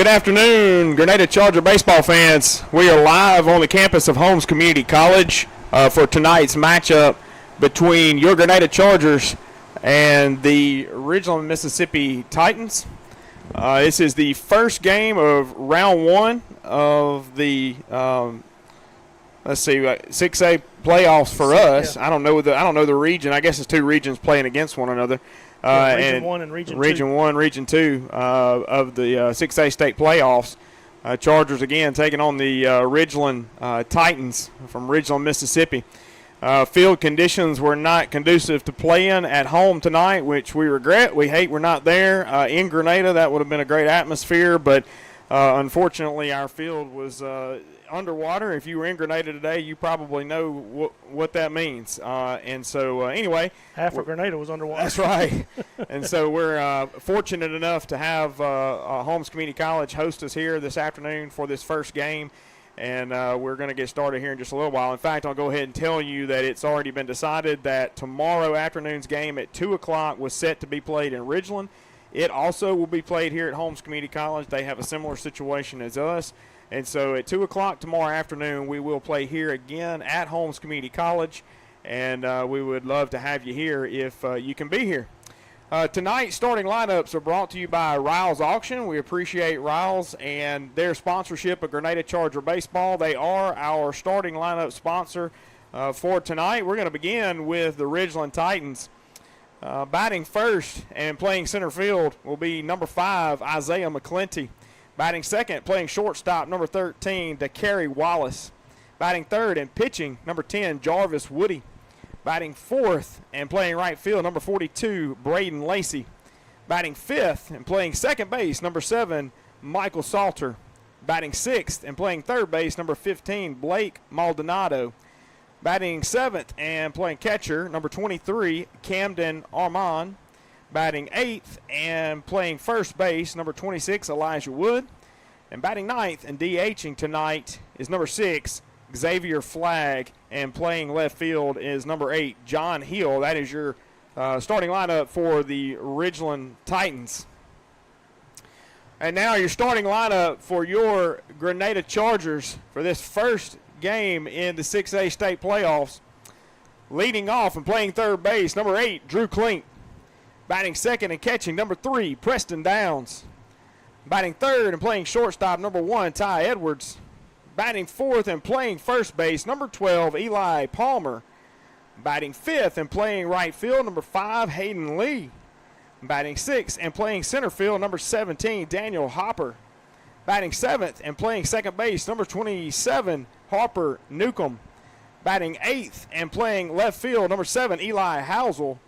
Good afternoon, Grenada Charger baseball fans. We are live on the campus of Holmes Community College for tonight's matchup between your Grenada Chargers and the Ridgeland, Mississippi Titans. This is the first game of round one of the 6A playoffs for us. Yeah. I don't know the region. I guess it's two regions playing against one another. Region 1 and Region 2. Region 1, Region 2 of the 6A state playoffs. Chargers again taking on the Ridgeland Titans from Ridgeland, Mississippi. Field conditions were not conducive to playing at home tonight, which we regret. We hate we're not there. In Grenada, that would have been a great atmosphere, but unfortunately our field was underwater. If you were in Grenada today, you probably know what that means. And so anyway. Half of Grenada was underwater. That's right. And so we're fortunate enough to have Holmes Community College host us here this afternoon for this first game. And we're going to get started here in just a little while. In fact, I'll go ahead and tell you that it's already been decided that tomorrow afternoon's game at 2 o'clock was set to be played in Ridgeland. It also will be played here at Holmes Community College. They have a similar situation as us. And so at 2 o'clock tomorrow afternoon, we will play here again at Holmes Community College. And we would love to have you here if you can be here. Tonight's starting lineups are brought to you by Riles Auction. We appreciate Riles and their sponsorship of Grenada Charger Baseball. They are our starting lineup sponsor for tonight. We're going to begin with the Ridgeland Titans. Batting first and playing center field will be number 5, Isaiah McClinty. Batting second, playing shortstop, number 13, DeCarry Wallace. Batting third and pitching, number 10, Jarvis Woody. Batting fourth and playing right field, number 42, Braden Lacey. Batting fifth and playing second base, number 7, Michael Salter. Batting sixth and playing third base, number 15, Blake Maldonado. Batting seventh and playing catcher, number 23, Camden Armand. Batting eighth and playing first base, number 26, Elijah Wood. And batting ninth and DHing tonight is number 6, Xavier Flagg. And playing left field is number 8, John Hill. That is your starting lineup for the Ridgeland Titans. And now your starting lineup for your Grenada Chargers for this first game in the 6A state playoffs. Leading off and playing third base, number 8, Drew Klink. Batting second and catching, number 3, Preston Downs. Batting third and playing shortstop, number 1, Ty Edwards. Batting fourth and playing first base, number 12, Eli Palmer. Batting fifth and playing right field, number 5, Hayden Lee. Batting sixth and playing center field, number 17, Daniel Hopper. Batting seventh and playing second base, number 27, Harper Newcomb. Batting eighth and playing left field, number 7, Eli Housel.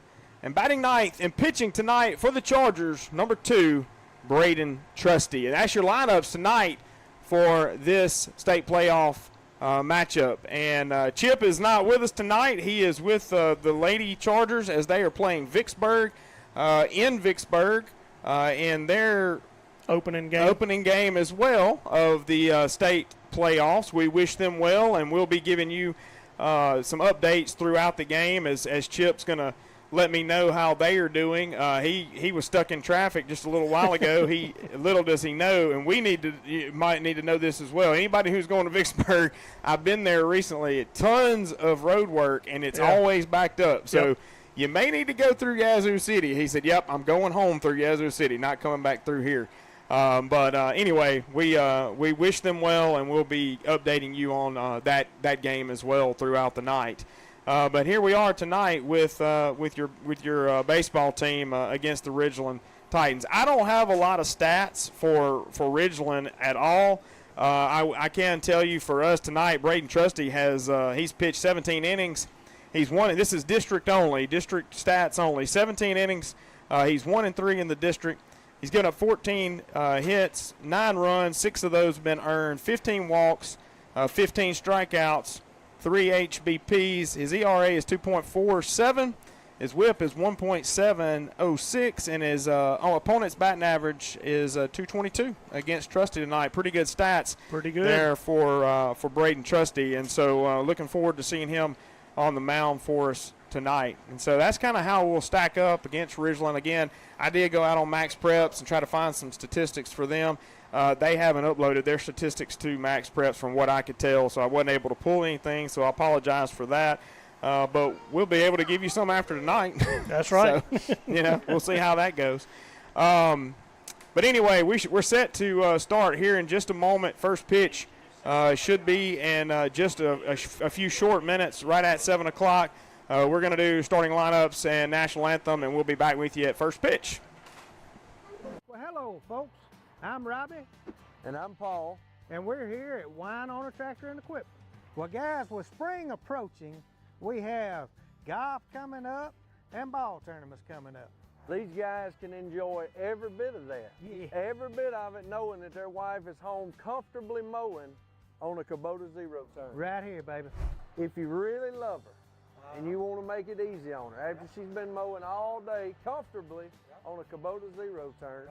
And batting ninth and pitching tonight for the Chargers, number 2, Braden Trusty. And that's your lineups tonight for this state playoff matchup. And Chip is not with us tonight. He is with the Lady Chargers as they are playing Vicksburg in Vicksburg in their opening game as well of the state playoffs. We wish them well, and we'll be giving you some updates throughout the game as Chip's going to let me know how they are doing. He was stuck in traffic just a little while ago. Little does he know, and you might need to know this as well. Anybody who's going to Vicksburg, I've been there recently. Tons of road work, and it's always backed up. So you may need to go through Yazoo City. He said, "Yep, I'm going home through Yazoo City, not coming back through here." But anyway, we wish them well, and we'll be updating you on that game as well throughout the night. But here we are tonight with your baseball team against the Ridgeland Titans. I don't have a lot of stats for Ridgeland at all. I can tell you for us tonight, Braden Trusty he's pitched 17 innings. He's won. This is district stats only. 17 innings. He's 1-3 in the district. He's given up 14 hits, 9 runs, 6 of those have been earned, 15 walks, 15 strikeouts, 3 HBPs. His ERA is 2.47. His whip is 1.706, and his opponent's batting average is 222 against Trusty tonight. Pretty good stats. Pretty good there for Braden Trusty, and so looking forward to seeing him on the mound for us tonight. And so that's kind of how we'll stack up against Ridgeland. Again, I did go out on Max Preps and try to find some statistics for them. They haven't uploaded their statistics to Max Preps from what I could tell, so I wasn't able to pull anything, so I apologize for that. But we'll be able to give you some after tonight. That's right. So, we'll see how that goes. But anyway, we're set to start here in just a moment. First pitch should be in just a few short minutes, right at 7 o'clock. We're going to do starting lineups and national anthem, and we'll be back with you at first pitch. Well, hello, folks. I'm Robbie. And I'm Paul. And we're here at Wine on a Tractor and Equipment. Well, guys, with spring approaching, we have golf coming up and ball tournaments coming up. These guys can enjoy every bit of that. Yeah. Every bit of it, knowing that their wife is home comfortably mowing on a Kubota zero turn. Right here, baby. If you really love her and you want to make it easy on her, after she's been mowing all day comfortably on a Kubota zero turn,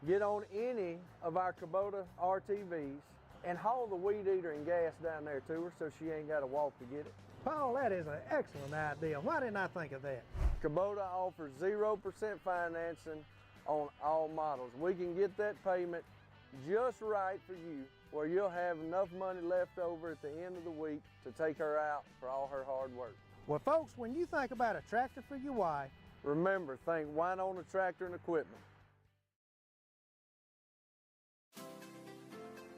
get on any of our Kubota RTVs and haul the weed eater and gas down there to her so she ain't got to walk to get it. Paul, that is an excellent idea. Why didn't I think of that? Kubota offers 0% financing on all models. We can get that payment just right for you, where you'll have enough money left over at the end of the week to take her out for all her hard work. Well, folks, when you think about a tractor for your wife, remember, think Wine on a Tractor and Equipment.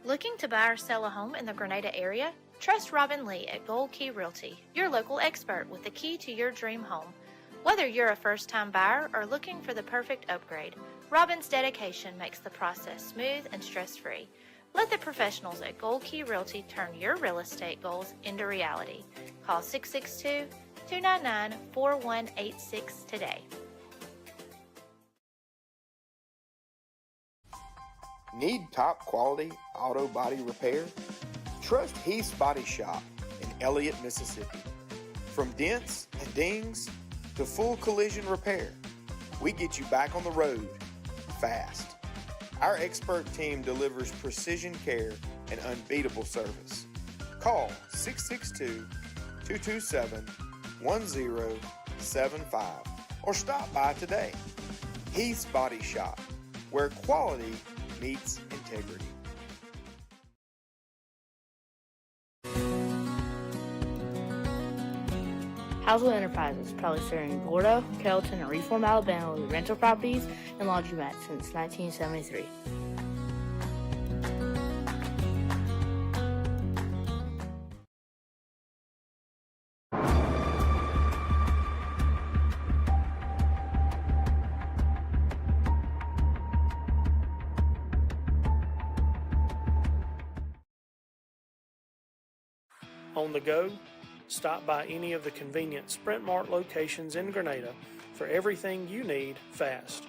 Looking to buy or sell a home in the Grenada area? Trust Robin Lee at Gold Key Realty, your local expert with the key to your dream home. Whether you're a first-time buyer or looking for the perfect upgrade, Robin's dedication makes the process smooth and stress-free. Let the professionals at Gold Key Realty turn your real estate goals into reality. Call 662-299-4186 today. Need top quality auto body repair? Trust Heath's Body Shop in Elliott, Mississippi. From dents and dings to full collision repair, we get you back on the road fast. Our expert team delivers precision care and unbeatable service. Call 662-227-1075 or stop by today. Heath's Body Shop, where quality meets integrity. Housewell Enterprises, proudly serving Gordo, Carrollton, and Reform, Alabama with rental properties and laundromats since 1973. On the go, stop by any of the convenient Sprint Mart locations in Grenada for everything you need fast.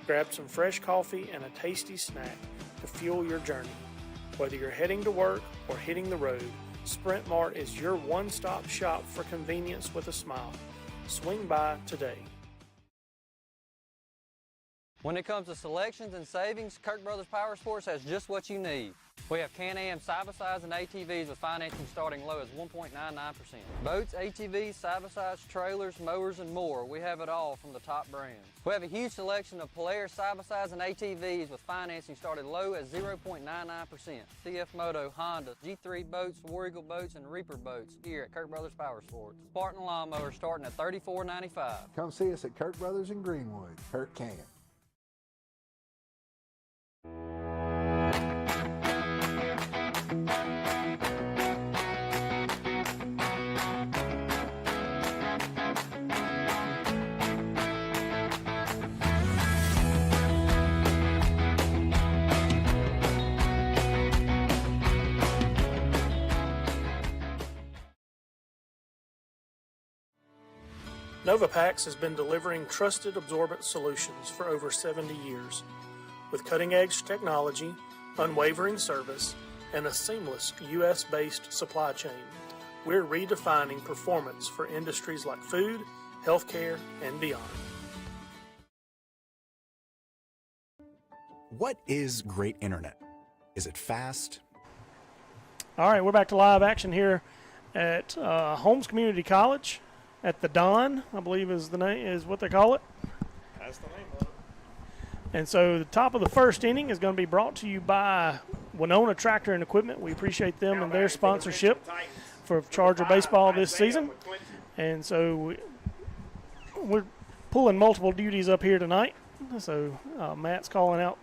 Grab some fresh coffee and a tasty snack to fuel your journey. Whether you're heading to work or hitting the road, Sprint Mart is your one-stop shop for convenience with a smile. Swing by today. When it comes to selections and savings, Kirk Brothers Power Sports has just what you need. We have Can-Am side-by-sides and ATVs with financing starting low as 1.99%. Boats, ATVs, side-by-sides, trailers, mowers, and more. We have it all from the top brands. We have a huge selection of Polaris side-by-sides and ATVs with financing started low at 0.99%. CF Moto, Honda, G3 boats, War Eagle boats, and Reaper boats here at Kirk Brothers Power Sports. Spartan lawnmower starting at $34.95. Come see us at Kirk Brothers in Greenwood. Kirk can. Novapax has been delivering trusted absorbent solutions for over 70 years. With cutting-edge technology, unwavering service, and a seamless U.S.-based supply chain, we're redefining performance for industries like food, healthcare, and beyond. What is great internet? Is it fast? All right, we're back to live action here at Holmes Community College at the Don, I believe is the name, is what they call it. That's the name of it. And so the top of the first inning is going to be brought to you by Winona Tractor and Equipment. We appreciate them and their sponsorship for Charger baseball this season. And so we're pulling multiple duties up here tonight. So Matt's calling out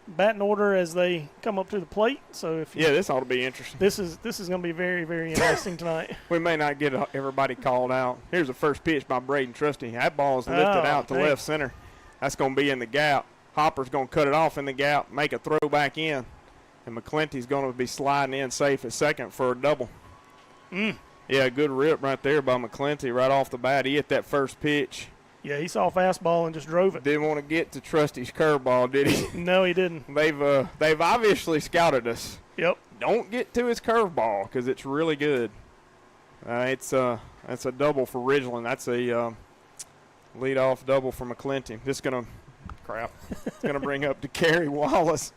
batting order as they come up to the plate. So if this ought to be interesting. This is going to be very, very interesting tonight. We may not get everybody called out. Here's the first pitch by Braden Trusty. That ball is lifted out to left center. That's going to be in the gap. Hopper's going to cut it off in the gap, make a throw back in. And McClinty's going to be sliding in safe at second for a double. Yeah, good rip right there by McClinty right off the bat. He hit that first pitch. Yeah, he saw a fastball and just drove it. Didn't want to get to Trusty's curveball, did he? No, he didn't. They've obviously scouted us. Yep. Don't get to his curveball because it's really good. That's a double for Ridgeland. That's a leadoff double for McClinty. This is going to It's going to bring up to Kerry Wallace.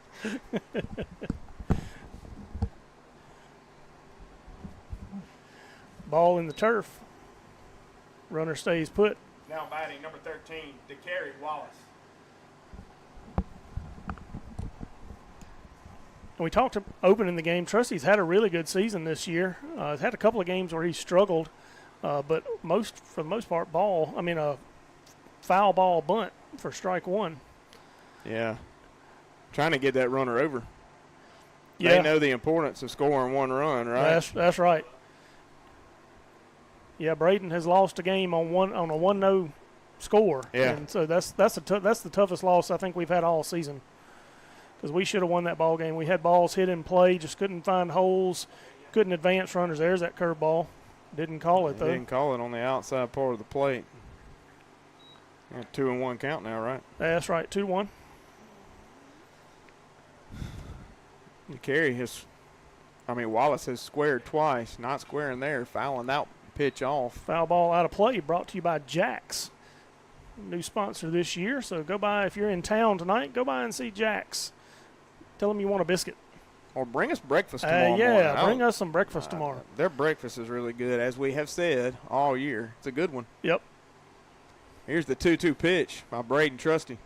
Ball in the turf. Runner stays put. Now batting number 13, DeCarry Wallace. And we talked opening the game. Trusty's had a really good season this year. He's had a couple of games where he struggled, but for the most part, a foul ball bunt for strike one. Yeah, trying to get that runner over. Yeah. They know the importance of scoring one run, right? That's right. Yeah, Braden has lost a game on a 1-0 score. Yeah. And so that's the toughest loss I think we've had all season. Because we should have won that ball game. We had balls hit in play, just couldn't find holes, couldn't advance runners. There's that curveball. Didn't call it though. Didn't call it on the outside part of the plate. 2-1 count now, right? That's right, 2-1. Wallace has squared twice, not squaring there, fouling that pitch off. Foul ball out of play, brought to you by Jack's, new sponsor this year. So go by, if you're in town tonight, go by and see Jack's. Tell them you want a biscuit. Or bring us breakfast tomorrow morning. Yeah, bring us some breakfast tomorrow. Their breakfast is really good, as we have said all year. It's a good one. Yep. Here's the 2-2 pitch by Braden Trusty.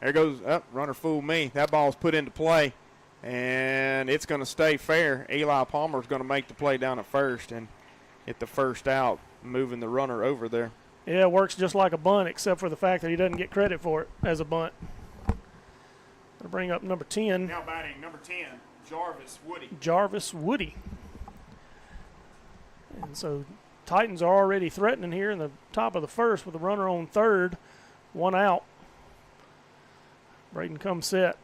There goes, runner fooled me. That ball's put into play, and it's going to stay fair. Eli Palmer's going to make the play down at first and get the first out, moving the runner over there. Yeah, it works just like a bunt, except for the fact that he doesn't get credit for it as a bunt. I'll bring up number 10. Now batting number 10, Jarvis Woody. Jarvis Woody. And so Titans are already threatening here in the top of the first with a runner on third, one out. Braden comes set.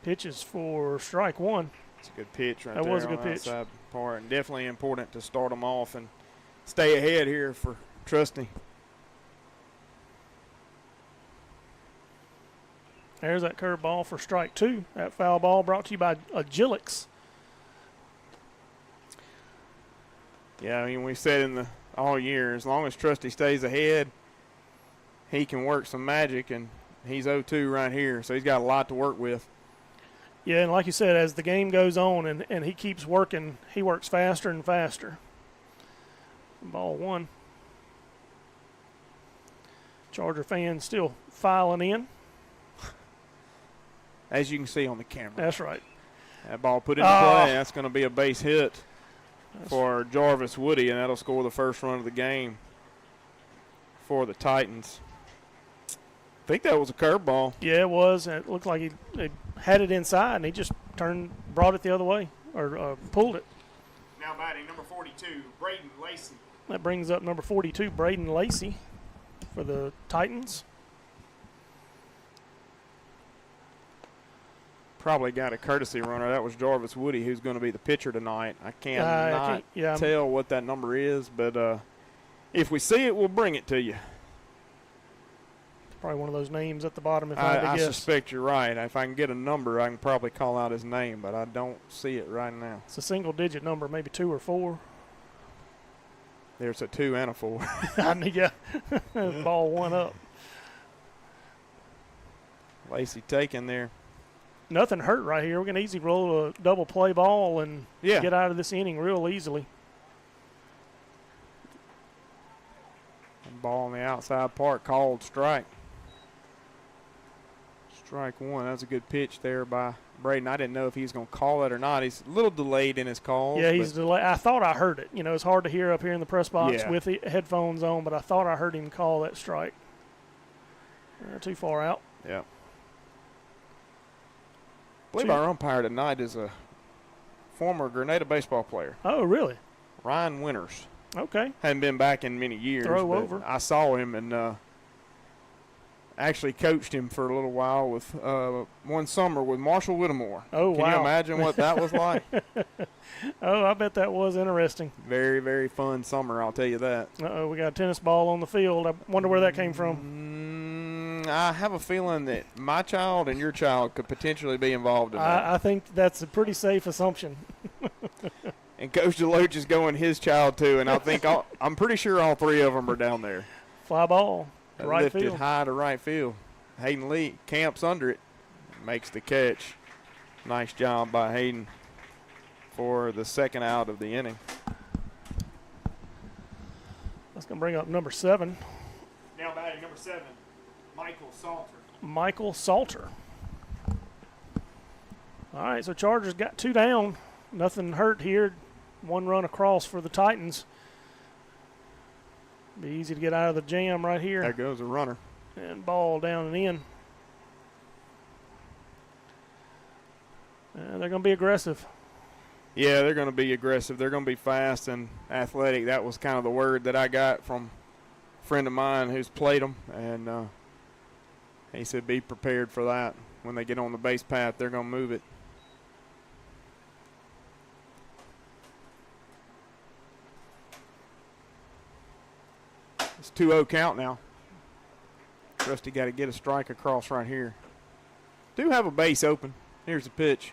Pitches for strike one. It's a good pitch right there. That was a good pitch. Outside part, and definitely important to start them off and stay ahead here for Trusty. There's that curve ball for strike two. That foul ball brought to you by Agilix. Yeah, we said all year, as long as Trusty stays ahead, he can work some magic, and he's 0-2 right here, so he's got a lot to work with. Yeah, and like you said, as the game goes on and he keeps working, he works faster and faster. Ball one. Charger fans still filing in. As you can see on the camera. That's right. That ball put into play. That's going to be a base hit for Jarvis Woody, and that'll score the first run of the game for the Titans. I think that was a curveball. Yeah, it was. It looked like he had it inside, and he just brought it the other way, or pulled it. Now batting number 42, Braden Lacey. That brings up number 42, Braden Lacey, for the Titans. Probably got a courtesy runner. That was Jarvis Woody, who's going to be the pitcher tonight. I cannot tell what that number is, but if we see it, we'll bring it to you. Probably one of those names at the bottom, if I had to guess. I suspect you're right. If I can get a number, I can probably call out his name, but I don't see it right now. It's a single-digit number, maybe 2 or 4. There's a 2 and a 4. Yeah, ball one up. Lacey taking there. Nothing hurt right here. We can easily roll a double play ball and get out of this inning real easily. Ball on the outside part, called strike. Strike one. That's a good pitch there by Braden. I didn't know if he was going to call it or not. He's a little delayed in his calls. Yeah, he's delayed. I thought I heard it. You know, it's hard to hear up here in the press box Yeah. with the headphones on, but I thought I heard him call that strike. Too far out. Yeah. I believe our umpire tonight is a former Grenada baseball player. Oh, really? Ryan Winters. Okay. Hadn't been back in many years. Throw over. I saw him and actually coached him for a little while with one summer with Marshall Whittemore. Oh, wow. Can you imagine what that was like? Oh, I bet that was interesting. Very, very fun summer, I'll tell you that. Uh-oh, we got a tennis ball on the field. I wonder where that came from. I have a feeling that my child and your child could potentially be involved in that. I think that's a pretty safe assumption. And Coach DeLoach is going his child too, and I think I'm pretty sure all three of them are down there. Fly ball, right lifted field. high to right field. Hayden Lee camps under it, makes the catch. Nice job by Hayden for the second out of the inning. That's going to bring up number 7. Now batting number 7, Michael Salter. Michael Salter. All right, so Chargers got 2 down. Nothing hurt here. 1 run across for the Titans. Be easy to get out of the jam right here. There goes a runner. And ball down and in. They're going to be aggressive. Yeah, they're going to be aggressive. They're going to be fast and athletic. That was kind of the word that I got from a friend of mine who's played them. And he said be prepared for that. When they get on the base path, they're going to move it. It's 2-0 count now. Trusty got to get a strike across right here. Do have a base open. Here's the pitch.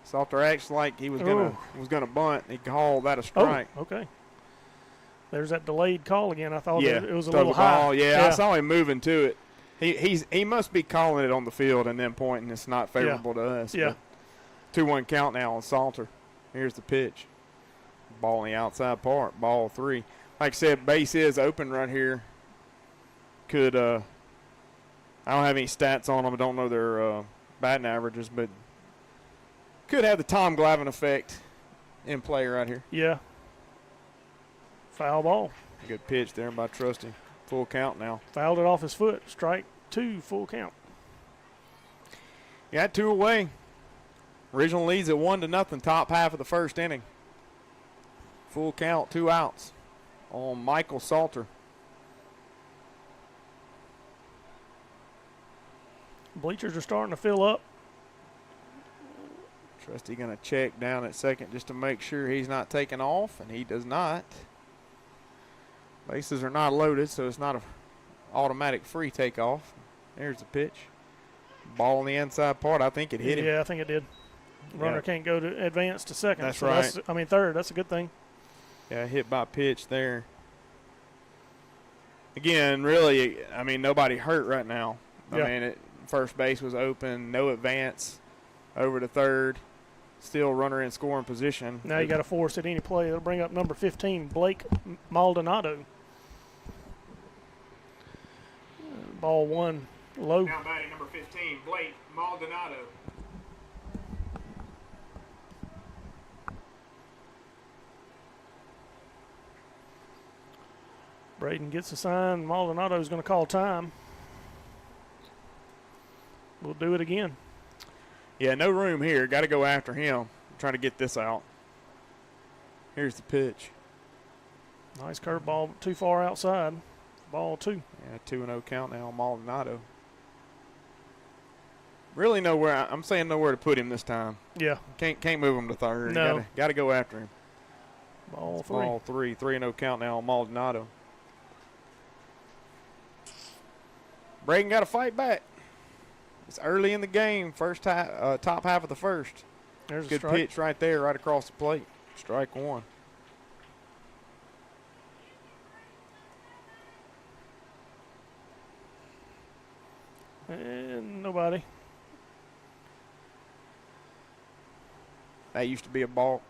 Salter acts like he was gonna bunt. He called that a strike. Oh, okay. There's that delayed call again. I thought it was a throw little the ball. high. Yeah, I saw him moving to it. He must be calling it on the field and then pointing. It's not favorable to us. Yeah. 2-1 count now on Salter. Here's the pitch. Ball in the outside part. Ball 3. Like I said, base is open right here. Could I don't have any stats on them. I don't know their batting averages, but could have the Tom Glavine effect in play right here. Yeah. Foul ball. Good pitch there by Trusty. Full count now. Fouled it off his foot. Strike 2, full count. Got 2 away. Original leads at 1-0, top half of the first inning. Full count, 2 outs on Michael Salter. Bleachers are starting to fill up. Trusty going to check down at second just to make sure he's not taking off, and he does not. Bases are not loaded, so it's not an automatic free takeoff. There's the pitch. Ball on the inside part. I think it hit him. Yeah, I think it did. Runner can't go to advance to second. That's so right. Third. That's a good thing. Yeah, hit by pitch there. Again, really, nobody hurt right now. First base was open, no advance over to third. Still runner in scoring position. Now you got to force it any play. It'll bring up number 15, Blake Maldonado. Ball 1 low. Now batting number 15, Blake Maldonado. Braden gets a sign. Maldonado's going to call time. We'll do it again. Yeah, no room here. Got to go after him. Trying to get this out. Here's the pitch. Nice curveball, too far outside. Ball 2. Yeah, 2-0 count now on Maldonado. Really nowhere. I'm saying nowhere to put him this time. Yeah. Can't move him to third. No. Got to go after him. Ball 3. Ball 3. 3-0 count now on Maldonado. Braden got to fight back. It's early in the game, top half of the first. There's good a strike. pitch right there, right across the plate. Strike 1. And nobody. That used to be a balk.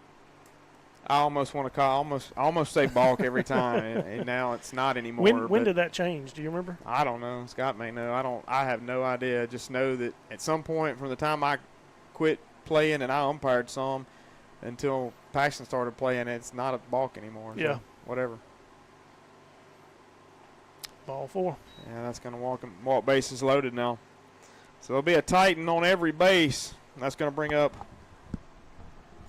I almost want to call, almost say balk every time, and now it's not anymore. When did that change? Do you remember? I don't know. Scott may know. I have no idea. I just know that at some point from the time I quit playing and I umpired some until Paxton started playing, it's not a balk anymore. So Yeah. whatever. Ball 4. Yeah, that's going to walk bases loaded now. So there'll be a Titan on every base. That's going to bring up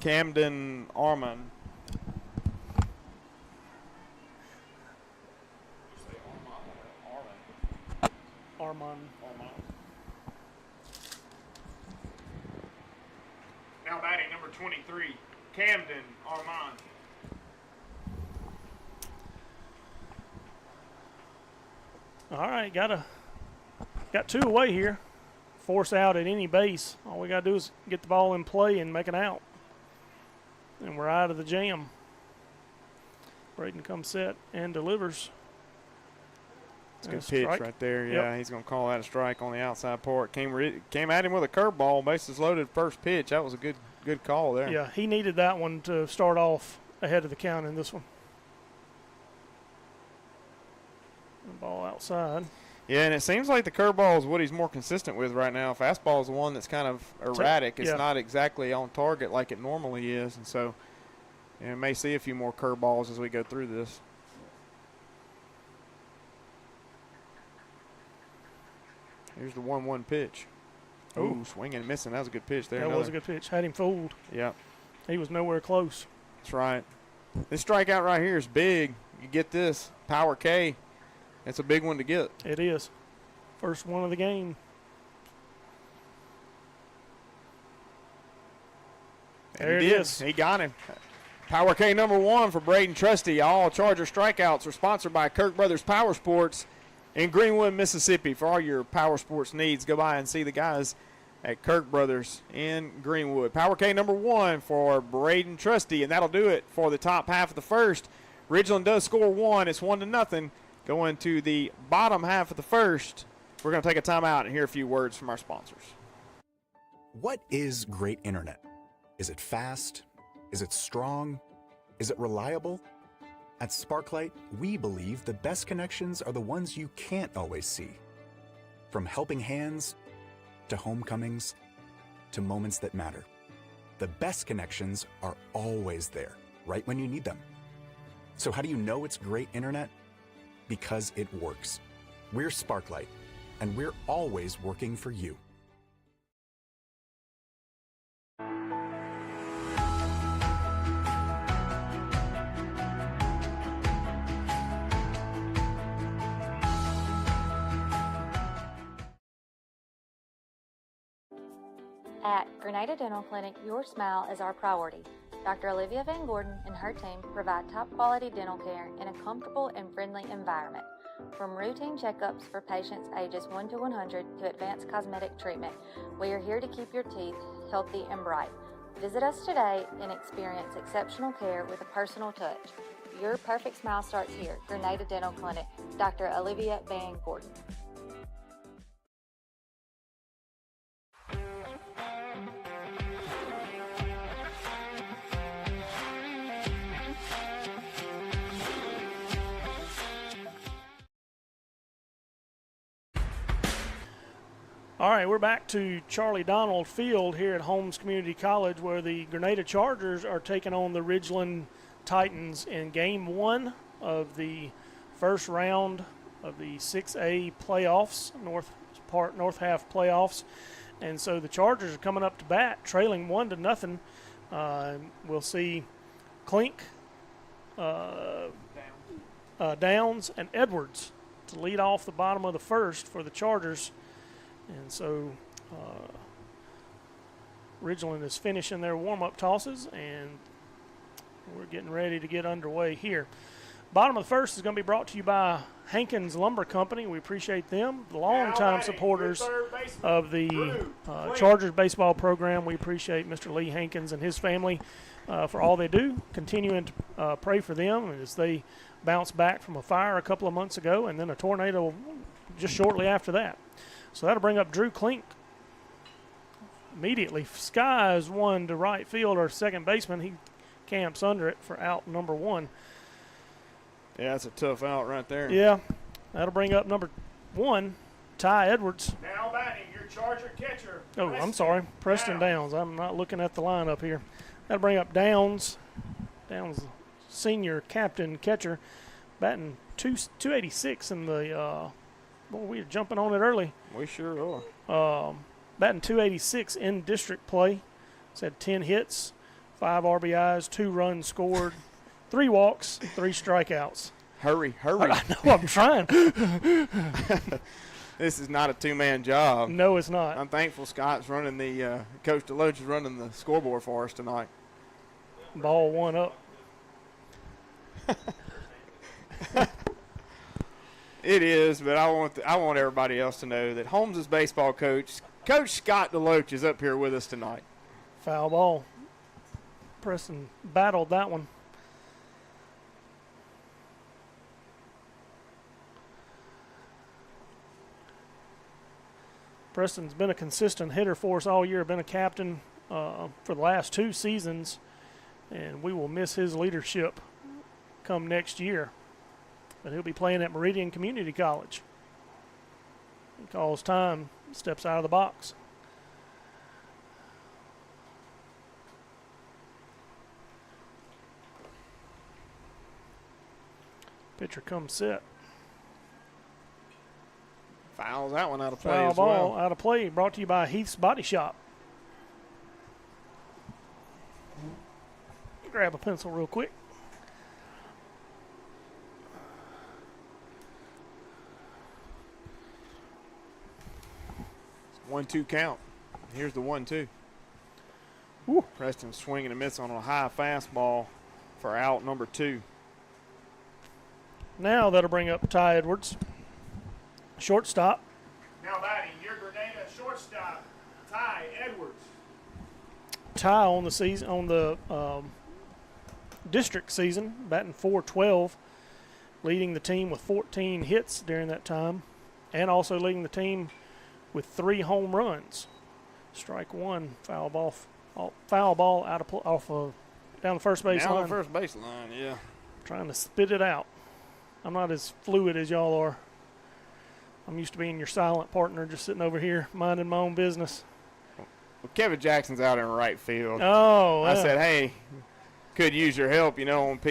Camden Armand. Armand. Now batting number 23, Camden Armand. All right, got 2 away here. Force out at any base. All we got to do is get the ball in play and make an out. And we're out of the jam. Braden comes set and delivers. It's a good pitch right there. Yeah, he's going to call that a strike on the outside part. Came at him with a curveball, bases loaded, first pitch. That was a good call there. Yeah, he needed that one to start off ahead of the count in this one. The ball outside. Yeah, and it seems like the curveball is what he's more consistent with right now. Fastball is the one that's kind of erratic. It's not exactly on target like it normally is, and so we may see a few more curveballs as we go through this. Here's the 1-1 pitch. Ooh, swinging and missing. That was a good pitch there. That was a good pitch. Had him fooled. Yeah. He was nowhere close. That's right. This strikeout right here is big. You get this. Power K. It's a big one to get. It is. First one of the game. There it is. He got him. Power K number 1 for Braden Trusty. All Charger strikeouts are sponsored by Kirk Brothers Power Sports in Greenwood, Mississippi. For all your power sports needs, go by and see the guys at Kirk Brothers in Greenwood. Power K number 1 for Braden Trusty, and that'll do it for the top half of the first. Ridgeland does score 1. It's 1-0. Going to the bottom half of the first, we're going to take a timeout and hear a few words from our sponsors. What is great internet? Is it fast? Is it strong? Is it reliable? At Sparklight, we believe the best connections are the ones you can't always see. From helping hands to homecomings to moments that matter. The best connections are always there, right when you need them. So how do you know it's great internet? Because it works. We're Sparklight, and we're always working for you. At Grenada Dental Clinic, your smile is our priority. Dr. Olivia Van Gordon and her team provide top-quality dental care in a comfortable and friendly environment. From routine checkups for patients ages 1 to 100 to advanced cosmetic treatment, we are here to keep your teeth healthy and bright. Visit us today and experience exceptional care with a personal touch. Your perfect smile starts here. Grenada Dental Clinic, Dr. Olivia Van Gordon. All right, we're back to Charlie Donald Field here at Holmes Community College, where the Grenada Chargers are taking on the Ridgeland Titans in Game 1 of the first round of the 6A playoffs, north half playoffs. And so the Chargers are coming up to bat, trailing 1-0. We'll see Klink, Downs, and Edwards to lead off the bottom of the first for the Chargers. And so Ridgeland is finishing their warm-up tosses, and we're getting ready to get underway here. Bottom of the first is going to be brought to you by Hankins Lumber Company. We appreciate them, the longtime supporters of the Chargers baseball program. We appreciate Mr. Lee Hankins and his family for all they do, continuing to pray for them as they bounce back from a fire a couple of months ago and then a tornado just shortly after that. So that'll bring up Drew Klink immediately. Skies one to right field, our second baseman. He camps under it for out number 1. Yeah, that's a tough out right there. Yeah, that'll bring up number 1, Ty Edwards. Now batting, your Charger catcher. Oh, I'm sorry, Preston Downs. I'm not looking at the lineup here. That'll bring up Downs. Downs, senior captain catcher, batting 286 in the. Boy, we are jumping on it early. We sure are. Batting 286 in district play. He's had 10 hits, 5 RBIs, 2 runs scored, 3 walks, 3 strikeouts. Hurry. I know, I'm trying. This is not a two-man job. No, it's not. I'm thankful Scott's running the Coach DeLoach is running the scoreboard for us tonight. Ball 1 up. It is, but I want everybody else to know that Holmes' baseball coach, Coach Scott DeLoach, is up here with us tonight. Foul ball. Preston battled that one. Preston's been a consistent hitter for us all year, been a captain for the last 2 seasons, and we will miss his leadership come next year. But he'll be playing at Meridian Community College. He calls time, steps out of the box. Pitcher comes set. Fouls that one out of play Foul as ball well. out of play, brought to you by Heath's Body Shop. Grab a pencil real quick. It's 1-2 count. Here's the 1-2. Preston swinging and missing on a high fastball for out number 2. Now that'll bring up Ty Edwards. Shortstop. Now batting, your Grenada shortstop, Ty Edwards. Ty on the season, on the district season, batting .412, leading the team with 14 hits during that time, and also leading the team with 3 home runs. Strike 1, foul ball out of down the first base line. line. Down the first base line, yeah. Trying to spit it out. I'm not as fluid as y'all are. I'm used to being your silent partner, just sitting over here minding my own business. Well, Kevin Jackson's out in right field. Oh, I said, hey, could use your help, on PA.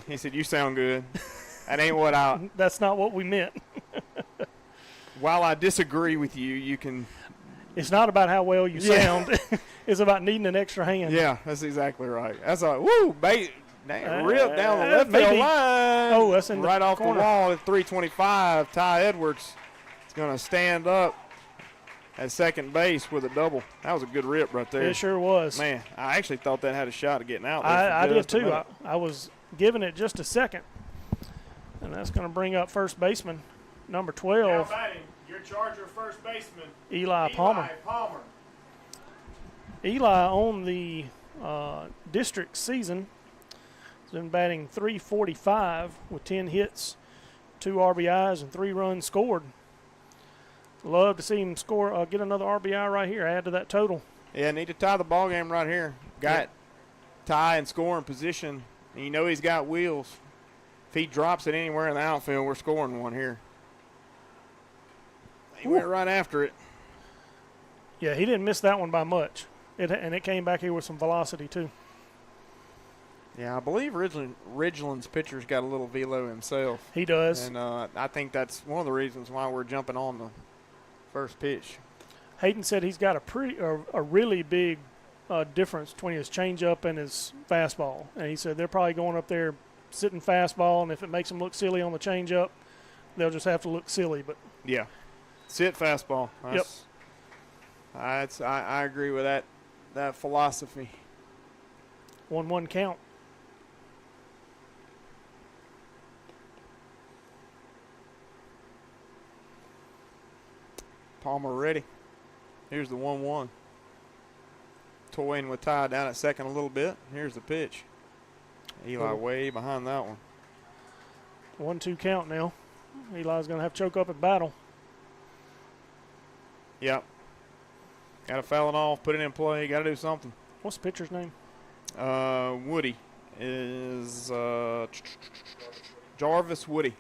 He said, you sound good. That ain't what I. That's not what we meant. While I disagree with you, you can. It's not about how well you sound. It's about needing an extra hand. Yeah, that's exactly right. That's like, woo, rip down the left field line. Oh, that's in right the off corner. the wall at 325. Ty Edwards is going to stand up at second base with a double. That was a good rip right there. It sure was. Man, I actually thought that had a shot of getting out. I did too. I was giving it just a second. And that's going to bring up first baseman, number 12. Now batting, your Charger first baseman, Eli Palmer. Eli on the district season has been batting .345 with 10 hits, 2 RBIs, and 3 runs scored. Love to see him score, get another RBI right here, add to that total. Yeah, need to tie the ball game right here. Got Ty in scoring position, and he's got wheels. If he drops it anywhere in the outfield, we're scoring one here. He went right after it. Yeah, he didn't miss that one by much. And it came back here with some velocity, too. Yeah, I believe Ridgeland's pitcher's got a little velo himself. He does. And I think that's one of the reasons why we're jumping on the first pitch. Hayden said he's got a really big difference between his changeup and his fastball. And he said they're probably going up there sitting fastball, and if it makes them look silly on the changeup, they'll just have to look silly. But yeah, sit fastball. Yep. I agree with that philosophy. 1-1 count. Palmer ready. Here's the 1-1. Toying with Ty down at second a little bit. Here's the pitch. Eli way behind that one. 1-2 count now. Eli's going to have to choke up at battle. Yep. Got to foul it off, put it in play. Got to do something. What's the pitcher's name? Woody. is Jarvis Woody.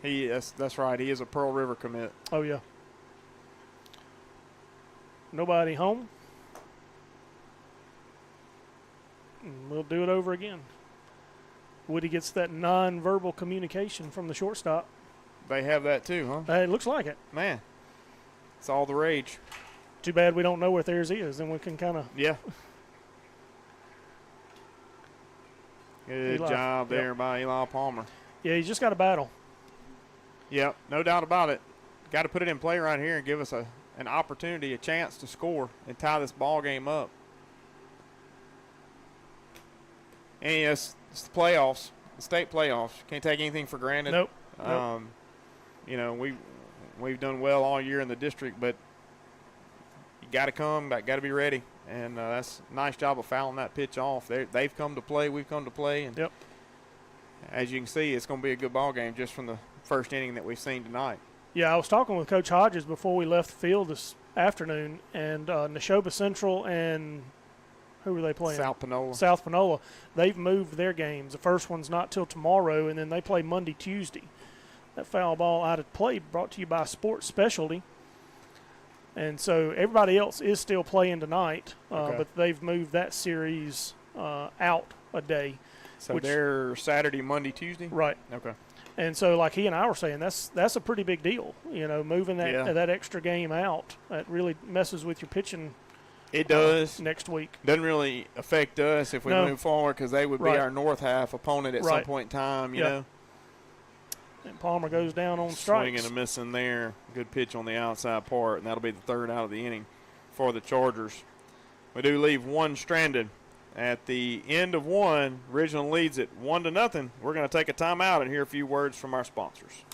That's right. He is a Pearl River commit. Oh, yeah. Nobody home. And we'll do it over again. Woody gets that non-verbal communication from the shortstop. They have that too, huh? It looks like it. Man, it's all the rage. Too bad we don't know what theirs is, and we can kind of. Yeah. Good job there by Eli Palmer. Yeah, he's just got a battle. Yep, no doubt about it. Got to put it in play right here and give us an opportunity, a chance to score and tie this ball game up. And yes, it's the playoffs, the state playoffs. Can't take anything for granted. Nope. You know, we've done well all year in the district, but you got to come, got to be ready. And that's a nice job of fouling that pitch off. They've come to play, we've come to play, and as you can see, it's going to be a good ball game just from the first inning that we've seen tonight. Yeah, I was talking with Coach Hodges before we left the field this afternoon, and Neshoba Central and who were they playing? South Panola. South Panola. They've moved their games. The first one's not till tomorrow, and then they play Monday, Tuesday. That foul ball out of play brought to you by Sports Specialty. And so everybody else is still playing tonight, but they've moved that series out a day. So they're Saturday, Monday, Tuesday? Right. Okay. And so like he and I were saying, that's a pretty big deal, you know, moving that extra game out. That really messes with your pitching. It does. Next week. Doesn't really affect us if we move forward because they would be our north half opponent at some point in time, you know. And Palmer goes down on strikes. Swinging and missing there. Good pitch on the outside part, and that'll be the third out of the inning for the Chargers. We do leave one stranded. At the end of one, Ridgeland leads it 1-0. We're going to take a timeout and hear a few words from our sponsors.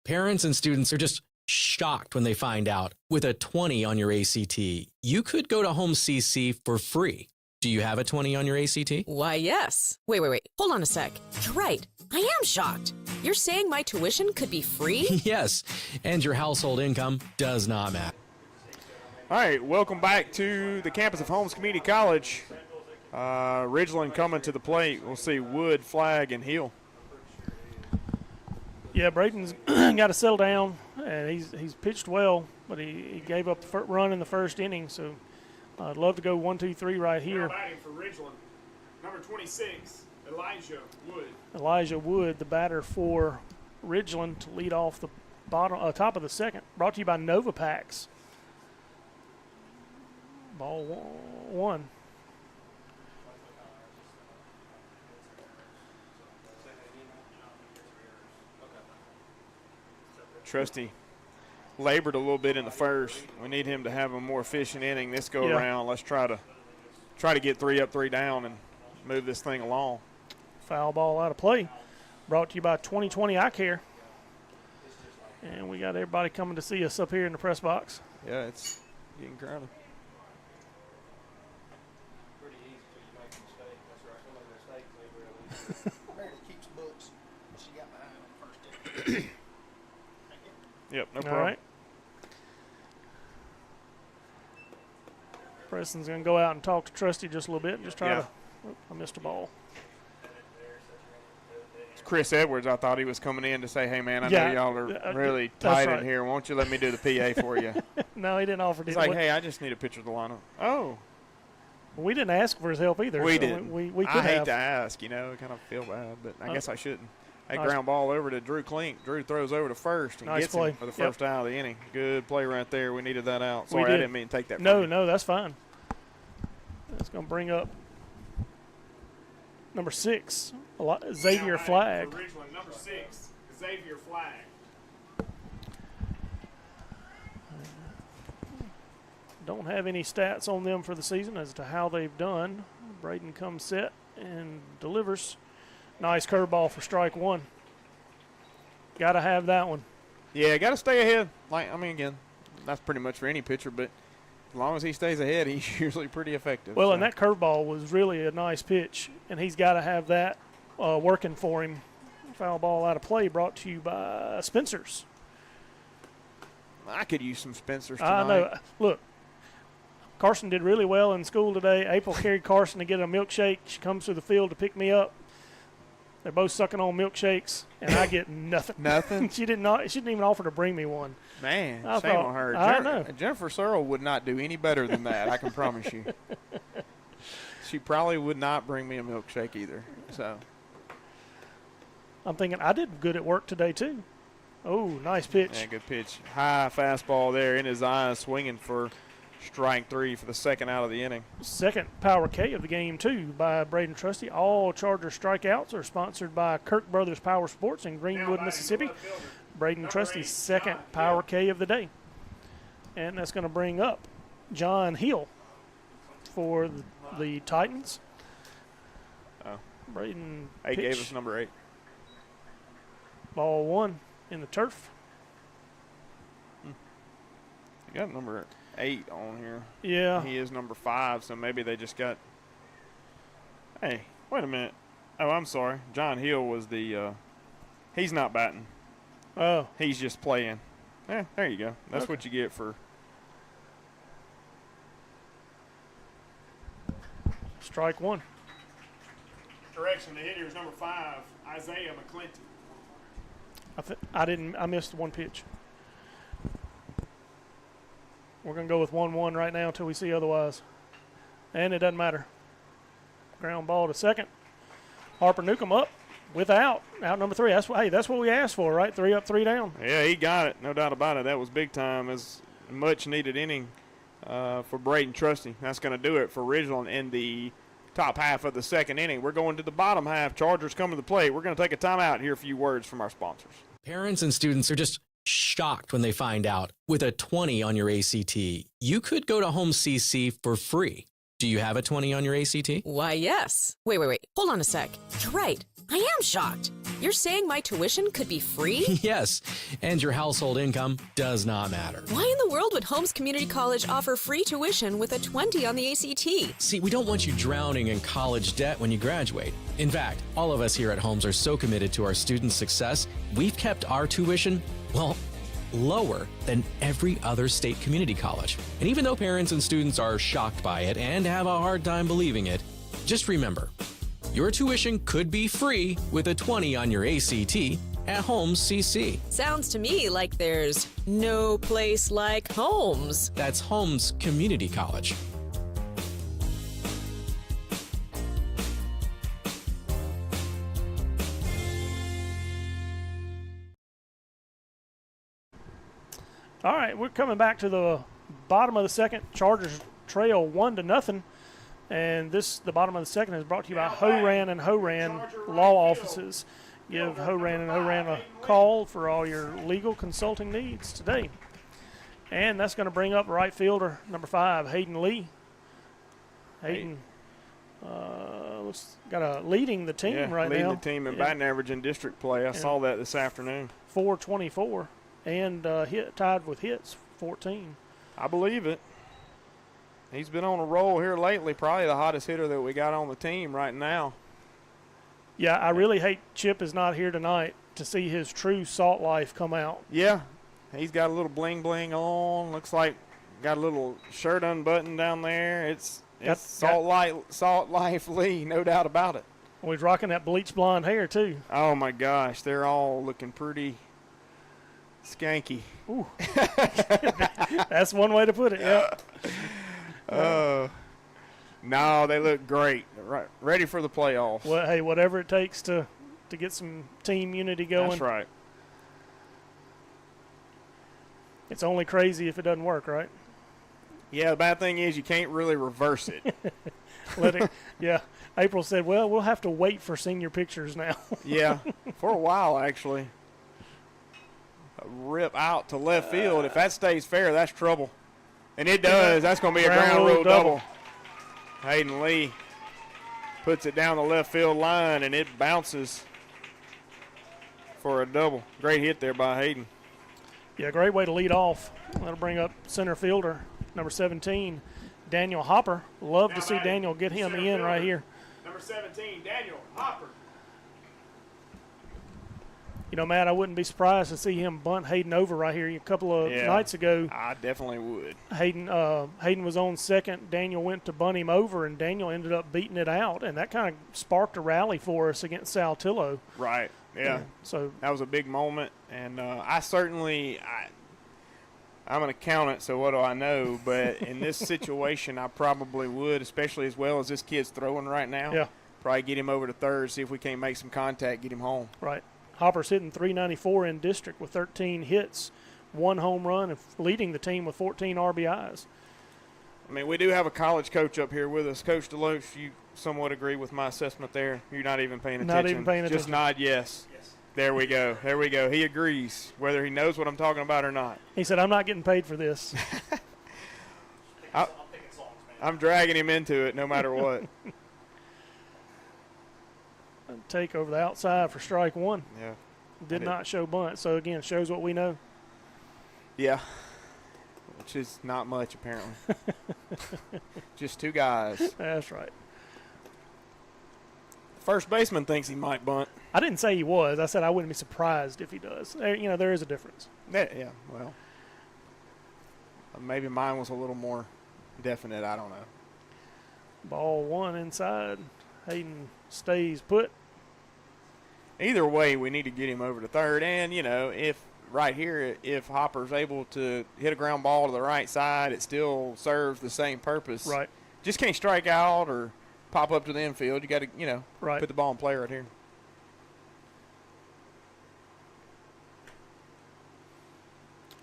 Parents and students are just shocked when they find out with a 20 on your ACT, you could go to Home CC for free. Do you have a 20 on your ACT? Why, yes. Wait. Hold on a sec. You're right. I am shocked. You're saying my tuition could be free? Yes, and your household income does not matter. All right, welcome back to the campus of Holmes Community College. Ridgeland coming to the plate. We'll see Wood, Flagg, and Hill. Yeah, Braden's got to settle down, and he's pitched well, but he gave up the run in the first inning. So I'd love to go 1-2-3 right here. Now batting for Ridgeland, number 26, Elijah Wood. Elijah Wood, the batter for Ridgeland, to lead off the top of the second. Brought to you by Nova Packs. Ball one. Trusty labored a little bit in the first. We need him to have a more efficient inning this go around. Let's try to get 3 up, 3 down, and move this thing along. Foul ball out of play. Brought to you by 2020 Eye Care. And we got everybody coming to see us up here in the press box. Yeah, it's getting crowded. Pretty easy till you make a mistake. That's right. Some of the mistakes they really. Meredith keeps books. She got behind on the first tip. Yep, no problem. All right. Preston's going to go out and talk to Trusty just a little bit and just try to – I missed a ball. Chris Edwards, I thought he was coming in to say, hey, man, I know y'all are really tight in here. Won't you let me do the PA for you? No, he didn't offer to. He's like, hey, I just need a picture of the lineup. Oh. Well, we didn't ask for his help either. We so didn't. We could I hate have. to ask, you know, kind of feel bad, but I guess I shouldn't. That ground ball over to Drew Klink. Drew throws over to first and gets him for the first out of the inning. Good play right there. We needed that out. Sorry, I didn't mean to take that from you. No, that's fine. That's going to bring up number 6, Xavier Flagg. Number 6, Xavier Flagg. Don't have any stats on them for the season as to how they've done. Braden comes set and delivers. Nice curveball for strike one. Got to have that one. Yeah, got to stay ahead. Again, that's pretty much for any pitcher, but as long as he stays ahead, he's usually pretty effective. Well, and that curveball was really a nice pitch, and he's got to have that working for him. Foul ball out of play brought to you by Spencer's. I could use some Spencer's tonight. I know. Look, Carson did really well in school today. April carried Carson to get a milkshake. She comes to the field to pick me up. They're both sucking on milkshakes, and I get nothing. Nothing? She didn't even offer to bring me one. Man, I shame on her. I know. Jennifer Searle would not do any better than that, I can promise you. She probably would not bring me a milkshake either. So I'm thinking I did good at work today, too. Oh, nice pitch. Yeah, good pitch. High fastball there in his eyes, swinging for strike three for the second out of the inning. Second power K of the game, too, by Braden Trusty. All Charger strikeouts are sponsored by Kirk Brothers Power Sports in Greenwood, Mississippi. Braden Trusty's second power K of the day. And that's going to bring up John Hill for the Titans. Oh. Braden He pitch. gave us number 8. Ball one in the turf. You got number 8 on here. Yeah. He is number 5, so maybe they just got. Hey, wait a minute. Oh, I'm sorry. John Hill was the. He's not batting. Oh. He's just playing. Yeah, there you go. That's Okay. what you get for. Strike one. Correction, the hitter is number 5, Isaiah McClinton. I missed one pitch. We're going to go with 1-1 right now until we see otherwise. And it doesn't matter. Ground ball to second. Harper Newcomb up with out number 3. That's what we asked for, right? 3 up, 3 down. Yeah, he got it. No doubt about it. That was big time. As much needed inning for Braden Trusty. That's going to do it for Ridgeland in the top half of the second inning. We're going to the bottom half. Chargers coming to the plate. We're going to take a timeout and hear a few words from our sponsors. Parents and students are just shocked when they find out with a 20 on your ACT, you could go to Home CC for free. Do you have a 20 on your ACT? Why, yes. Wait. Hold on a sec. You're right. I am shocked. You're saying my tuition could be free? Yes, and your household income does not matter. Why in the world would Holmes Community College offer free tuition with a 20 on the ACT? See, we don't want you drowning in college debt when you graduate. In fact, all of us here at Holmes are so committed to our students' success, we've kept our tuition, well, lower than every other state community college. And even though parents and students are shocked by it and have a hard time believing it, just remember, your tuition could be free with a 20 on your ACT at Holmes CC. Sounds to me like there's no place like Holmes. That's Holmes Community College. All right, we're coming back to the bottom of the second. Chargers trail 1-0. And the bottom of the second is brought to you by Horan and Horan Law Offices. Give Horan and Horan a call for all your legal consulting needs today. And that's going to bring up right fielder number 5, Hayden Lee. Hayden leading the team right now. Leading the team in batting average in district play. I saw that this afternoon. 424 and tied with hits, 14. I believe it. He's been on a roll here lately, probably the hottest hitter that we got on the team right now. Yeah, I really hate Chip is not here tonight to see his true Salt life come out. Yeah, he's got a little bling-bling on. Looks like got a little shirt unbuttoned down there. It's Salt Life Lee, no doubt about it. Well, he's rocking that bleach blonde hair, too. Oh, my gosh. They're all looking pretty skanky. Ooh. That's one way to put it, yeah. No, they look great. Right, ready for the playoffs. Well, hey, whatever it takes to get some team unity going. That's right. It's only crazy if it doesn't work, right? Yeah, the bad thing is you can't really reverse it. Yeah. April said, well, we'll have to wait for senior pictures now. Yeah, for a while, actually. A rip out to left field. If that stays fair, that's trouble. And it does. That's going to be a ground rule double. Hayden Lee puts it down the left field line, and it bounces for a double. Great hit there by Hayden. Yeah, great way to lead off. That'll bring up center fielder, number 17, Daniel Hopper. Love to see Daniel get him in right here. Number 17, Daniel Hopper. You know, Matt, I wouldn't be surprised to see him bunt Hayden over right here. A couple of nights ago, I definitely would. Hayden was on second. Daniel went to bunt him over, and Daniel ended up beating it out, and that kind of sparked a rally for us against Saltillo. Right. Yeah. So that was a big moment, and I'm an accountant, so what do I know? But in this situation, I probably would, especially as well as this kid's throwing right now. Yeah. Probably get him over to third, see if we can't make some contact, get him home. Right. Hopper's hitting .394 in district with 13 hits, 1 home run, and leading the team with 14 RBIs. I mean, we do have a college coach up here with us. Coach Deloach, you somewhat agree with my assessment there. You're not even paying attention. Not even paying attention. Just nod yes. There we go. There we go. He agrees, whether he knows what I'm talking about or not. He said, I'm not getting paid for this. I'm dragging him into it no matter what. Take over the outside for strike one. Yeah. Did not show bunt. So, again, shows what we know. Yeah. Which is not much, apparently. Just 2 guys. That's right. First baseman thinks he might bunt. I didn't say he was. I said I wouldn't be surprised if he does. There is a difference. Yeah, well. Maybe mine was a little more definite. I don't know. Ball 1 inside. Hayden stays put. Either way, we need to get him over to third. And, if right here, if Hopper's able to hit a ground ball to the right side, it still serves the same purpose. Right. Just can't strike out or pop up to the infield. You got to, put the ball in play right here.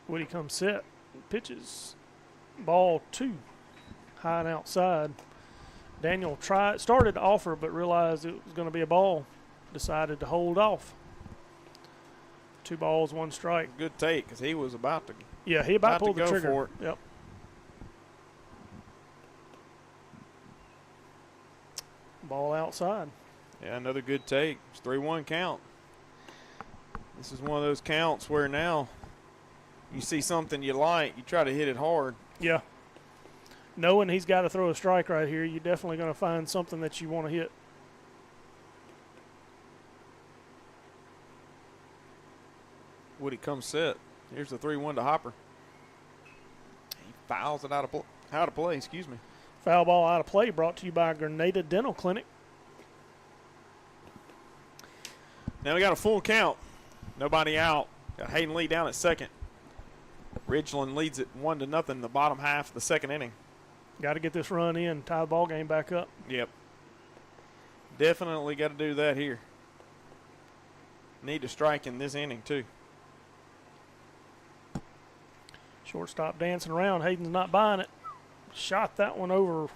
Woody comes set. Pitches. Ball 2. High and outside. Daniel started to offer, but realized it was going to be a ball. Decided to hold off. 2 balls, 1 strike. Good take, because he was about to. Yeah, he about pulled the trigger. For it. Yep. Ball outside. Yeah, another good take. It's 3-1 count. This is one of those counts where now you see something you like, you try to hit it hard. Yeah. Knowing he's got to throw a strike right here, you're definitely going to find something that you want to hit. Woody comes set. Here's the 3-1 to Hopper. He fouls it out of play. Excuse me. Foul ball out of play, brought to you by Grenada Dental Clinic. Now we got a full count. Nobody out. Got Hayden Lee down at second. Ridgeland leads it 1-0 in the bottom half of the second inning. Got to get this run in, tie the ball game back up. Yep. Definitely got to do that here. Need to strike in this inning, too. Shortstop dancing around. Hayden's not buying it. Shot that one over.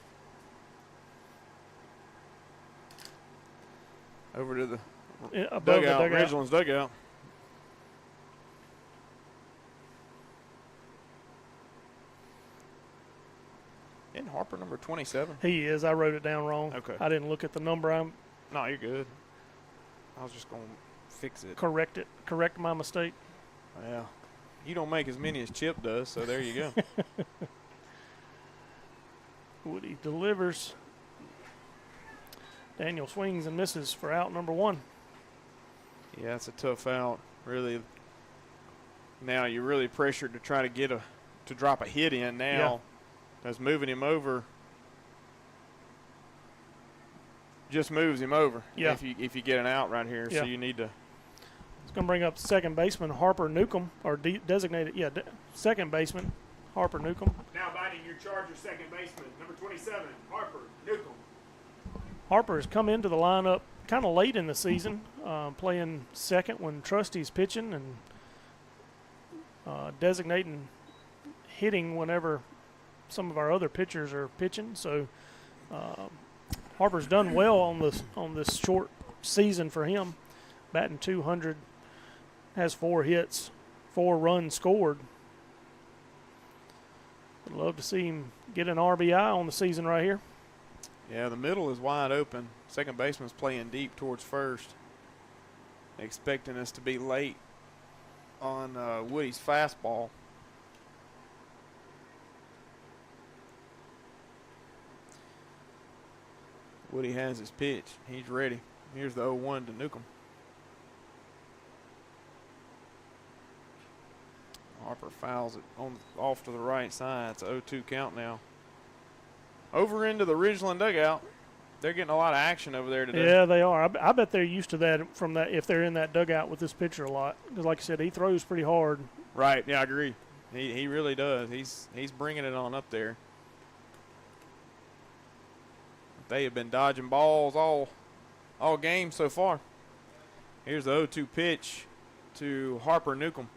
Over to the dugout. Ridgeland's dugout. Isn't Harper number 27? He is. I wrote it down wrong. Okay. I didn't look at the number. No, you're good. I was just going to fix it. Correct it. Correct my mistake. Yeah. You don't make as many as Chip does, so there you go. Woody delivers. Daniel swings and misses for out number 1. Yeah, it's a tough out. Really. Now you're really pressured to try to to drop a hit in now. Yeah. That's moving him over. Just moves him over. Yeah. If you get an out right here, yeah. So you need to. It's going to bring up second baseman Harper Newcomb, or designated, second baseman Harper Newcomb. Now batting your Charger second baseman, number 27, Harper Newcomb. Harper has come into the lineup kind of late in the season, playing second when Trusty's pitching and designating hitting whenever some of our other pitchers are pitching. So Harper's done well on this short season for him, batting .200, has 4 hits, 4 runs scored. Love to see him get an RBI on the season right here. Yeah, the middle is wide open. Second baseman's playing deep towards first. Expecting us to be late on Woody's fastball. Woody has his pitch. He's ready. Here's the 0-1 to Newcomb. Harper fouls it off to the right side. It's a 0-2 count now. Over into the Ridgeland dugout. They're getting a lot of action over there today. Yeah, they are. I bet they're used to that from that if they're in that dugout with this pitcher a lot. Because, like I said, he throws pretty hard. Right. Yeah, I agree. He really does. He's bringing it on up there. They have been dodging balls all game so far. Here's the 0-2 pitch to Harper Newcomb.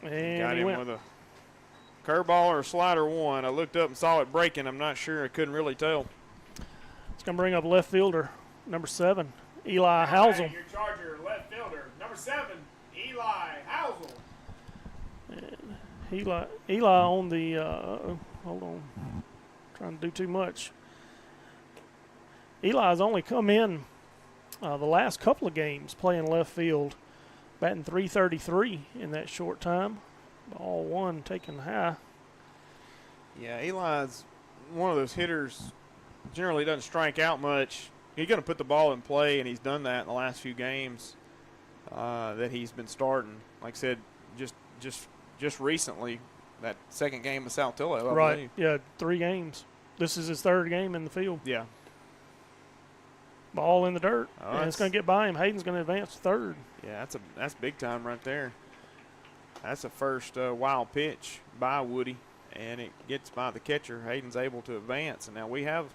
And got he him went. with a curveball or a slider one. I looked up and saw it breaking. I'm not sure. I couldn't really tell. It's going to bring up left fielder, number 7, Eli Housel. Your Charger left fielder, number 7, Eli Housel. And Eli on the, hold on, trying to do too much. Eli's only come in the last couple of games playing left field, batting .333 in that short time. Ball one taken high. Yeah, Eli's one of those hitters, generally doesn't strike out much. He's going to put the ball in play, and he's done that in the last few games that he's been starting. Like I said, just recently, that second game with Saltillo, I Right, believe. yeah, 3 games. This is his 3rd game in the field. Yeah. Ball in the dirt, Oh, and it's going to get by him. Hayden's going to advance to 3rd. Yeah, that's big time right there. That's the first wild pitch by Woody, and it gets by the catcher. Hayden's able to advance, and now we have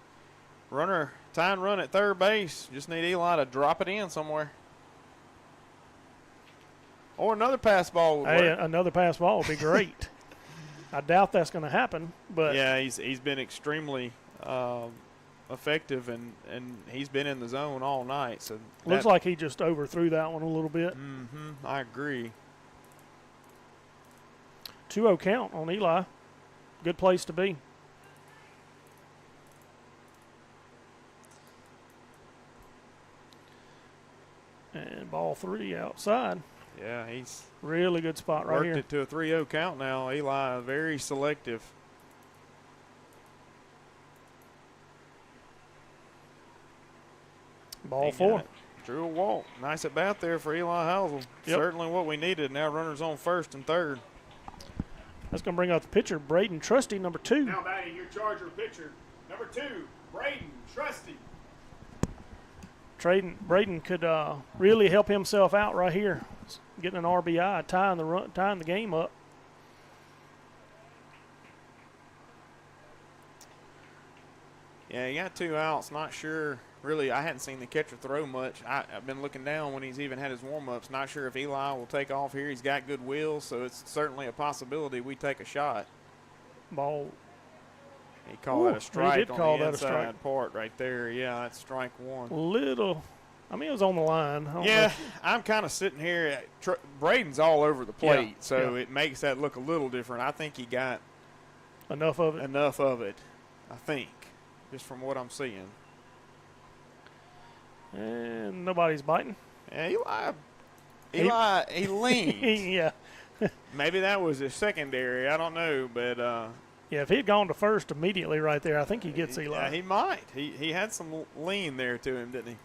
tying run at third base. Just need Eli to drop it in somewhere. Or another pass ball would work. Another pass ball would be great. I doubt that's going to happen, but yeah, he's been extremely effective, and he's been in the zone all night. So looks like he just overthrew that one a little bit. I agree. 2-0 count on Eli. Good place to be. And ball 3 outside. Yeah, he's really good spot right here. Worked it to a 3-0 count now. Eli very selective. Ball 4. Drew a walk. Nice at bat there for Eli Housel. Yep. Certainly what we needed. Now runners on first and third. That's going to bring out the pitcher, Braden Trusty, number 2. Now batting your Charger pitcher, number 2, Braden Trusty. Braden could really help himself out right here, getting an RBI, tying the game up. Yeah, he got 2 outs. Not sure. Really, I hadn't seen the catcher throw much. I've been looking down when he's even had his warm-ups. Not sure if Eli will take off here. He's got good wheels, so it's certainly a possibility we take a shot. Ball. He called that a strike he did on call the that a inside strike. part right there. Yeah, that's strike 1. It was on the line. Yeah, I'm kind of sitting here. Braden's all over the plate, so yeah. it makes that look a little different. I think he got enough of it. I think, just from what I'm seeing. And nobody's biting. Yeah, Eli, he leaned. Yeah. Maybe that was his secondary. I don't know, but yeah, if he had gone to first immediately right there, I think he gets Eli. Yeah, he might. He had some lean there to him, didn't he?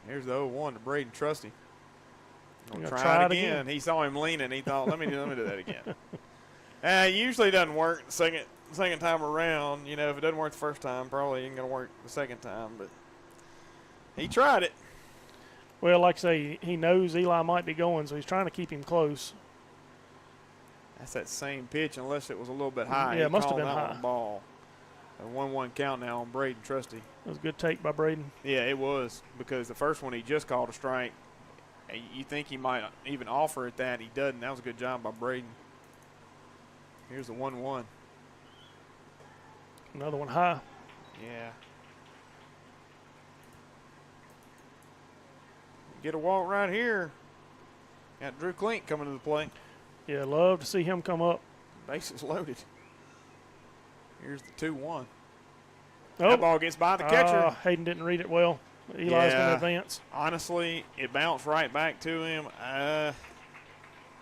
Here's the 0-1 to Braden Trusty. Gonna try it again. He saw him leaning. He thought, let me do that again. It usually doesn't work the second time around. You know, if it doesn't work the first time, probably ain't gonna work the second time. But he tried it. Well, like I say, he knows Eli might be going, so he's trying to keep him close. That's that same pitch, unless it was a little bit high. Yeah, it must have He been called that high. one ball. A 1-1 count now on Braden Trusty. It was a good take by Braden. Yeah, it was, because the first one he just called a strike. You think he might even offer at that. He doesn't. That was a good job by Braden. Here's the 1-1. Another one high. Yeah. Get a walk right here. Got Drew Klink coming to the plate. Yeah, love to see him come up. Bases loaded. Here's the 2-1. Oh, that ball gets by the catcher. Hayden didn't read it well. Eli's going to advance. Honestly, it bounced right back to him. I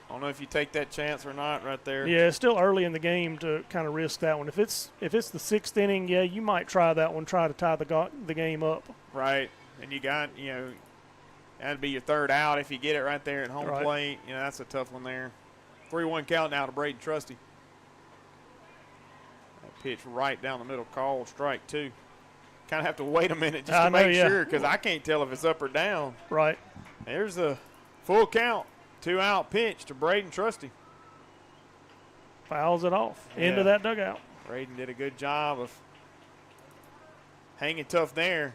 don't know if you take that chance or not right there. Yeah, it's still early in the game to kind of risk that one. If it's the 6th inning, yeah, you might try that one, try to tie the game up. Right, and you got, that'd be your 3rd out if you get it right there at home plate. That's a tough one there. 3-1 count now to Braden Trusty. That pitch right down the middle, called strike 2. Kind of have to wait a minute just to make sure because I can't tell if it's up or down. Right. There's the full count. 2-out pitch to Braden Trusty. Fouls it off into that dugout. Braden did a good job of hanging tough there,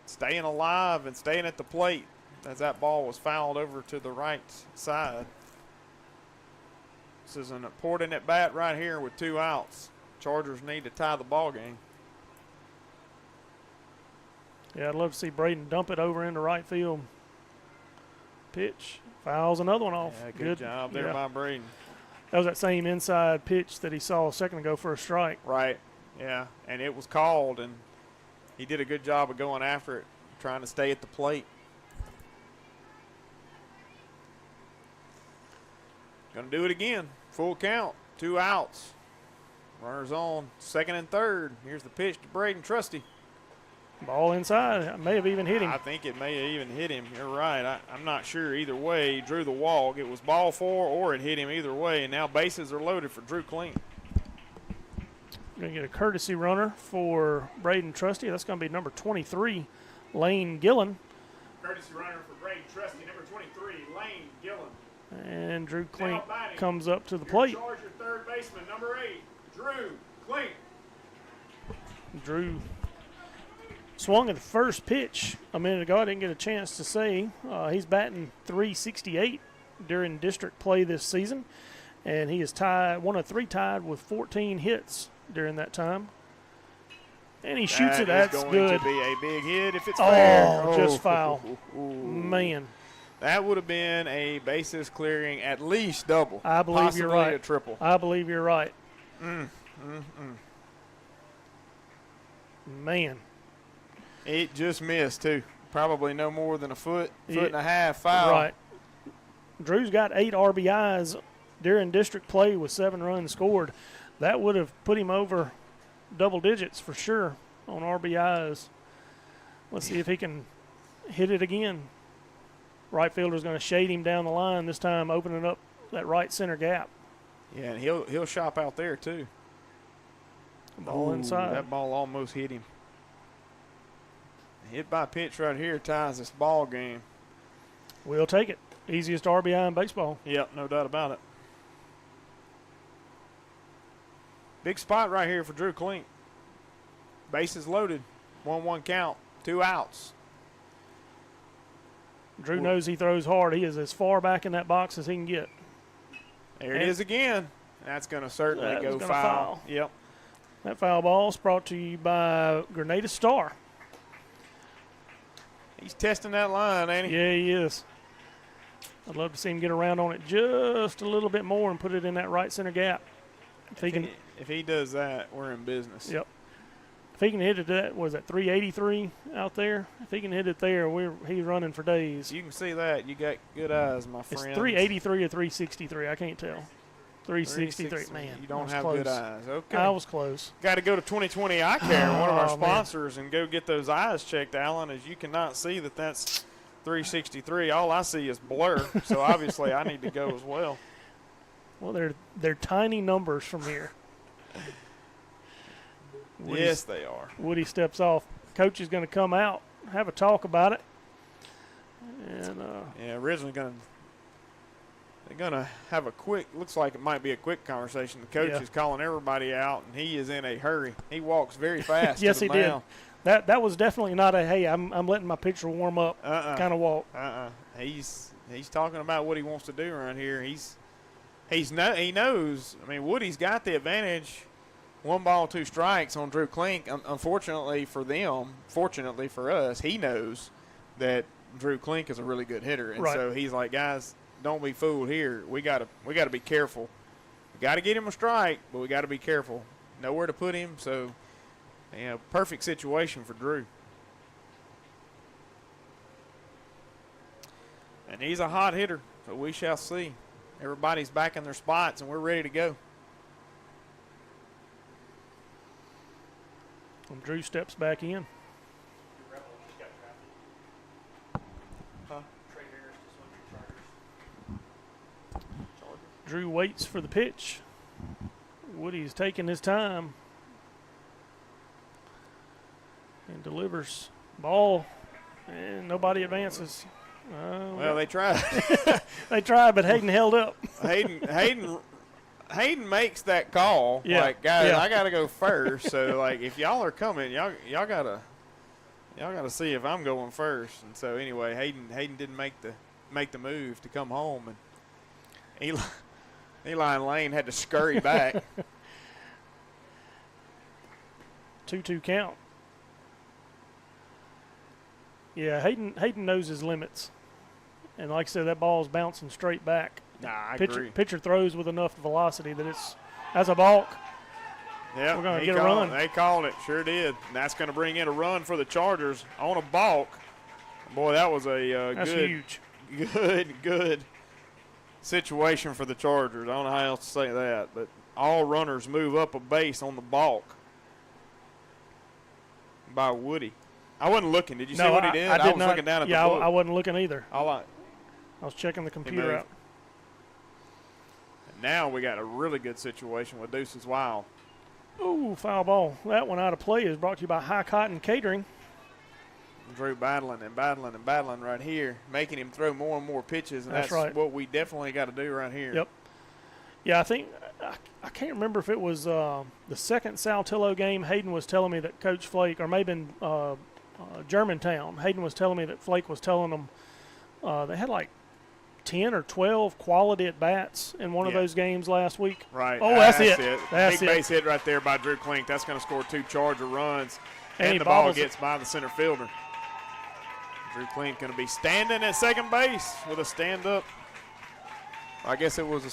staying alive and staying at the plate as that ball was fouled over to the right side. This is an important at bat right here with 2 outs. Chargers need to tie the ball game. Yeah, I'd love to see Braden dump it over into right field. Pitch. Fouls another one off. Yeah, good job there by Braden. That was that same inside pitch that he saw a second ago for a strike. Right, yeah, and it was called, and he did a good job of going after it, trying to stay at the plate. Going to do it again. Full count, 2 outs. Runners on 2nd and 3rd. Here's the pitch to Braden Trusty. Ball inside. It may have even hit him. I think it may have even hit him. You're right. I'm not sure either way. He drew the walk. It was ball 4 or it hit him either way. And now bases are loaded for Drew Klink. Going to get a courtesy runner for Braden Trusty. That's going to be number 23, Lane Gillen. Courtesy runner for Braden Trusty, number 23, Lane Gillen. And Drew Klink comes up to the plate. Charger 3rd baseman, number 8, Drew Klink. Drew swung at the first pitch a minute ago. I didn't get a chance to say. He's batting .368 during district play this season, and he is one of 3 tied with 14 hits during that time. And he shoots it. That's good. Going to be a big hit if it's fair. Just foul. Man. That would have been a bases clearing at least double. I believe you're right. Possibly a triple. I believe you're right. Man. It just missed, too. Probably no more than a foot and a half foul. Right. Drew's got 8 RBIs during district play with 7 runs scored. That would have put him over double digits for sure on RBIs. Let's see if he can hit it again. Right fielder's going to shade him down the line, this time opening up that right center gap. Yeah, and he'll shop out there, too. Ball inside. That ball almost hit him. Hit by pitch right here ties this ball game. We'll take it. Easiest RBI in baseball. Yep, no doubt about it. Big spot right here for Drew Klink. Bases loaded. 1-1 count. 2 outs. Drew knows he throws hard. He is as far back in that box as he can get. There it is again. That's going to certainly go foul. Yep. That foul ball is brought to you by Grenada Star. He's testing that line, ain't he? Yeah, he is. I'd love to see him get around on it just a little bit more and put it in that right center gap. If he does that, we're in business. Yep. If he can hit it at, was that 383 out there? If he can hit it there, he's running for days. You can see that. You got good eyes, my friend. It's 383 or 363. I can't tell. 363. Man, you don't have good eyes. Okay. I was close. Got to go to 2020 Eye Care, one of our sponsors, and go get those eyes checked, Alan, as you cannot see that that's 363. All I see is blur, so obviously I need to go as well. Well, they're tiny numbers from here. Yes, they are. Woody steps off. Coach is going to come out, have a talk about it. And originally they're going to have a quick, looks like it might be a quick conversation. The coach is calling everybody out, and he is in a hurry. He walks very fast. Yes, to the he mound. did. That was definitely not a, hey, I'm letting my pitcher warm up kind of walk. He's talking about what he wants to do around here. He knows. I mean, Woody's got the advantage. 1 ball, 2 strikes on Drew Klink. Unfortunately for them, fortunately for us, he knows that Drew Klink is a really good hitter. And so he's like, guys, don't be fooled here. We gotta be careful. We gotta get him a strike, but we gotta be careful. Nowhere to put him, so perfect situation for Drew. And he's a hot hitter, so we shall see. Everybody's back in their spots, and we're ready to go. And Drew steps back in. Drew waits for the pitch. Woody's taking his time and delivers ball, and nobody advances. Well, they tried. They tried, but Hayden held up. Hayden makes that call. Yeah. Like, guys, Yeah. I got to go first. So, like, if y'all are coming, y'all gotta see if I'm going first. And so, anyway, Hayden didn't make the move to come home, and Eli and Lane had to scurry back. 2-2 count. Yeah, Hayden knows his limits. And like I said, that ball's bouncing straight back. Nah, I agree. Pitcher throws with enough velocity that that's a balk. Yeah, we're going to get a run. They called it, sure did. And that's going to bring in a run for the Chargers on a balk. Boy, that was a that's huge. Good situation for the Chargers. I don't know how else to say that, but all runners move up a base on the balk by Woody. I wasn't looking. Did you see what he did? I was looking down at the book. I wasn't looking either. I was checking the computer out. And now we got a really good situation with Deuces Wild. Ooh, foul ball. That one out of play is brought to you by High Cotton Catering. Drew battling right here, making him throw more and more pitches, and that's right. what we definitely got to do right here. Yep. Yeah, I think I can't remember if it was the second Saltillo game. Hayden was telling me that Coach Flake, or maybe in Germantown, Hayden was telling me that Flake was telling them they had like 10 or 12 quality at-bats in one of those games last week. Right. Oh, that's it. Big base hit right there by Drew Klink. That's going to score 2 Charger runs, and the ball gets by the center fielder. Drew Klink going to be standing at second base with a stand-up. I guess it was a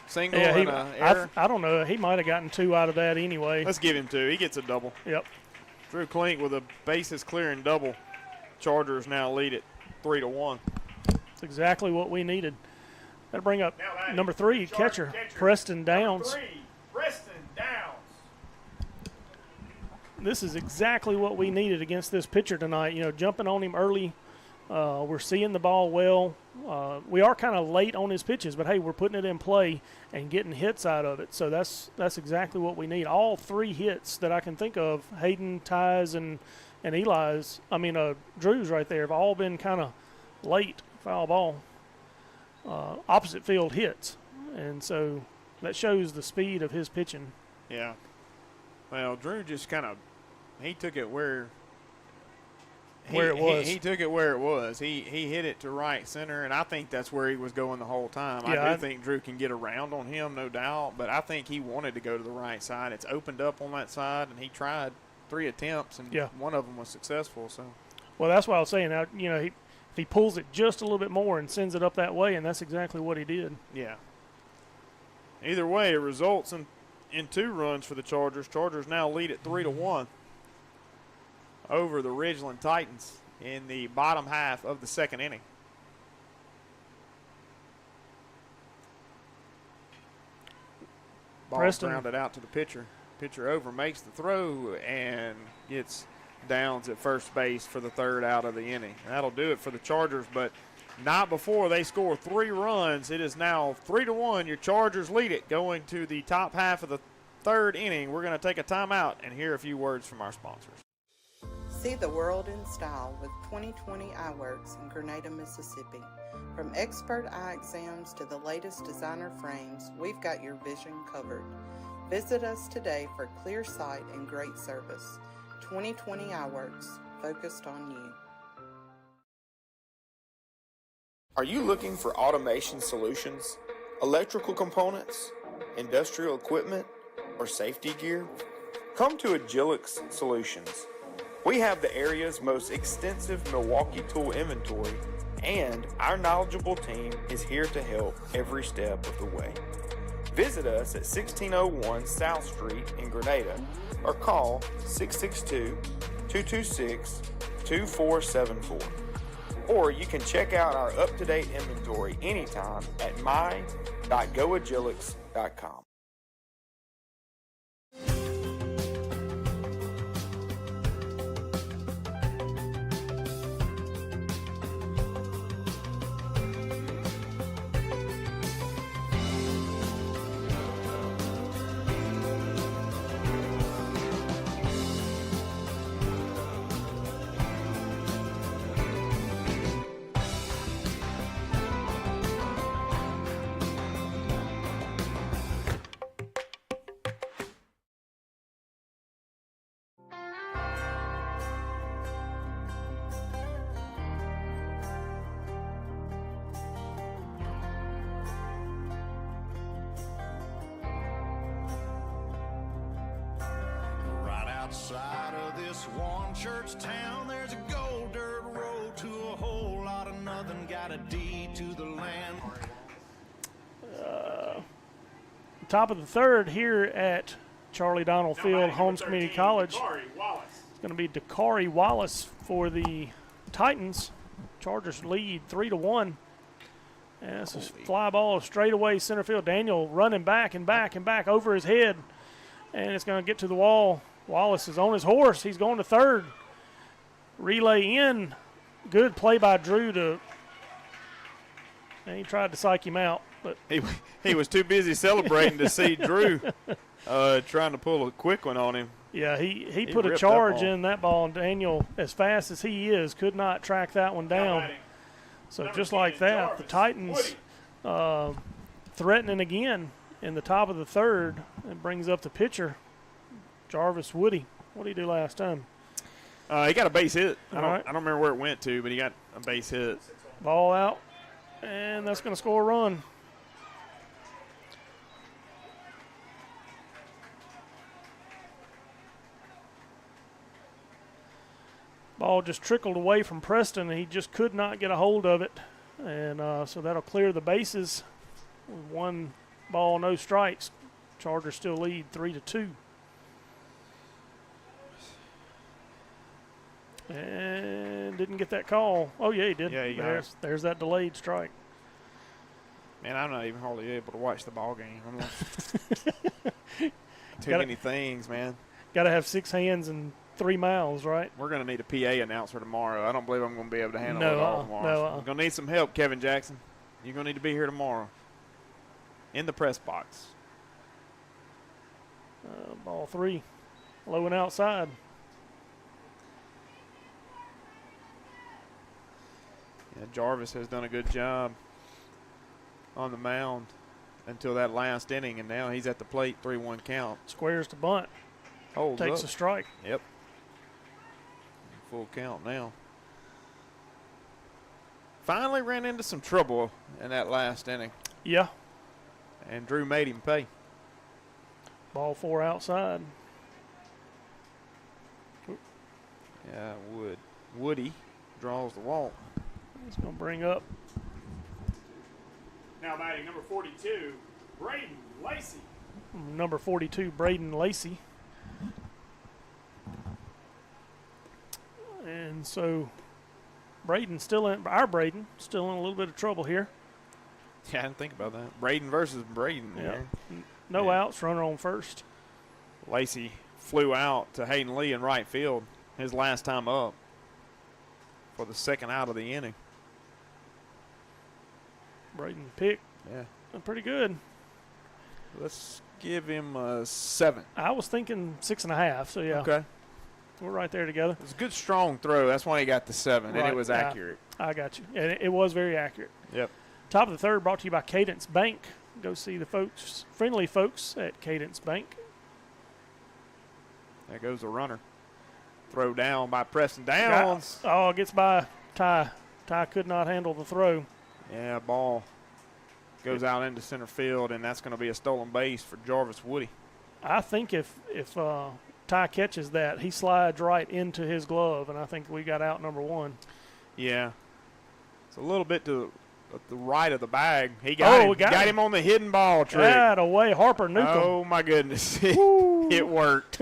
single and an error. I don't know. He might have gotten 2 out of that anyway. Let's give him 2. He gets a double. Yep. Drew Klink with a bases clearing double. Chargers now lead it 3-1. That's exactly what we needed. That'll bring up number 3, catcher Preston Downs. Number 3, Preston Downs. This is exactly what we needed against this pitcher tonight. Jumping on him early. We're seeing the ball well. We are kind of late on his pitches, but hey, we're putting it in play and getting hits out of it. So that's exactly what we need. All 3 hits that I can think of, Hayden, Ty's, and Eli's, Drew's right there, have all been kind of late foul ball, opposite field hits. And so that shows the speed of his pitching. Yeah. Well, Drew just he took it where it was. He took it where it was. He hit it to right center, and I think that's where he was going the whole time. Yeah, I do think Drew can get around on him, no doubt, but I think he wanted to go to the right side. It's opened up on that side, and he tried 3 attempts, and one of them was successful. So, well, that's what I was saying. Now, if he pulls it just a little bit more and sends it up that way, and that's exactly what he did. Yeah. Either way, it results in 2 runs for the Chargers. Chargers now lead at 3-1 over the Ridgeland Titans in the bottom half of the second inning. Ball grounded out to the pitcher. Pitcher over, makes the throw, and gets Downs at first base for the 3rd out of the inning. And that'll do it for the Chargers, but not before they score 3 runs. It is now 3-1. Your Chargers lead it going to the top half of the 3rd inning. We're going to take a timeout and hear a few words from our sponsors. See the world in style with 2020 Eyeworks in Grenada, Mississippi. From expert eye exams to the latest designer frames, we've got your vision covered. Visit us today for clear sight and great service. 2020 Eyeworks, focused on you. Are you looking for automation solutions, electrical components, industrial equipment, or safety gear? Come to Agilix Solutions. We have the area's most extensive Milwaukee tool inventory and our knowledgeable team is here to help every step of the way. Visit us at 1601 South Street in Grenada or call 662-226-2474. Or you can check out our up-to-date inventory anytime at my.goagilix.com. Outside of this one church town, there's a gold dirt road to a whole lot of nothing, got a deed to the land. Top of the third here at Charlie Donald Field, Holmes Community College. It's going to be Dakari Wallace for the Titans. Chargers lead 3-1. And it's a fly ball straight away center field. Daniel running back and back and back over his head. And it's going to get to the wall. Wallace is on his horse. He's going to third. Relay in. Good play by Drew and he tried to psych him out. But he was too busy celebrating to see Drew trying to pull a quick one on him. Yeah, he put a charge in that ball, and Daniel, as fast as he is, could not track that one down. So just like that, the Titans threatening again in the top of the third. It brings up the pitcher, Jarvis Woody. What did he do last time? He got a base hit. I All right. don't remember where it went to, but he got a base hit. Ball out, and that's going to score a run. Ball just trickled away from Preston, and he just could not get a hold of it. And so that'll clear the bases. With 1 ball, no strikes. Chargers still lead 3-2. And didn't get that call. Oh, yeah, he did. Yeah, he got it. There's that delayed strike. Man, I'm not even hardly able to watch the ball game. I'm not too many things, man. Got to have 6 hands and 3 mouths, right? We're going to need a PA announcer tomorrow. I don't believe I'm going to be able to handle it all tomorrow. We're going to need some help, Kevin Jackson. You're going to need to be here tomorrow in the press box. Ball 3, low and outside. Yeah, Jarvis has done a good job on the mound until that last inning, and now he's at the plate, 3-1 count. Squares to bunt. Holds Takes up. a strike. Yep. Full count now. Finally ran into some trouble in that last inning. Yeah. And Drew made him pay. Ball 4 outside. Yeah, Woody draws the walk. He's going to bring up. Now batting number 42, Braden Lacey. Number 42, Braden Lacey. And so Braden still in a little bit of trouble here. Yeah, I didn't think about that. Braden versus Braden. Yeah. No outs, runner on first. Lacey flew out to Hayden Lee in right field his last time up for the second out of the inning. Braden picked. Yeah. Pretty good. Let's give him a 7. I was thinking 6.5, so yeah. Okay. We're right there together. It was a good, strong throw. That's why he got the 7, right. And it was accurate. I got you. And it was very accurate. Yep. Top of the third brought to you by Cadence Bank. Go see the friendly folks at Cadence Bank. There goes a runner. Throw down by Preston Downs. Gets by Ty. Ty could not handle the throw. Yeah, ball goes out into center field, and that's going to be a stolen base for Jarvis Woody. I think if Ty catches that, he slides right into his glove, and I think we got out number 1. Yeah. It's a little bit to the right of the bag. He got him. Got him on the hidden ball trick. That away, Harper Newcomb. Oh, my goodness. It worked.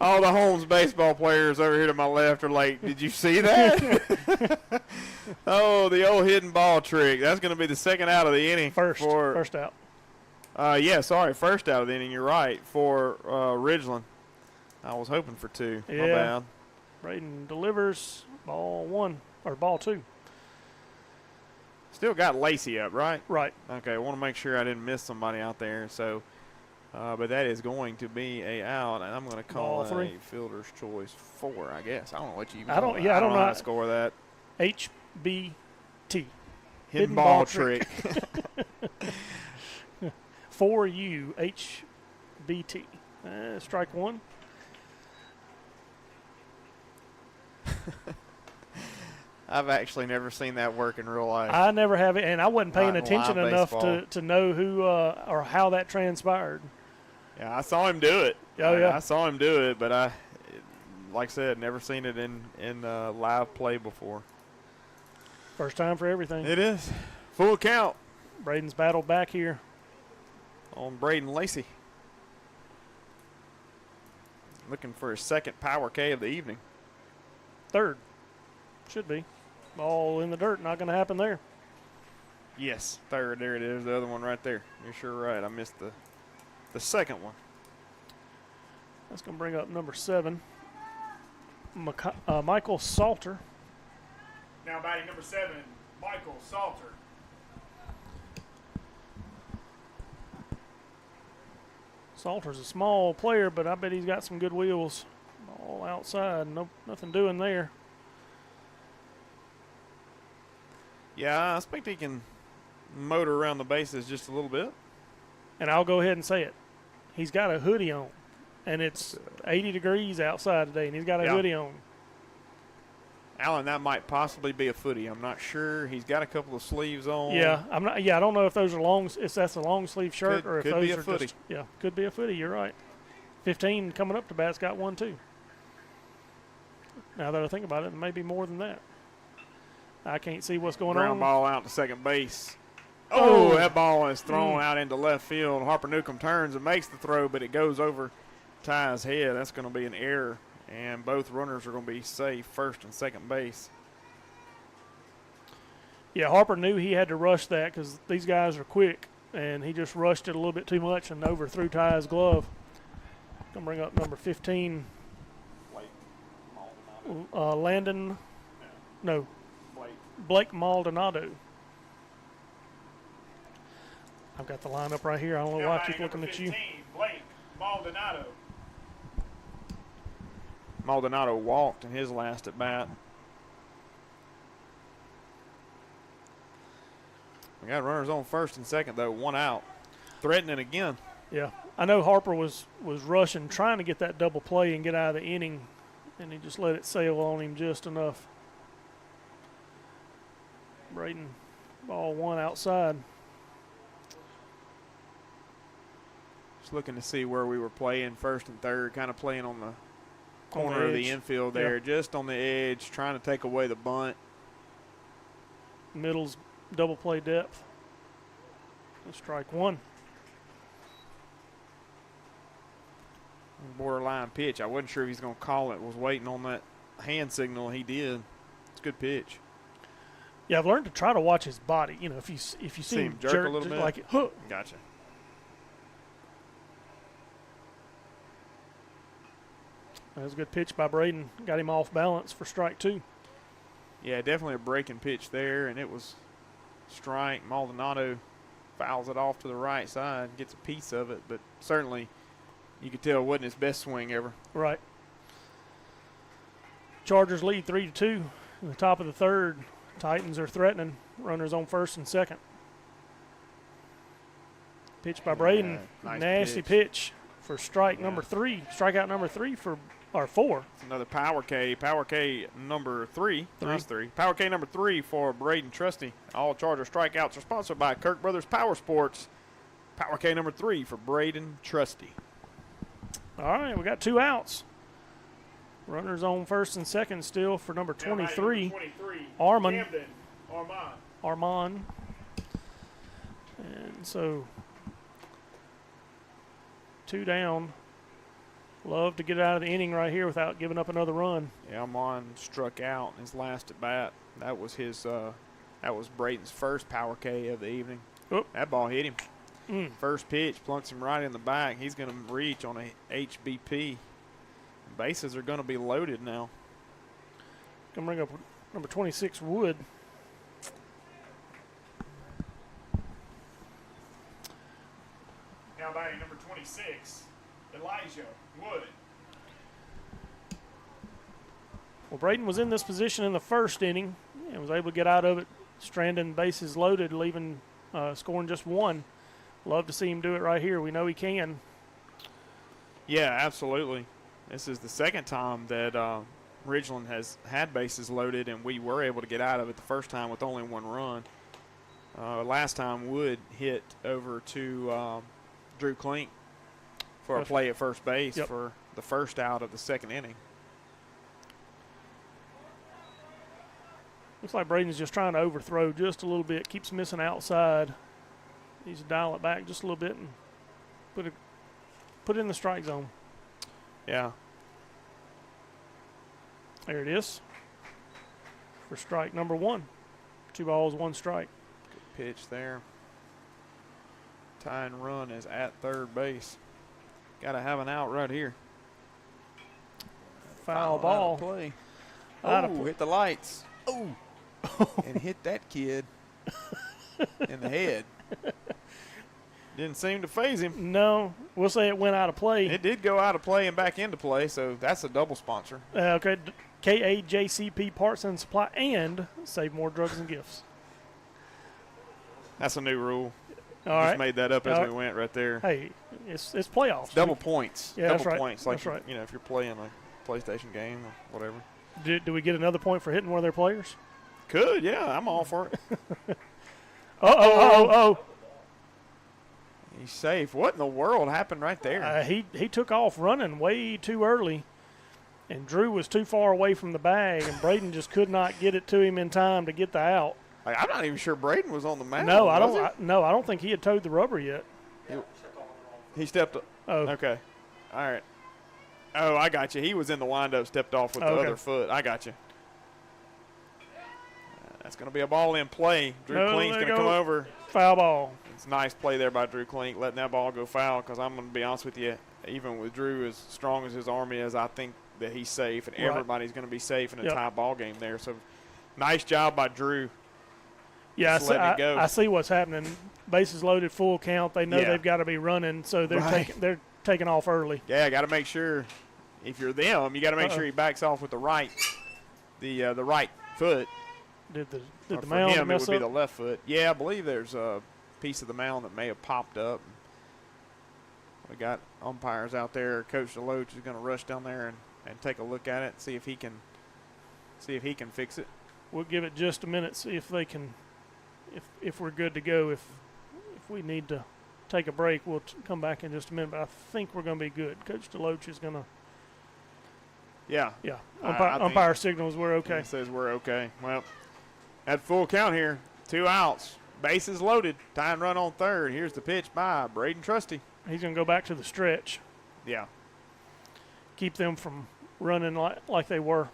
All the Holmes baseball players over here to my left are like, did you see that? Oh, the old hidden ball trick. That's going to be the second out of the inning. First out. First out of the inning. You're right, for Ridgeland. I was hoping for two. Yeah. My bad. Braden delivers ball 2. Still got Lacey up, right? Right. Okay, I want to make sure I didn't miss somebody out there. So, but that is going to be a out, and I'm going to call it a fielder's choice 4, I guess. I don't know what you even I don't know how to score that. HBT. Hidden ball trick. For you, HBT. Strike 1. I've actually never seen that work in real life. I never have it, and I wasn't paying attention enough to know who or how that transpired. Yeah, I saw him do it. Oh, yeah. I saw him do it, but like I said, never seen it in live play before. First time for everything. It is. Full count. Braden's battled back here. On Braden Lacey. Looking for his second power K of the evening. Third. Should be. Ball in the dirt. Not going to happen there. Yes, third. There it is. The other one right there. You're sure right. I missed the second one. That's going to bring up number 7. Michael Salter. Now batting number 7, Michael Salter. Salter's a small player, but I bet he's got some good wheels. All outside. Nothing doing there. Yeah, I expect he can motor around the bases just a little bit. And I'll go ahead and say it. He's got a hoodie on, and it's 80 degrees outside today, and he's got a hoodie on. Alan, that might possibly be a footy. I'm not sure. He's got a couple of sleeves on. Yeah, I don't know if those are long. If that's a long sleeve shirt or if could those be a are footy. Just, could be a footy. You're right. 15 coming up to bat's got one too. Now that I think about it, it may be more than that. I can't see what's going Ground on. ball out to second base. Oh, that ball is thrown out into left field. Harper Newcomb turns and makes the throw, but it goes over Ty's head. That's going to be an error, and both runners are going to be safe, first and second base. Yeah, Harper knew he had to rush that because these guys are quick, and he just rushed it a little bit too much and overthrew Ty's glove. Going to bring up number 15, Blake Maldonado. I've got the lineup right here. I don't know why I keep looking at you. Blake Maldonado. Maldonado walked in his last at bat. We got runners on first and second, though. One out. Threatening again. Yeah. I know Harper was rushing, trying to get that double play and get out of the inning, and he just let it sail on him just enough. Braden, ball 1 outside. Just looking to see where we were playing first and third, kind of playing on the corner of the infield there, just on the edge, trying to take away the bunt. Middle's double play depth. Strike 1. Borderline pitch. I wasn't sure if he's going to call it. Was waiting on that hand signal. He did. It's a good pitch. Yeah, I've learned to try to watch his body. You know, if you see him jerk a little bit, like, huh. Gotcha. That was a good pitch by Braden. Got him off balance for strike 2. Yeah, definitely a breaking pitch there, and it was strike. Maldonado fouls it off to the right side, gets a piece of it, but certainly you could tell it wasn't his best swing ever. Right. Chargers lead 3-2 in the top of the third. Titans are threatening. Runners on first and second. Pitch by Braden. Nice Nasty pitch for strike number 3. Strikeout number 3 or 4. It's another power K. Power K number 3. That's 3. Power K number 3 for Braden Trusty. All Charger strikeouts are sponsored by Kirk Brothers Power Sports. Power K number 3 for Braden Trusty. All right, we got 2 outs. Runners on first and second still for number 23. Armand. Armand. And so 2 down. Love to get out of the inning right here without giving up another run. Yeah, Armand struck out in his last at bat. That was his. That was Braden's first power K of the evening. Oop. That ball hit him. First pitch plunks him right in the back. He's going to reach on a HBP. Bases are going to be loaded now. Going to bring up number 26, Wood. Now batting number 26, Elijah Wood. Well, Braden was in this position in the first inning and was able to get out of it, stranding bases loaded, leaving scoring just 1. Love to see him do it right here. We know he can. Yeah, absolutely. This is the second time that Ridgeland has had bases loaded, and we were able to get out of it the first time with only 1 run. Last time Wood hit over to Drew Klink for a play at first base for the first out of the second inning. Looks like Braden's just trying to overthrow just a little bit. Keeps missing outside. Needs to dial it back just a little bit and put it in the strike zone. Yeah. There it is. For strike number 1. 2 balls, 1 strike. Good pitch there. Tying run is at third base. Got to have an out right here. Foul ball. Play. Out Oh, hit the lights. Oh. And hit that kid in the head. Didn't seem to phase him. No, we'll say it went out of play. It did go out of play and back into play, so that's a double sponsor. Okay, KAJCP Parts and Supply and Save More Drugs and Gifts. That's a new rule. All right. Just made that up as we went right there. Hey, it's playoffs. Double points. Yeah, double that's right. points. Like that's right. You know, if you're playing a PlayStation game or whatever. Do we get another point for hitting one of their players? Could, yeah. I'm all for it. Oh. He's safe. What in the world happened right there? He took off running way too early, and Drew was too far away from the bag, and Braden just could not get it to him in time to get the out. Like, I'm not even sure Braden was on the mound. No, I don't think he had towed the rubber yet. He stepped up. Oh. Okay. All right. Oh, I got you. He was in the windup, stepped off with the other foot. I got you. That's going to be a ball in play. Drew Klink's going to come over. Foul ball. It's a nice play there by Drew Klink, letting that ball go foul, because I'm going to be honest with you, even with Drew as strong as his army is, I think that he's safe, and everybody's going to be safe in a tie ball game there. So nice job by Drew. Yeah, I see what's happening. Bases loaded, full count. They know they've got to be running, so they're taking off early. Yeah, got to make sure, if you're them, you got to make sure he backs off with the right foot. Did the for mound him, mess it would up? be the left foot. Yeah, I believe there's a piece of the mound that may have popped up. We got umpires out there. Coach DeLoach is going to rush down there and take a look at it, see if he can fix it. We'll give it just a minute, see if they can, if we're good to go. If we need to take a break, we'll come back in just a minute. But I think we're going to be good. Coach DeLoach is going to. Yeah. Umpire signals we're okay. He says we're okay. Well, at full count here, 2 outs, bases loaded, tying run on third. Here's the pitch by Braden Trusty. He's going to go back to the stretch. Yeah. Keep them from running like they were.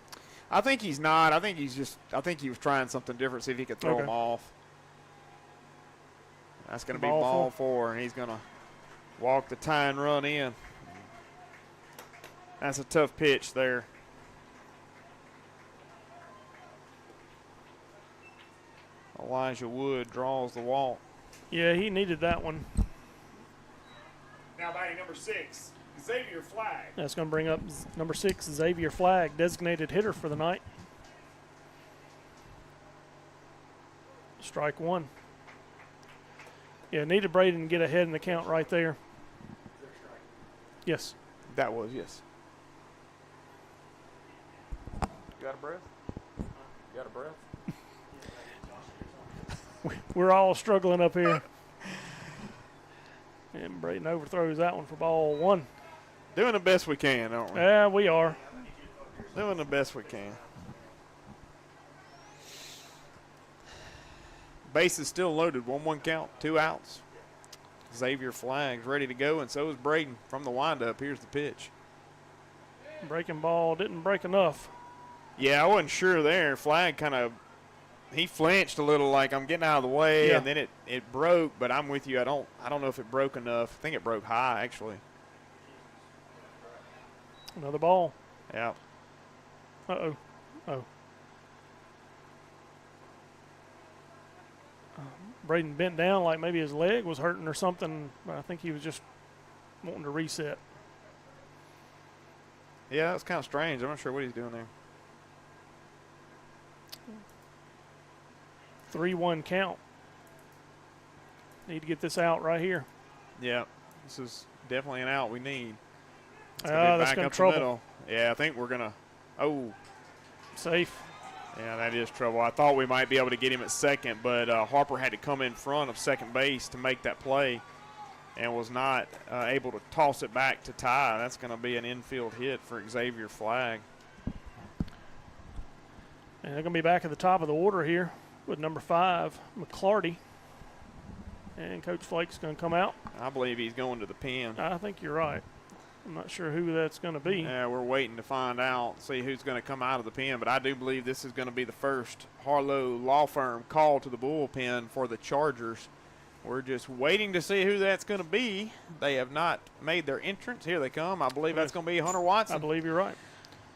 I think he's not. I think he was trying something different, see if he could throw them off. That's going to be ball 4, and he's going to walk the tying run in. That's a tough pitch there. Elijah Wood draws the walk. Yeah, he needed that one. Now batting number 6, Xavier Flagg. That's going to bring up number 6, Xavier Flagg, designated hitter for the night. Strike 1. Yeah, needed Braden to get ahead in the count right there. Yes. That was, yes. You got a breath? You got a breath? We're all struggling up here. And Braden overthrows that one for ball 1. Doing the best we can, aren't we? Yeah, we are. Doing the best we can. Base is still loaded. 1-1 count, 2 outs. Xavier Flag's ready to go, and so is Braden from the windup. Here's the pitch. Breaking ball didn't break enough. Yeah, I wasn't sure there. Flag kind of, he flinched a little, like I'm getting out of the way, and then it broke. But I'm with you. I don't know if it broke enough. I think it broke high actually. Another ball. Yeah. Uh-oh. Oh. Braden bent down like maybe his leg was hurting or something, but I think he was just wanting to reset. Yeah, that's kind of strange. I'm not sure what he's doing there. 3-1 count. Need to get this out right here. Yeah, this is definitely an out we need. That's going to trouble. Middle. Yeah, I think we're going to. Oh. Safe. Yeah, that is trouble. I thought we might be able to get him at second, but Harper had to come in front of second base to make that play and was not able to toss it back to Ty. That's going to be an infield hit for Xavier Flag. And they're going to be back at the top of the order here with number 5, McClarty. And Coach Flake's going to come out. I believe he's going to the pen. I think you're right. I'm not sure who that's going to be. Yeah, we're waiting to find out, see who's going to come out of the pen. But I do believe this is going to be the first Harlow Law Firm call to the bullpen for the Chargers. We're just waiting to see who that's going to be. They have not made their entrance. Here they come. I believe that's going to be Hunter Watson. I believe you're right.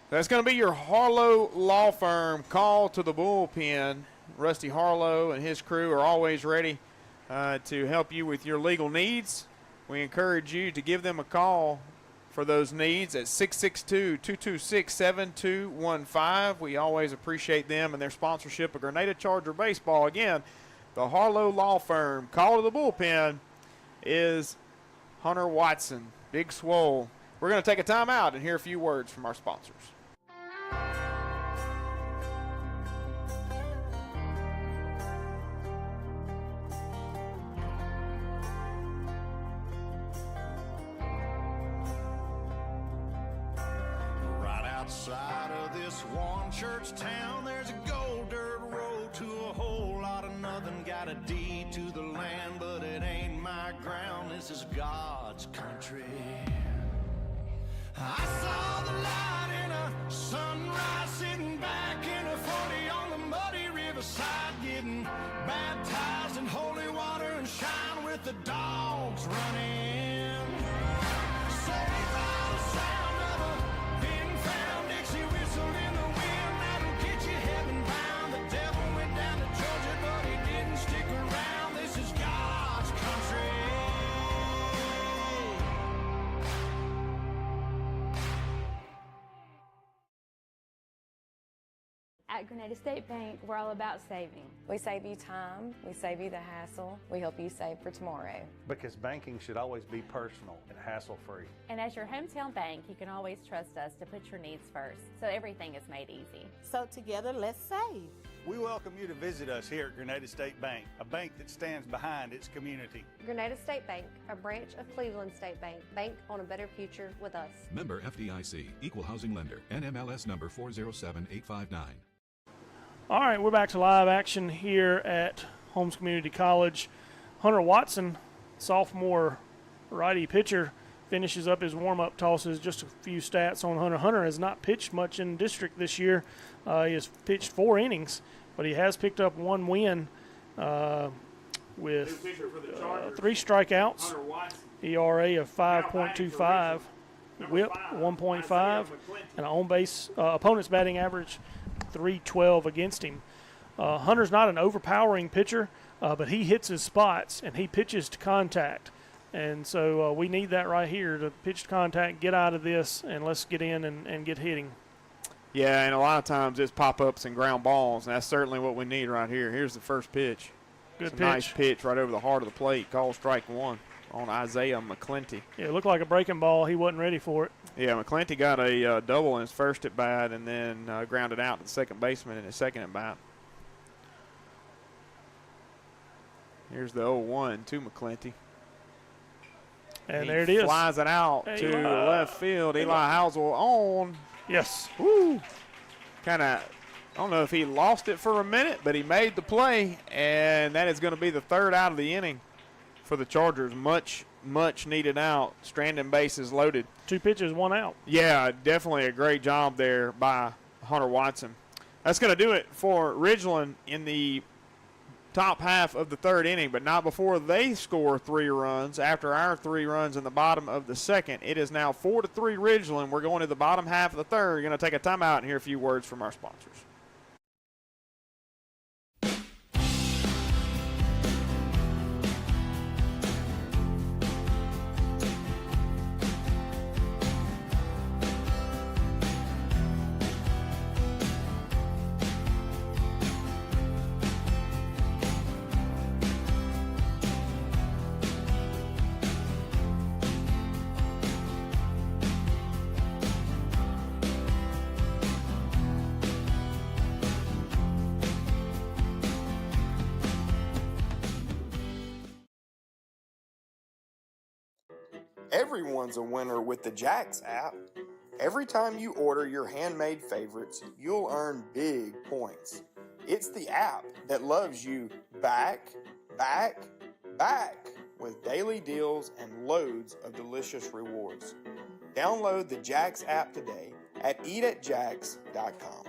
That's going to be your Harlow Law Firm call to the bullpen. Rusty Harlow and his crew are always ready to help you with your legal needs. We encourage you to give them a call for those needs at 662-226-7215. We always appreciate them and their sponsorship of Grenada Charger Baseball. Again, the Harlow Law Firm call to the bullpen is Hunter Watson. Big Swole. We're going to take a timeout and hear a few words from our sponsors. Outside of this one church town, there's a gold dirt road to a whole lot of nothing. Got a deed to the land, but it ain't my ground. This is God's country. I saw the light in a sunrise, sitting back in a 40 on the muddy riverside, getting baptized in holy water and shine with the dogs running. Saved by the sound of a found Dixie whistle in the wind that'll get you heaven bound. The devil went down to Georgia, but he didn't stick around. This is God's country. At Grenada State Bank, we're all about saving. We save you time, we save you the hassle, we help you save for tomorrow. Because banking should always be personal and hassle-free. And as your hometown bank, you can always trust us to put your needs first, so everything is made easy. So together, let's save. We welcome you to visit us here at Grenada State Bank, a bank that stands behind its community. Grenada State Bank, a branch of Cleveland State Bank. Bank on a better future with us. Member FDIC, Equal Housing Lender, NMLS number 407859. All right, we're back to live action here at Holmes Community College. Hunter Watson, sophomore righty pitcher, finishes up his warm-up tosses. Just a few stats on Hunter. Hunter has not pitched much in district this year. He has pitched 4 innings, but he has picked up 1 win with 3 strikeouts, ERA of 5.25, WHIP 1.5, and an on-base opponent's batting average 312 against him. Hunter's not an overpowering pitcher, but he hits his spots and he pitches to contact. And so we need that right here to pitch to contact, get out of this, and let's get in and get hitting. Yeah, and a lot of times it's pop-ups and ground balls, and that's certainly what we need right here. Here's the first pitch. Good pitch. Nice pitch right over the heart of the plate. Call strike 1 on Isaiah McClinty. Yeah, it looked like a breaking ball. He wasn't ready for it. Yeah, McClinty got a double in his first at bat and then grounded out to the second baseman in his second at bat. Here's the 0-1 to McClinty. And there it is. Flies it out to left field. Eli Housel on. Yes. Woo. Kind of I don't know if he lost it for a minute, but he made the play, and that is going to be the third out of the inning for the Chargers. Much needed out. Stranding bases loaded. 2 pitches, 1 out. Yeah, definitely a great job there by Hunter Watson. That's going to do it for Ridgeland in the top half of the third inning, but not before they score 3 runs. After our 3 runs in the bottom of the second, it is now 4-3 Ridgeland. We're going to the bottom half of the third. We're going to take a timeout and hear a few words from our sponsors. Everyone's a winner with the Jax app. Every time you order your handmade favorites, you'll earn big points. It's the app that loves you back, back, back with daily deals and loads of delicious rewards. Download the Jax app today at eatatjax.com.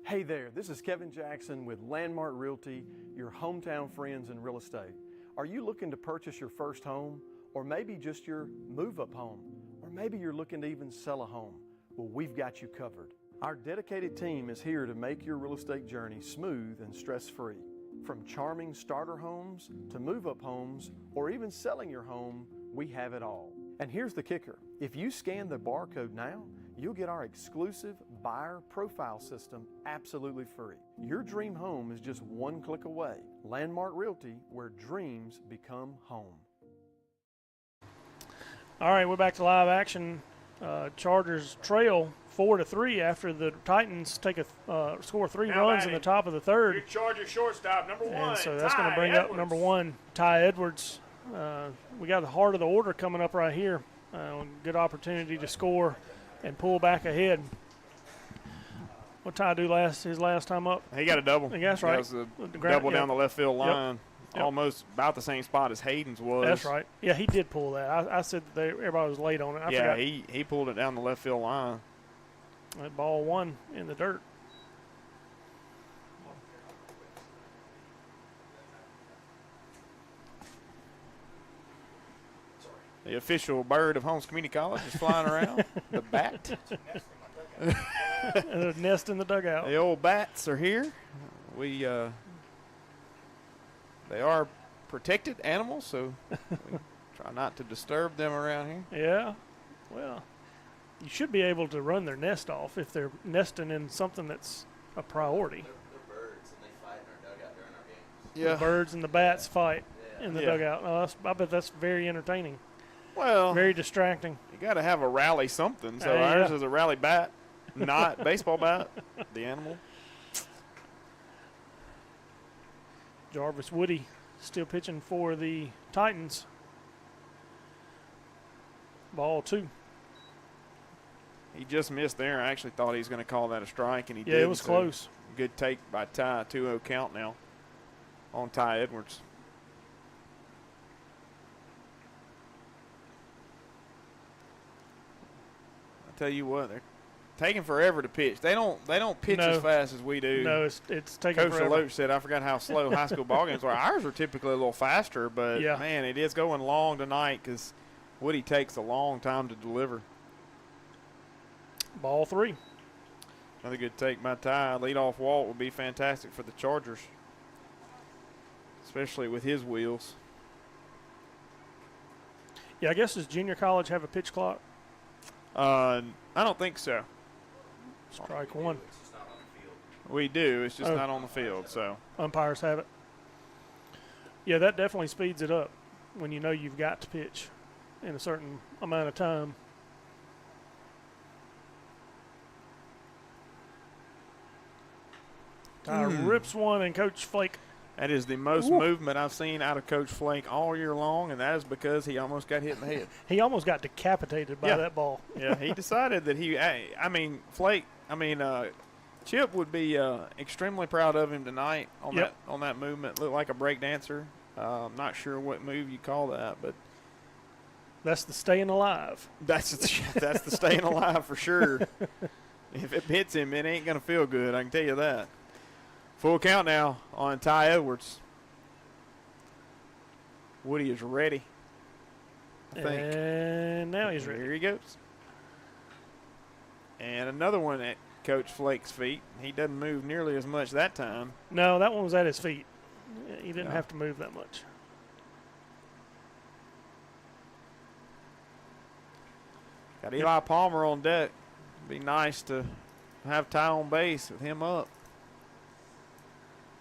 Hey there, this is Kevin Jackson with Landmark Realty, your hometown friends in real estate. Are you looking to purchase your first home, or maybe just your move-up home, or maybe you're looking to even sell a home? Well, we've got you covered. Our dedicated team is here to make your real estate journey smooth and stress-free. From charming starter homes to move-up homes, or even selling your home, we have it all. And here's the kicker. If you scan the barcode now, you'll get our exclusive buyer profile system absolutely free. Your dream home is just one click away. Landmark Realty, where dreams become home. All right, we're back to live action. Chargers trail 4-3 after the Titans take score 3 runs in the top of the third. Your Charger shortstop, number 1. And so that's going to bring up number 1, Ty Edwards. We got the heart of the order coming up right here. Good opportunity to score and pull back ahead. What Ty do his last time up? He got a double. That's right. That was a double down the left field line. Yep. Almost about the same spot as Hayden's was. That's right. Yeah, he did pull that. I said that everybody was late on it. I forgot. He pulled it down the left field line. That ball 1 in the dirt. The official bird of Holmes Community College is flying around. The bat. And a nest in the dugout. The old bats are here. They are protected animals, so we try not to disturb them around here. Yeah. Well, you should be able to run their nest off if they're nesting in something that's a priority. They're birds, and they fight in our dugout during our games. Yeah. The birds and the bats fight in the dugout. I bet that's very entertaining. Well, very distracting. You got to have a rally something. So ours is a rally bat, not baseball bat. The animal. Jarvis Woody still pitching for the Titans. Ball 2. He just missed there. I actually thought he was going to call that a strike, and he did. Yeah, it was close. Good take by Ty. 2-0 count now on Ty Edwards. Tell you what, they're taking forever to pitch. They don't pitch as fast as we do. No, it's taking Coach forever. Deloach said, I forgot how slow high school ball games are. Ours are typically a little faster, but, man, it is going long tonight because Woody takes a long time to deliver. Ball 3. Another good take by Ty. Leadoff walk would be fantastic for the Chargers, especially with his wheels. Yeah, I guess does junior college have a pitch clock? I don't think so. Strike 1. We do. It's just not on the field. So umpires have it. Yeah, that definitely speeds it up when you know you've got to pitch in a certain amount of time. Ty rips one, and Coach Flake. That is the most movement I've seen out of Coach Flake all year long, and that is because he almost got hit in the head. He almost got decapitated by that ball. Yeah, he decided that Flake I mean, Chip would be extremely proud of him tonight on Yep. on that movement. Looked like a break dancer. I'm not sure what move you call that, but That's the staying alive. that's the staying alive for sure. If it hits him, it ain't gonna feel good. I can tell you that. Full count now on Ty Edwards. Woody is ready, I think. And now he's ready. Here he goes. And another one at Coach Flake's feet. He doesn't move nearly as much that time. No, that one was at his feet. He didn't Yeah. have to move that much. Got Eli Palmer on deck. Be nice to have Ty on base with him up.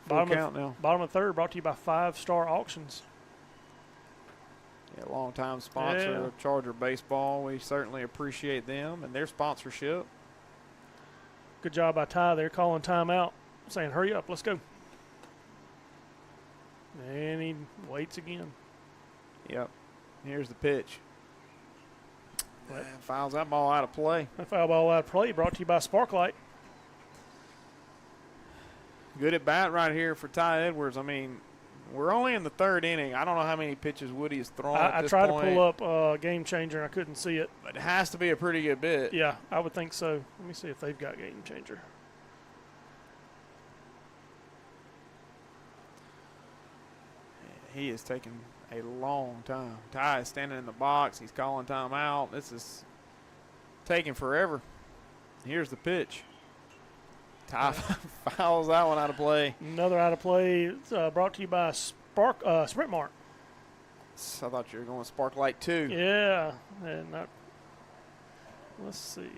Full count now. Bottom of third, brought to you by 5 Star Auctions. Yeah, longtime sponsor Yeah. of Charger Baseball. We certainly appreciate them and their sponsorship. Good job by Ty there, calling timeout, saying, hurry up, let's go. And he waits again. Yep. Here's the pitch. Fouls that ball out of play. That foul ball out of play brought to you by Sparklight. Good at bat right here for Ty Edwards. I mean, we're only in the 3rd inning. I don't know how many pitches Woody has thrown at I this tried point. to pull up Game Changer, and I couldn't see it. But it has to be a pretty good bit. Yeah, I would think so. Let me see if they've got Game Changer. He is taking a long time. Ty is standing in the box. He's calling timeout. This is taking forever. Here's the pitch. Ty fouls that one out of play. Another out of play. It's, brought to you by Sprint Mart. I thought you were going Sparklight 2. Yeah, and let's see.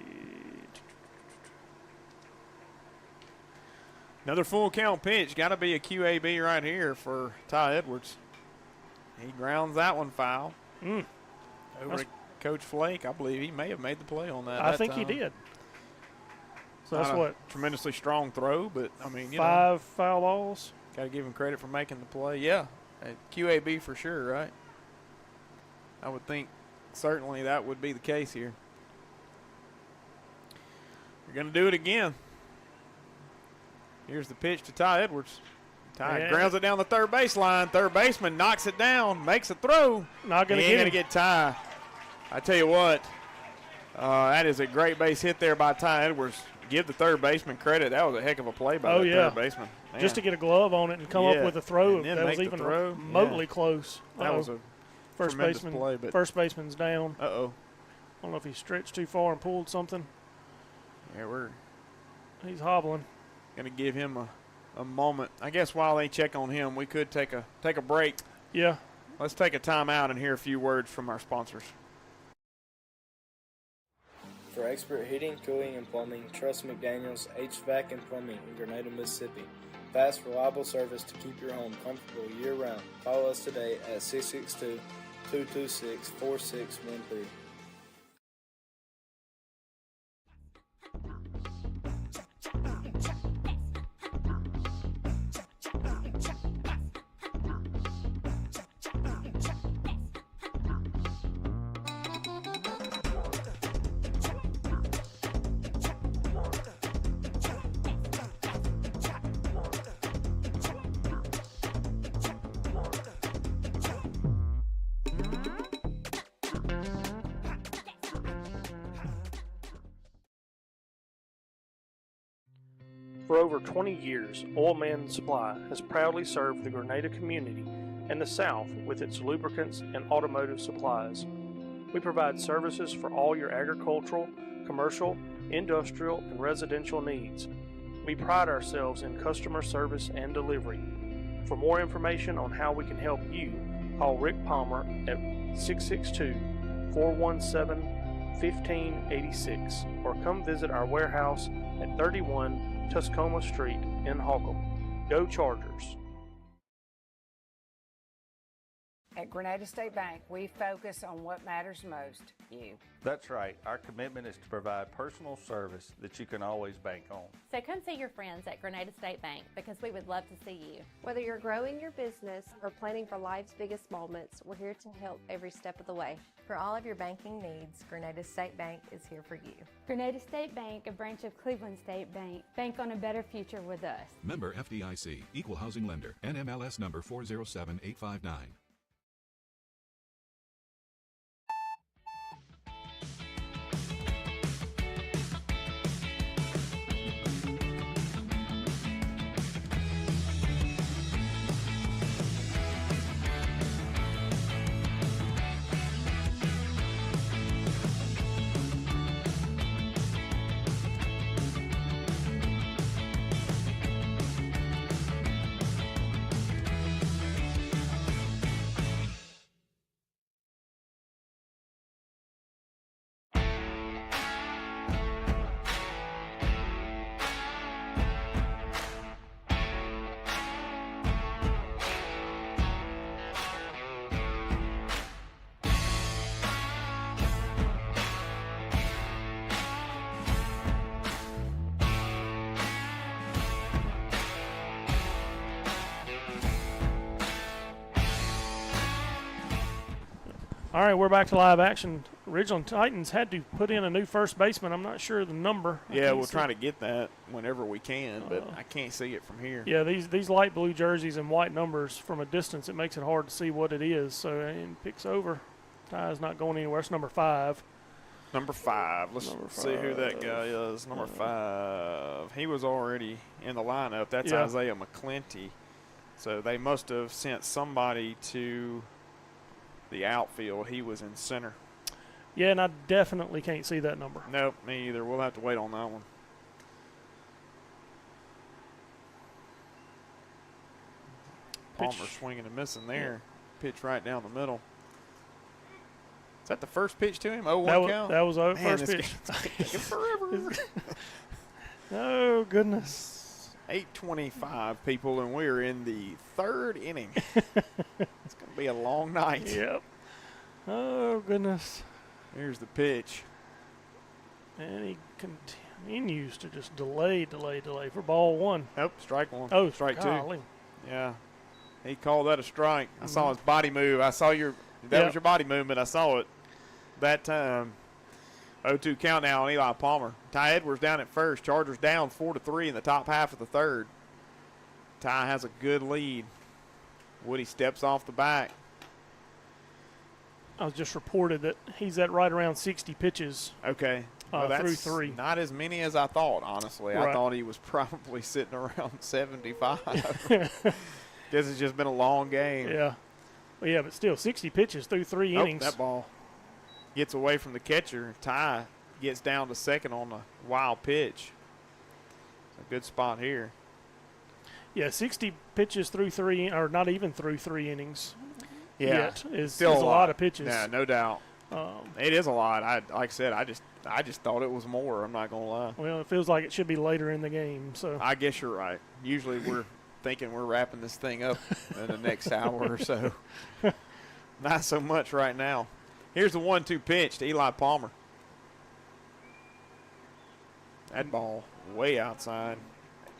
Another full count pitch. Got to be a QAB right here for Ty Edwards. He grounds that one foul. Over That's- to Coach Flake. I believe he may have made the play on that. I think he did. So that's Not a what? tremendously strong throw, but I mean, 5 foul balls. Got to give him credit for making the play. Yeah, QAB for sure, right? I would think certainly that would be the case here. You're going to do it again. Here's the pitch to Ty Edwards. Ty grounds it down the third baseline. Third baseman knocks it down, makes a throw. Not going to He ain't get going him. to get Ty. I tell you what, that is a great base hit there by Ty Edwards. Give the third baseman credit. That was a heck of a play by the third baseman. Man. Just to get a glove on it and come up with a throw And then that make was the even throw. remotely close. That was a first tremendous baseman. play, but First baseman's down. Uh-oh. I don't know if he stretched too far and pulled something. Yeah, He's hobbling. going to give him a moment. I guess while they check on him, we could take a break. Yeah. Let's take a timeout and hear a few words from our sponsors. For expert heating, cooling, and plumbing, trust McDaniels HVAC and Plumbing in Grenada, Mississippi. Fast, reliable service to keep your home comfortable year-round. Call us today at 662-226-4613. For over 20 years, Oil Man Supply has proudly served the Grenada community and the South with its lubricants and automotive supplies. We provide services for all your agricultural, commercial, industrial, and residential needs. We pride ourselves in customer service and delivery. For more information on how we can help you, call Rick Palmer at 662-417-1586 or come visit our warehouse at 31 Tuscoma Street in Holcomb. Go Chargers. At Grenada State Bank, we focus on what matters most, you. That's right. Our commitment is to provide personal service that you can always bank on. So come see your friends at Grenada State Bank because we would love to see you. Whether you're growing your business or planning for life's biggest moments, we're here to help every step of the way. For all of your banking needs, Grenada State Bank is here for you. Grenada State Bank, a branch of Cleveland State Bank. Bank on a better future with us. Member FDIC, Equal Housing Lender, NMLS number 407859. All right, we're back to live action. Ridgeland Titans had to put in a new first baseman. I'm not sure the number. Yeah, we'll try to get that whenever we can, but I can't see it from here. Yeah, these light blue jerseys and white numbers from a distance, it makes it hard to see what it is. So it picks over. Ty's not going anywhere. It's number 5. Number 5. Let's see who that guy is. Number 5. He was already in the lineup. That's Isaiah McClinty. So they must have sent somebody to the outfield. He was in center. Yeah, and I definitely can't see that number. Nope, me either. We'll have to wait on that one. Palmer swinging and missing there. Pitch right down the middle. Is that the first pitch to him? 0-1 count? That was the Man, first pitch. Taking forever. Oh, goodness. 8:25, people, and we're in the 3rd inning. It's going to be a long night. Yep. Oh, goodness. Here's the pitch. And he continues to just delay for ball 1. Nope, strike 1. Oh, strike golly. 2. Yeah. He called that a strike. I saw his body move. I saw that was your body movement. I saw it that time. 0-2 count now on Eli Palmer. Ty Edwards down at first. Chargers down 4-3 in the top half of the 3rd. Ty has a good lead. Woody steps off the back. I was just reported that he's at right around 60 pitches. Okay. Through 3. Not as many as I thought, honestly. Right. I thought he was probably sitting around 75. Guess it's just been a long game. Yeah. Well, yeah, but still 60 pitches through 3 innings. That ball gets away from the catcher. Ty gets down to second on the wild pitch. It's a good spot here. Yeah, 60 pitches through 3, or not even through 3 innings. Yeah, is still a lot of pitches. Yeah, no doubt. It is a lot. Like I said, I just thought it was more. I'm not gonna lie. Well, it feels like it should be later in the game. So I guess you're right. Usually we're thinking we're wrapping this thing up in the next hour or so. Not so much right now. Here's the 1-2 pitch to Eli Palmer. That ball way outside.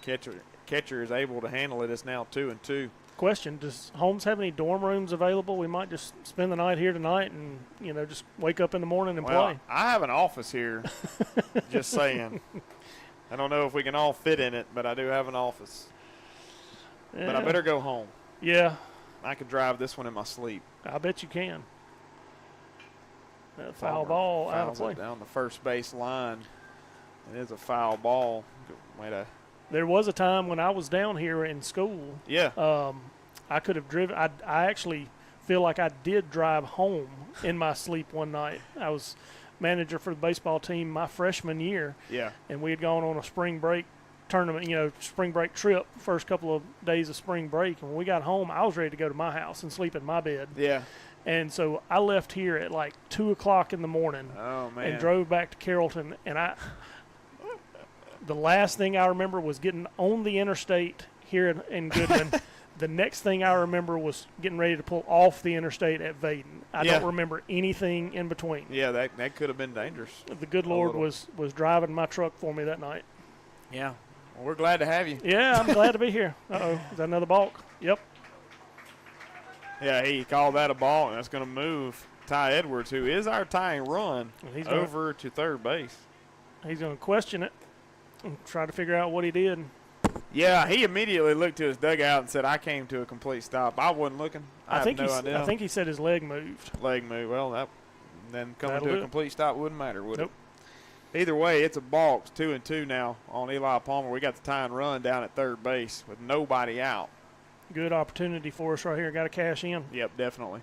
Catcher is able to handle it. It's now 2-2. Question: does Holmes have any dorm rooms available? We might just spend the night here tonight, and just wake up in the morning and play. I have an office here. Just saying. I don't know if we can all fit in it, but I do have an office. Yeah. But I better go home. Yeah. I could drive this one in my sleep. I bet you can. That foul ball out of play. Down the first base line. It is a foul ball. Way to. There was a time when I was down here in school. Yeah. I could have driven. I actually feel like I did drive home in my sleep one night. I was manager for the baseball team my freshman year. Yeah. And we had gone on a spring break tournament, spring break trip, first couple of days of spring break. And when we got home, I was ready to go to my house and sleep in my bed. Yeah. And so I left here at like 2 o'clock in the morning. Oh, man. And drove back to Carrollton. And the last thing I remember was getting on the interstate here in Goodman, The next thing I remember was getting ready to pull off the interstate at Vaden. I don't remember anything in between. Yeah, that could have been dangerous. The good Lord was driving my truck for me that night. Yeah. Well, we're glad to have you. Yeah, I'm glad to be here. Uh-oh. Is that another balk? Yep. Yeah, he called that a ball, and that's going to move Ty Edwards, who is our tying run, over to third base. He's going to question it and try to figure out what he did. Yeah, he immediately looked to his dugout and said, I came to a complete stop. I wasn't looking. I think he said his leg moved. Leg moved. Well, then coming to a complete stop wouldn't matter, would it? Either way, it's a balk. 2-2 now on Eli Palmer. We got the tying run down at third base with nobody out. Good opportunity for us right here. Got to cash in. Yep, definitely.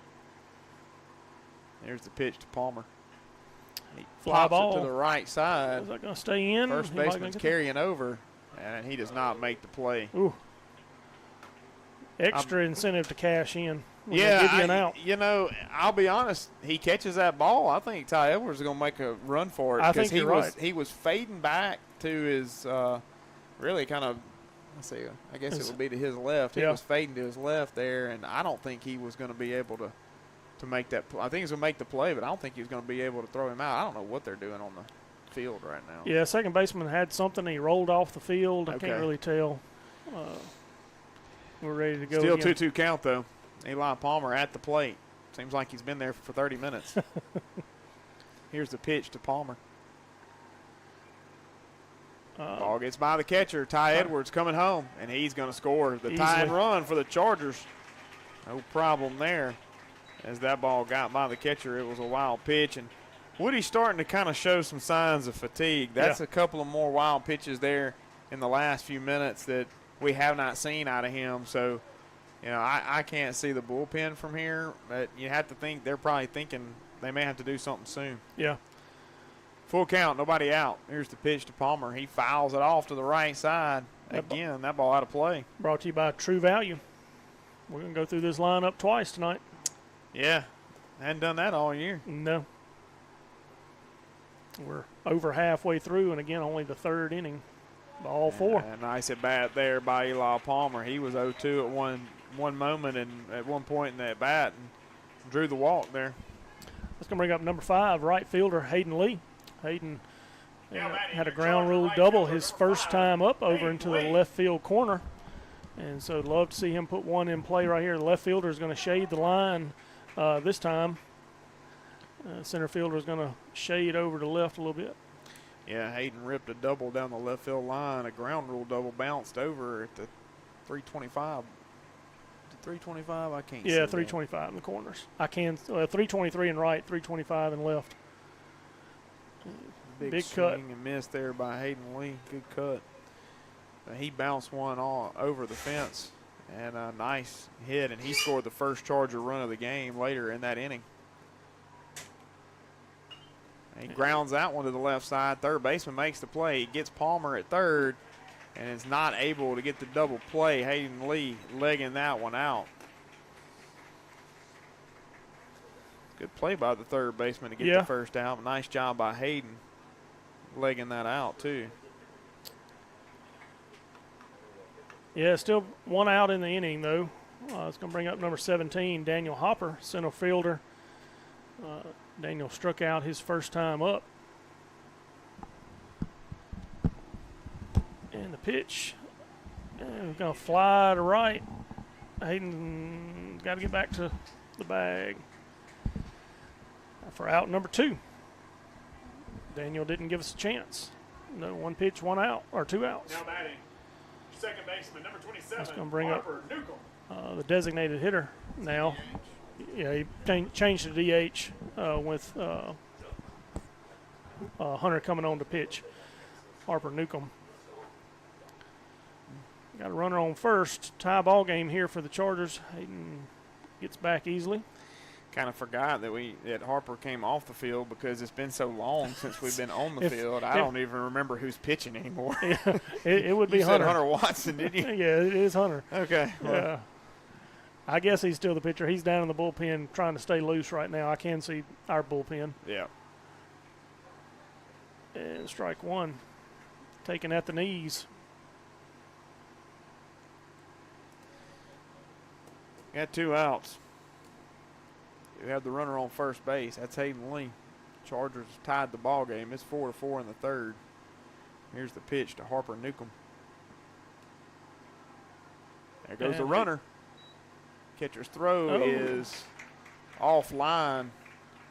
There's the pitch to Palmer. He Fly pops ball it to the right side. Is that going to stay in? First baseman's carrying over, and he does not make the play. Ooh. Extra incentive to cash in. Yeah, give you an out. I'll be honest. He catches that ball. I think Ty Edwards is going to make a run for it. I think you're right. He was fading back to his really kind of, let's see, I guess it would be to his left. He was fading to his left there, and I don't think he was going to be able to make that play. I think he's going to make the play, but I don't think he was going to be able to throw him out. I don't know what they're doing on the field right now. Yeah, second baseman had something. He rolled off the field. I can't really tell. We're ready to go. Still again. 2-2 count, though. Eli Palmer at the plate. Seems like he's been there for 30 minutes. Here's the pitch to Palmer. Ball gets by the catcher. Ty Edwards coming home, and he's going to score the tying run for the Chargers. No problem there. As that ball got by the catcher, it was a wild pitch. And Woody's starting to kind of show some signs of fatigue. That's a couple of more wild pitches there in the last few minutes that we have not seen out of him. So, I can't see the bullpen from here, but you have to think they're probably thinking they may have to do something soon. Yeah. Full count, nobody out. Here's the pitch to Palmer. He fouls it off to the right side. Again, that ball out of play. Brought to you by True Value. We're going to go through this lineup twice tonight. Yeah. Hadn't done that all year. No. We're over halfway through, and again, only the third inning. All four. A nice at bat there by Eli Palmer. He was 0-2 at one moment and at one point in that bat and drew the walk there. That's going to bring up number 5, right fielder Hayden Lee. Hayden had a ground rule double his first time up over into the left field corner. And so I'd love to see him put one in play right here. The left fielder is going to shade the line this time. Center fielder is going to shade over to left a little bit. Yeah, Hayden ripped a double down the left field line. A ground rule double bounced over at the 325. 325, I can't see. Yeah, 325 in the corners. I can. 323 in right, 325 in left. Big cut. Swing and miss there by Hayden Lee. Good cut. He bounced one all over the fence, and a nice hit, and he scored the first Charger run of the game later in that inning. He grounds that one to the left side. Third baseman makes the play. He gets Palmer at third and is not able to get the double play. Hayden Lee legging that one out. Good play by the third baseman to get the first out. Nice job by Hayden legging that out too. Yeah, still one out in the inning though. It's going to bring up number 17, Daniel Hopper, center fielder. Daniel struck out his first time up. And the pitch. And we're going to fly to right. Hayden got to get back to the bag for out number 2. Daniel didn't give us a chance. No, one pitch, one out, or 2 outs. Now batting, second baseman, number 27, That's going to bring Harper Newcomb. The designated hitter now. Yeah, he changed to DH with Hunter coming on to pitch. Harper Newcomb. Got a runner on first. Tie ball game here for the Chargers. Hayden gets back easily. Kind of forgot that Harper came off the field because it's been so long since we've been on the field. I don't even remember who's pitching anymore. Yeah, it would be you Hunter. said Hunter Watson, didn't you? Yeah, it is Hunter. Okay. Yeah. I guess he's still the pitcher. He's down in the bullpen trying to stay loose right now. I can see our bullpen. Yeah. And strike one. Taken at the knees. Got 2 outs. You have the runner on first base. That's Hayden Lee. Chargers tied the ball game. It's 4-4 in the third. Here's the pitch to Harper Newcomb. There goes the runner. Catcher's throw is offline,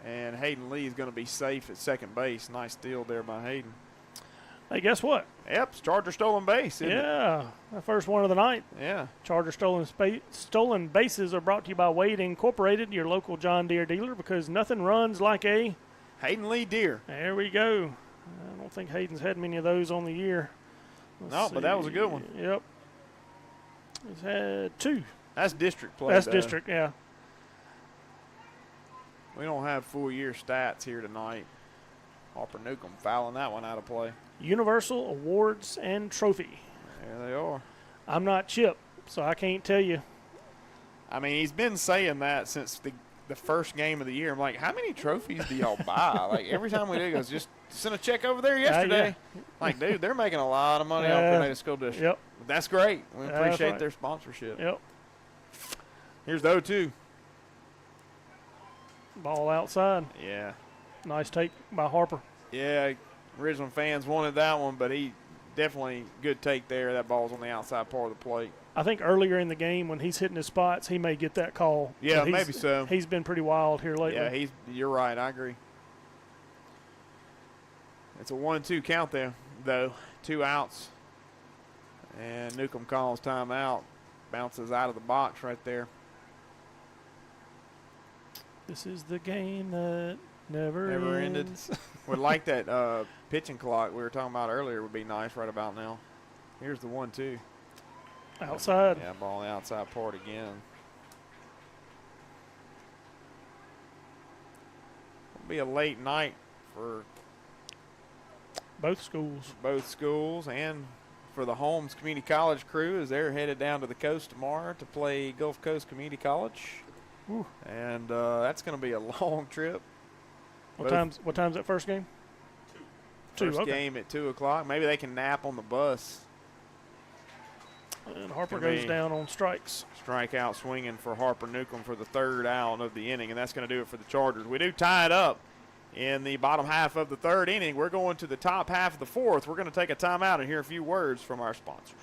and Hayden Lee is going to be safe at second base. Nice steal there by Hayden. Hey, guess what? Yep, it's Charger stolen base, isn't it? Yeah, the first one of the night. Yeah. Charger stolen bases are brought to you by Wade Incorporated, your local John Deere dealer, because nothing runs like a Hayden Lee Deere. There we go. I don't think Hayden's had many of those on the year. No, but that was a good one. Yep. He's had 2. That's district play. That's district, yeah. We don't have full year stats here tonight. Harper Newcomb fouling that one out of play. Universal Awards and Trophy. There they are. I'm not Chip, so I can't tell you. I mean, he's been saying that since the first game of the year. I'm like, how many trophies do y'all buy? Like, every time we do, he goes, just send a check over there yesterday. Yeah. Like, dude, they're making a lot of money off Grenada School District. Yep. That's great. We appreciate right. their sponsorship. Yep. Here's the 0-2. Ball outside. Yeah. Nice take by Harper. Yeah, Ridgeland fans wanted that one, but he definitely good take there. That ball's on the outside part of the plate. I think earlier in the game when he's hitting his spots, he may get that call. Yeah, maybe so. He's been pretty wild here lately. Yeah, you're right. I agree. It's a 1-2 count there, though. 2 outs. And Newcomb calls timeout. Bounces out of the box right there. This is the game that never ended. Would like that pitching clock we were talking about earlier would be nice right about now. Here's the 1-2. Outside. Yeah, ball on the outside part again. It'll be a late night for both schools. Both schools, and for the Holmes Community College crew as they're headed down to the coast tomorrow to play Gulf Coast Community College. Ooh. And that's going to be a long trip. What time's that first game? 2. First game at 2 o'clock. Maybe they can nap on the bus. And Harper goes down on strikes. Strikeout swinging for Harper Newcomb for the 3rd out of the inning, and that's going to do it for the Chargers. We do tie it up in the bottom half of the 3rd inning. We're going to the top half of the 4th. We're going to take a timeout and hear a few words from our sponsors.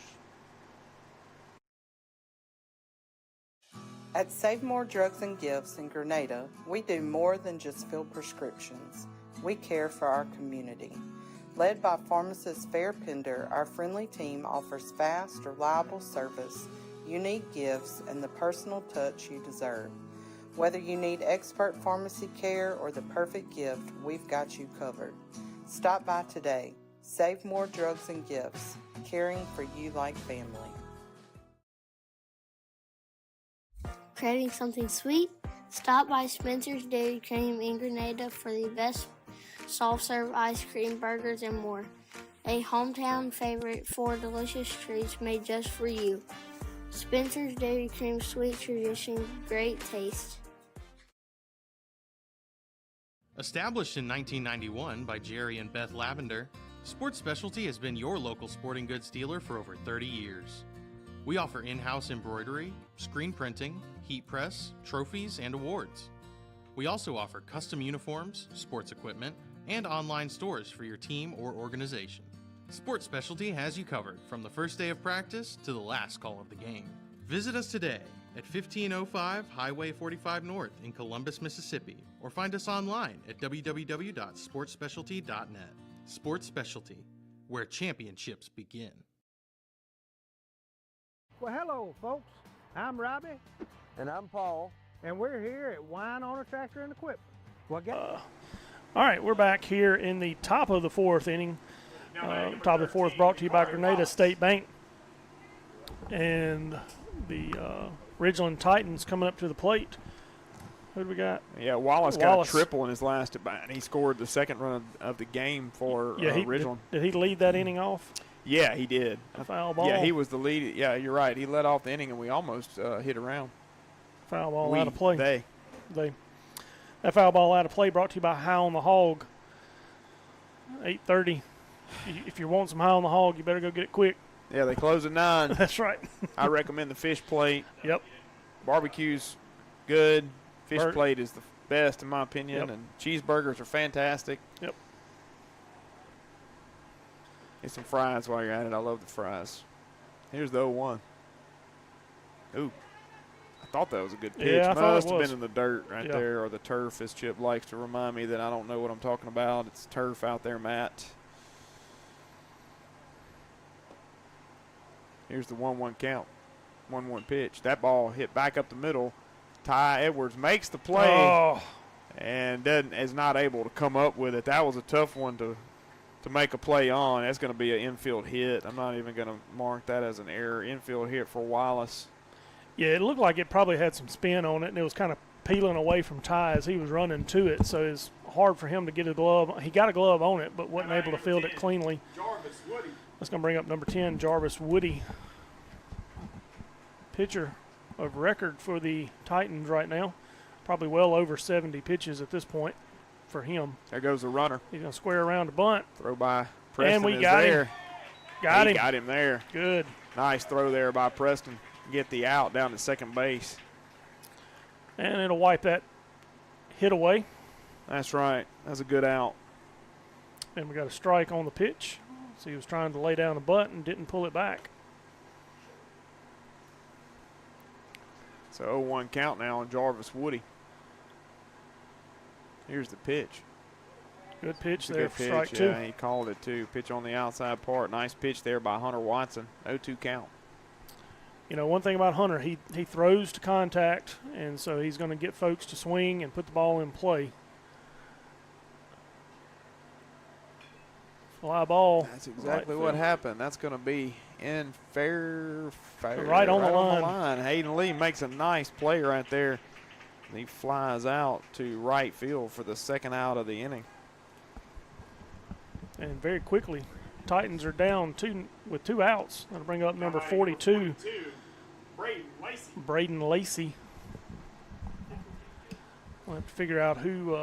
At Save More Drugs and Gifts in Grenada, we do more than just fill prescriptions. We care for our community. Led by pharmacist Fair Pender, our friendly team offers fast, reliable service, unique gifts, and the personal touch you deserve. Whether you need expert pharmacy care or the perfect gift, we've got you covered. Stop by today. Save More Drugs and Gifts, caring for you like family. Craving something sweet? Stop by Spencer's Dairy Cream in Grenada for the best soft-serve ice cream, burgers, and more. A hometown favorite for delicious treats made just for you. Spencer's Dairy Cream, sweet tradition, great taste. Established in 1991 by Jerry and Beth Lavender, Sports Specialty has been your local sporting goods dealer for over 30 years. We offer in-house embroidery, screen printing, heat press, trophies, and awards. We also offer custom uniforms, sports equipment, and online stores for your team or organization. Sports Specialty has you covered from the first day of practice to the last call of the game. Visit us today at 1505 Highway 45 North in Columbus, Mississippi, or find us online at www.sportsspecialty.net. Sports Specialty, where championships begin. Well, hello, folks. I'm Robbie. And I'm Paul. And we're here at Wine on a Tractor and Equipment. All right, we're back here in the top of the 4th inning. Top of the 4th brought to you by Grenada State Bank. And the Ridgeland Titans coming up to the plate. Who do we got? Yeah, Wallace got a triple in his last at bat. He scored the 2nd run of the game for Ridgeland. Did he lead that inning off? Yeah, he did. A foul ball. Yeah, he was the lead. Yeah, you're right. He led off the inning, and we almost hit around. Foul ball out of play. They. That foul ball out of play brought to you by High on the Hog. 8:30. If you want some High on the Hog, you better go get it quick. Yeah, they close at 9. That's right. I recommend the fish plate. Yep. barbecue's good. Fish Bur- plate is the best in my opinion, Yep. and cheeseburgers are fantastic. Yep. Get some fries while you're at it. I love the fries. Here's the 0-1. Ooh. I thought that was a good pitch. Yeah, I thought Must it have was. been in the dirt right Yeah. there, or the turf, as Chip likes to remind me that I don't know what I'm talking about. It's turf out there, Matt. Here's the 1-1 count. 1-1 pitch. That ball hit back up the middle. Ty Edwards makes the play and is not able to come up with it. That was a tough one to make a play on. That's going to be an infield hit. I'm not even going to mark that as an error. Infield hit for Wallace. Yeah, it looked like it probably had some spin on it, and it was kind of peeling away from Ty as he was running to it, so it's hard for him to get a glove. He got a glove on it, but wasn't able to field it cleanly. That's going to bring up number 10, Jarvis Woody. Pitcher of record for the Titans right now. Probably well over 70 pitches at this point for him. There goes the runner. He's going to square around the bunt. Throw by Preston. And we is got there. him. Got him. Got him there. Good. Nice throw there by Preston. Get the out down to second base. And it'll wipe that hit away. That's right. That's a good out. And we got a strike on the pitch. So he was trying to lay down the butt and didn't pull it back. So 0-1 count now on Jarvis Woody. Here's the pitch. Good pitch It's a there good for pitch. strike Yeah, 2. he called it too. Pitch on the outside part. Nice pitch there by Hunter Watson. 0-2 count. You know, one thing about Hunter, he throws to contact, and so he's going to get folks to swing and put the ball in play. Fly ball. That's exactly right what field. happened. That's going to be in fair Right on the line. Hayden Lee makes a nice play right there. He flies out to right field for the second out of the inning. And very quickly, Titans are down with 2 outs. That'll bring up number 42, Braden Lacey. We'll have to figure out who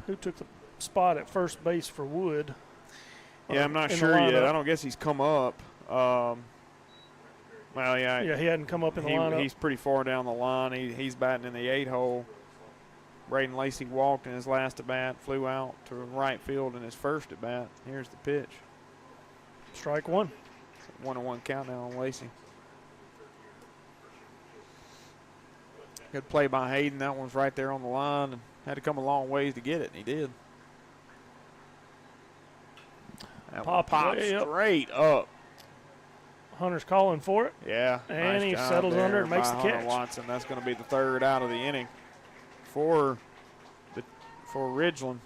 took the spot at first base for Wood. Yeah, I'm not sure yet. I don't guess he's come up. Well, yeah. Yeah, he hadn't come up in the lineup. He's pretty far down the line. He's batting in the 8 hole. Braden Lacey walked in his last at bat, flew out to right field in his first at bat. Here's the pitch. Strike 1. 1-1 count now on Lacey. Good play by Hayden. That one's right there on the line and had to come a long ways to get it, and he did. That one popped straight up. Hunter's calling for it. Yeah. And nice he job settles there under and makes by the Hunter catch. Watson. That's going to be the third out of the inning for Ridgeland,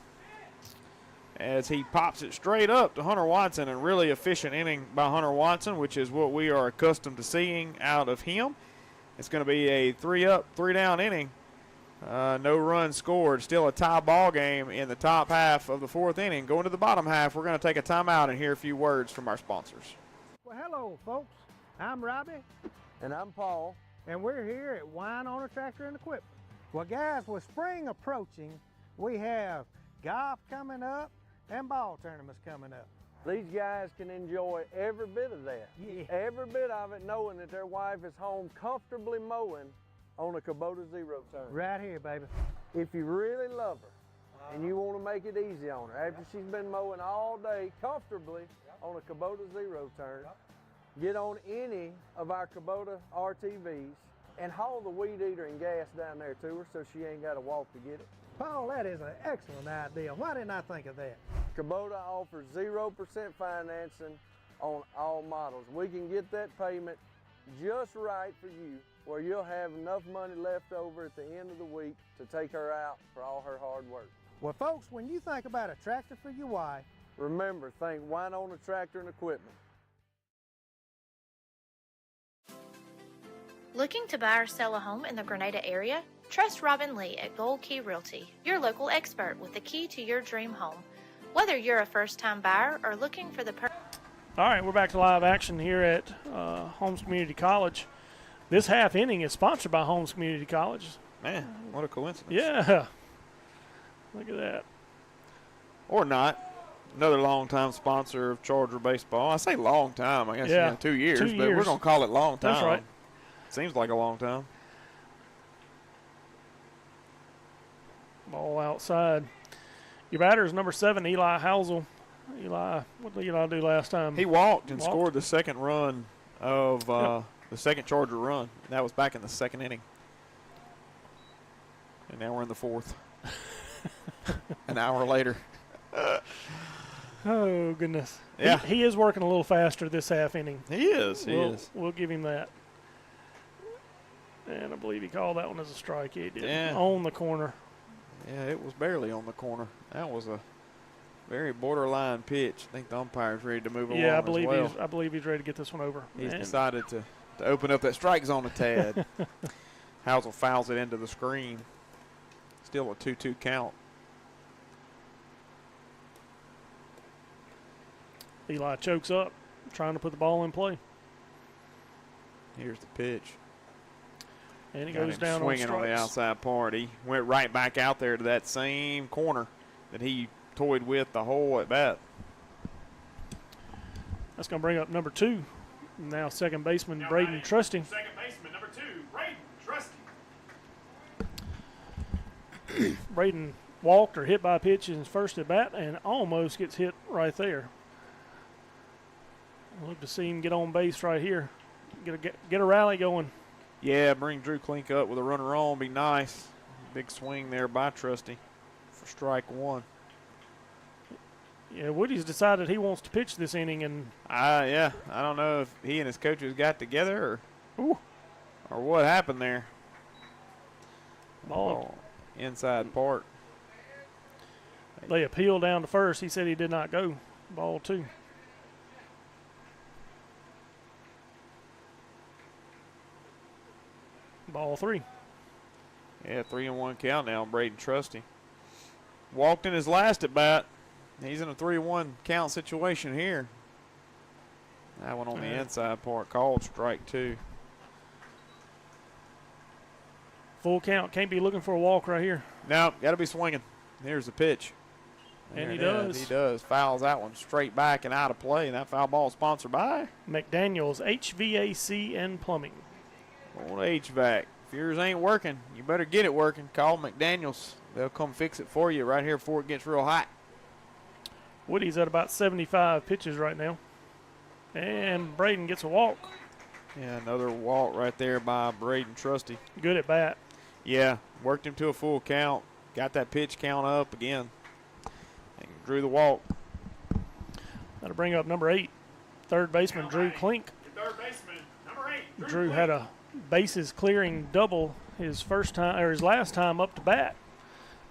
as he pops it straight up to Hunter Watson. A really efficient inning by Hunter Watson, which is what we are accustomed to seeing out of him. It's going to be a 3-up, 3-down inning. No runs scored. Still a tie ball game in the top half of the 4th inning. Going to the bottom half, we're going to take a timeout and hear a few words from our sponsors. Well, hello, folks. I'm Robbie. And I'm Paul. And we're here at Wine Owner Tractor and Equipment. Well, guys, with spring approaching, we have golf coming up and ball tournaments coming up. These guys can enjoy every bit of that. Yeah. Every bit of it, knowing that their wife is home comfortably mowing on a Kubota zero turn. Right here, baby. If you really love her and you want to make it easy on her, after she's been mowing all day comfortably on a Kubota zero turn, get on any of our Kubota RTVs and haul the weed eater and gas down there to her so she ain't got to walk to get it. Paul, that is an excellent idea. Why didn't I think of that? Kubota offers 0% financing on all models. We can get that payment just right for you, where you'll have enough money left over at the end of the week to take her out for all her hard work. Well, folks, when you think about a tractor for your wife, remember, think Wine Owner Tractor and Equipment. Looking to buy or sell a home in the Grenada area? Trust Robin Lee at Gold Key Realty, your local expert with the key to your dream home. Whether you're a first-time buyer or looking for the All right, we're back to live action here at Holmes Community College. This half inning is sponsored by Holmes Community College. Man, what a coincidence. Yeah. Look at that. Or not. Another long-time sponsor of Charger baseball. I say long time. I guess 2 years, but we're going to call it long time. That's right. Seems like a long time. Ball outside. Your batter is number 7, Eli Housel. What did Eli do last time? He walked and scored the second run of the second Charger run. That was back in the second inning. And now we're in the fourth. An hour later. Oh, goodness. Yeah. He is working a little faster this half inning. He is. We'll give him that. And I believe he called that one as a strike. He did. Yeah. On the corner. Yeah, it was barely on the corner. That was a very borderline pitch. I think the umpire's ready to move along I as well. I believe he's ready to get this one over. He's decided to open up that strike zone a tad. Housel fouls it into the screen. Still a 2-2 count. Eli chokes up, trying to put the ball in play. Here's the pitch. And he goes down swinging on the outside part. He went right back out there to that same corner that he toyed with the whole at bat. That's going to bring up number 2. Now second baseman Braden Trusty. Second baseman number 2, Braden Trusty. Braden walked or hit by a pitch in his first at bat and almost gets hit right there. I'd love to see him get on base right here. Get a rally going. Yeah, bring Drew Klink up with a runner on. Be nice. Big swing there by Trusty for strike 1. Yeah, Woody's decided he wants to pitch this inning, and I don't know if he and his coaches got together or what happened there. Ball inside part. They appealed down to first. He said he did not go. Ball 2. Ball 3. Yeah, 3-1 count now on Braden Trusty. Walked in his last at bat. He's in a 3-1 count situation here. That one on the inside part called strike 2. Full count. Can't be looking for a walk right here. No, got to be swinging. Here's the pitch. And he does. He does. Fouls that one straight back and out of play. And that foul ball is sponsored by McDaniel's HVAC and Plumbing. Old HVAC. If yours ain't working, you better get it working. Call McDaniel's. They'll come fix it for you right here before it gets real hot. Woody's at about 75 pitches right now. And Braden gets a walk. Yeah, another walk right there by Braden Trusty. Good at bat. Yeah, worked him to a full count. Got that pitch count up again. And drew the walk. That'll bring up number 8, third baseman Drew Klink. Third baseman, number 8. Drew had a bases clearing double his last time up to bat.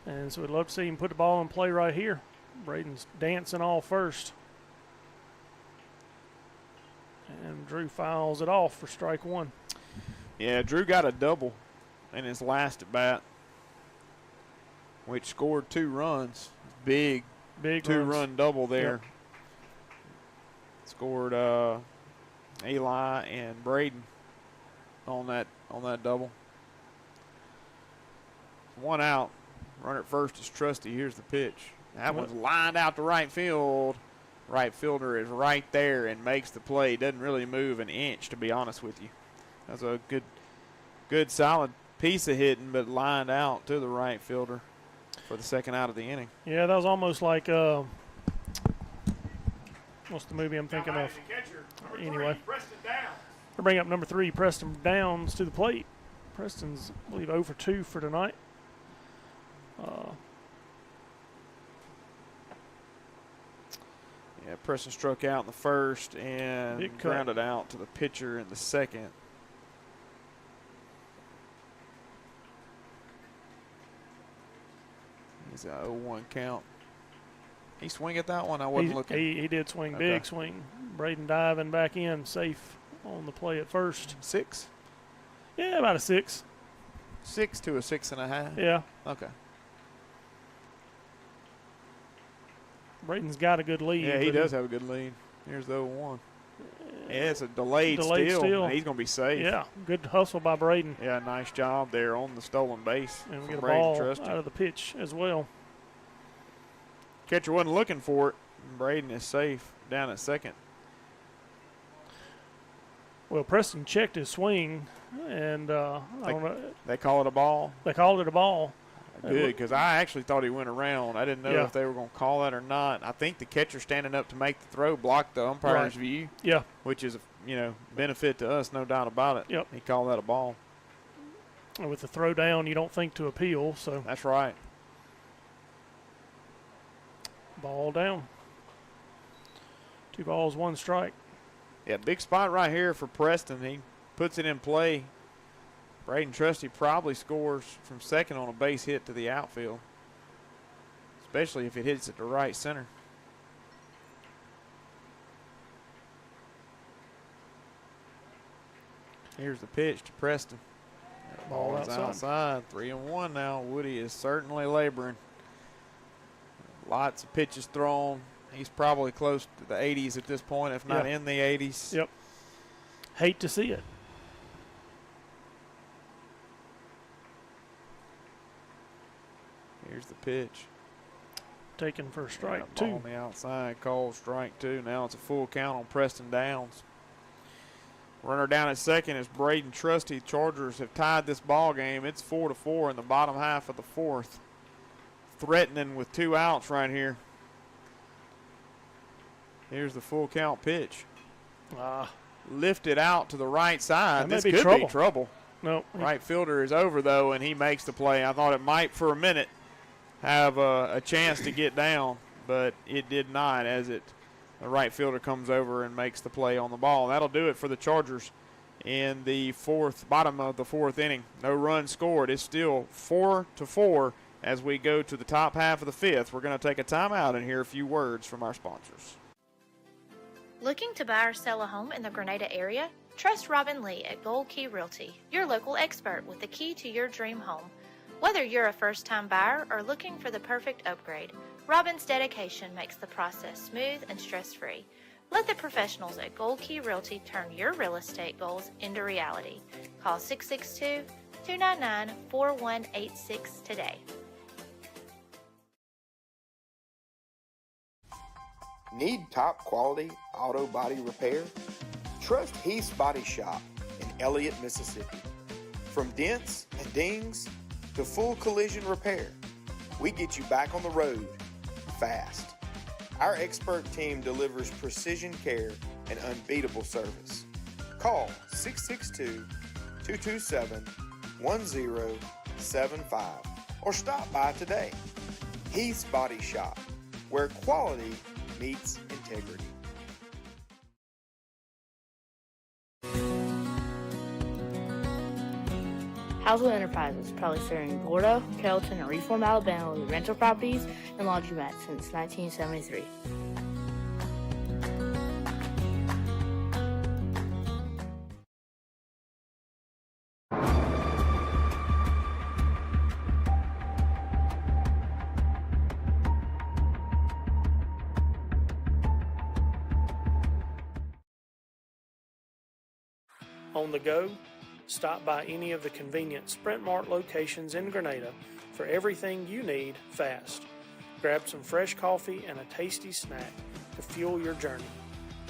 And so we'd love to see him put the ball in play right here. Braden's dancing all first. And Drew fouls it off for strike 1. Yeah, Drew got a double in his last at bat, which scored 2 runs. Big 2-run double there. Yep. Scored Eli and Braden on that double. 1 out. Runner at first is Trusty. Here's the pitch. That one's lined out to right field. Right fielder is right there and makes the play. Doesn't really move an inch, to be honest with you. That's a good solid piece of hitting, but lined out to the right fielder for the second out of the inning. Yeah, that was almost like what's the movie I'm thinking of? Anyway, we'll bring up number 3, Preston Downs, to the plate. Preston's, I believe, 0 for 2 for tonight. Yeah, Preston struck out in the first and grounded out to the pitcher in the second. He's a 0-1 count. He swing at that one? I wasn't looking. He did swing, big swing. Braden diving back in, safe on the play at first. 6? Yeah, about a 6. 6 to a 6.5? Yeah. Okay. Braden's got a good lead. Yeah, he does have a good lead. Here's the 0-1. Yeah, it's a delayed steal. He's going to be safe. Yeah, good hustle by Braden. Yeah, nice job there on the stolen base. And we get a ball out of the pitch as well. Catcher wasn't looking for it. Braden is safe down at second. Well, Preston checked his swing, and I don't know. They call it a ball? They called it a ball. Good, because I actually thought he went around. I didn't know if they were going to call that or not. I think the catcher standing up to make the throw blocked the umpire's view. Yeah. Which is, benefit to us, no doubt about it. Yep. He called that a ball. And with the throw down, you don't think to appeal. So that's right. Ball down. 2 balls, 1 strike. Yeah, big spot right here for Preston. He puts it in play. Braden Trusty probably scores from second on a base hit to the outfield, especially if it hits at the right center. Here's the pitch to Preston. Ball outside. 3-1 now. Woody is certainly laboring. Lots of pitches thrown. He's probably close to the 80s at this point, if not in the 80s. Yep. Hate to see it. Here's the pitch. Taken for strike ball 2. On the outside, called strike 2. Now it's a full count on Preston Downs. Runner down at second is Braden Trusty. Chargers have tied this ball game. It's 4-4 in the bottom half of the 4th. Threatening with 2 outs right here. Here's the full count pitch. Lifted out to the right side. This could be trouble. No. Right fielder is over, though, and he makes the play. I thought it might, for a minute, have a chance to get down, but it did not as the right fielder comes over and makes the play on the ball. That'll do it for the Chargers in the bottom of the 4th inning. No runs scored. It's still 4-4 as we go to the top half of the 5th. We're going to take a timeout and hear a few words from our sponsors. Looking to buy or sell a home in the Grenada area? Trust Robin Lee at Gold Key Realty, your local expert with the key to your dream home. Whether you're a first-time buyer or looking for the perfect upgrade, Robin's dedication makes the process smooth and stress-free. Let the professionals at Gold Key Realty turn your real estate goals into reality. Call 662-299-4186 today. Need top quality auto body repair? Trust Heath's Body Shop in Elliott, Mississippi. From dents and dings to full collision repair, we get you back on the road fast. Our expert team delivers precision care and unbeatable service. Call 662-227-1075 or stop by today. Heath's Body Shop, where quality meets integrity. Housel Enterprises, proudly serving Gordo, Carrollton, and Reform, Alabama with rental properties and laundromats since 1973. On the go? Stop by any of the convenient Sprint Mart locations in Grenada for everything you need fast. Grab some fresh coffee and a tasty snack to fuel your journey,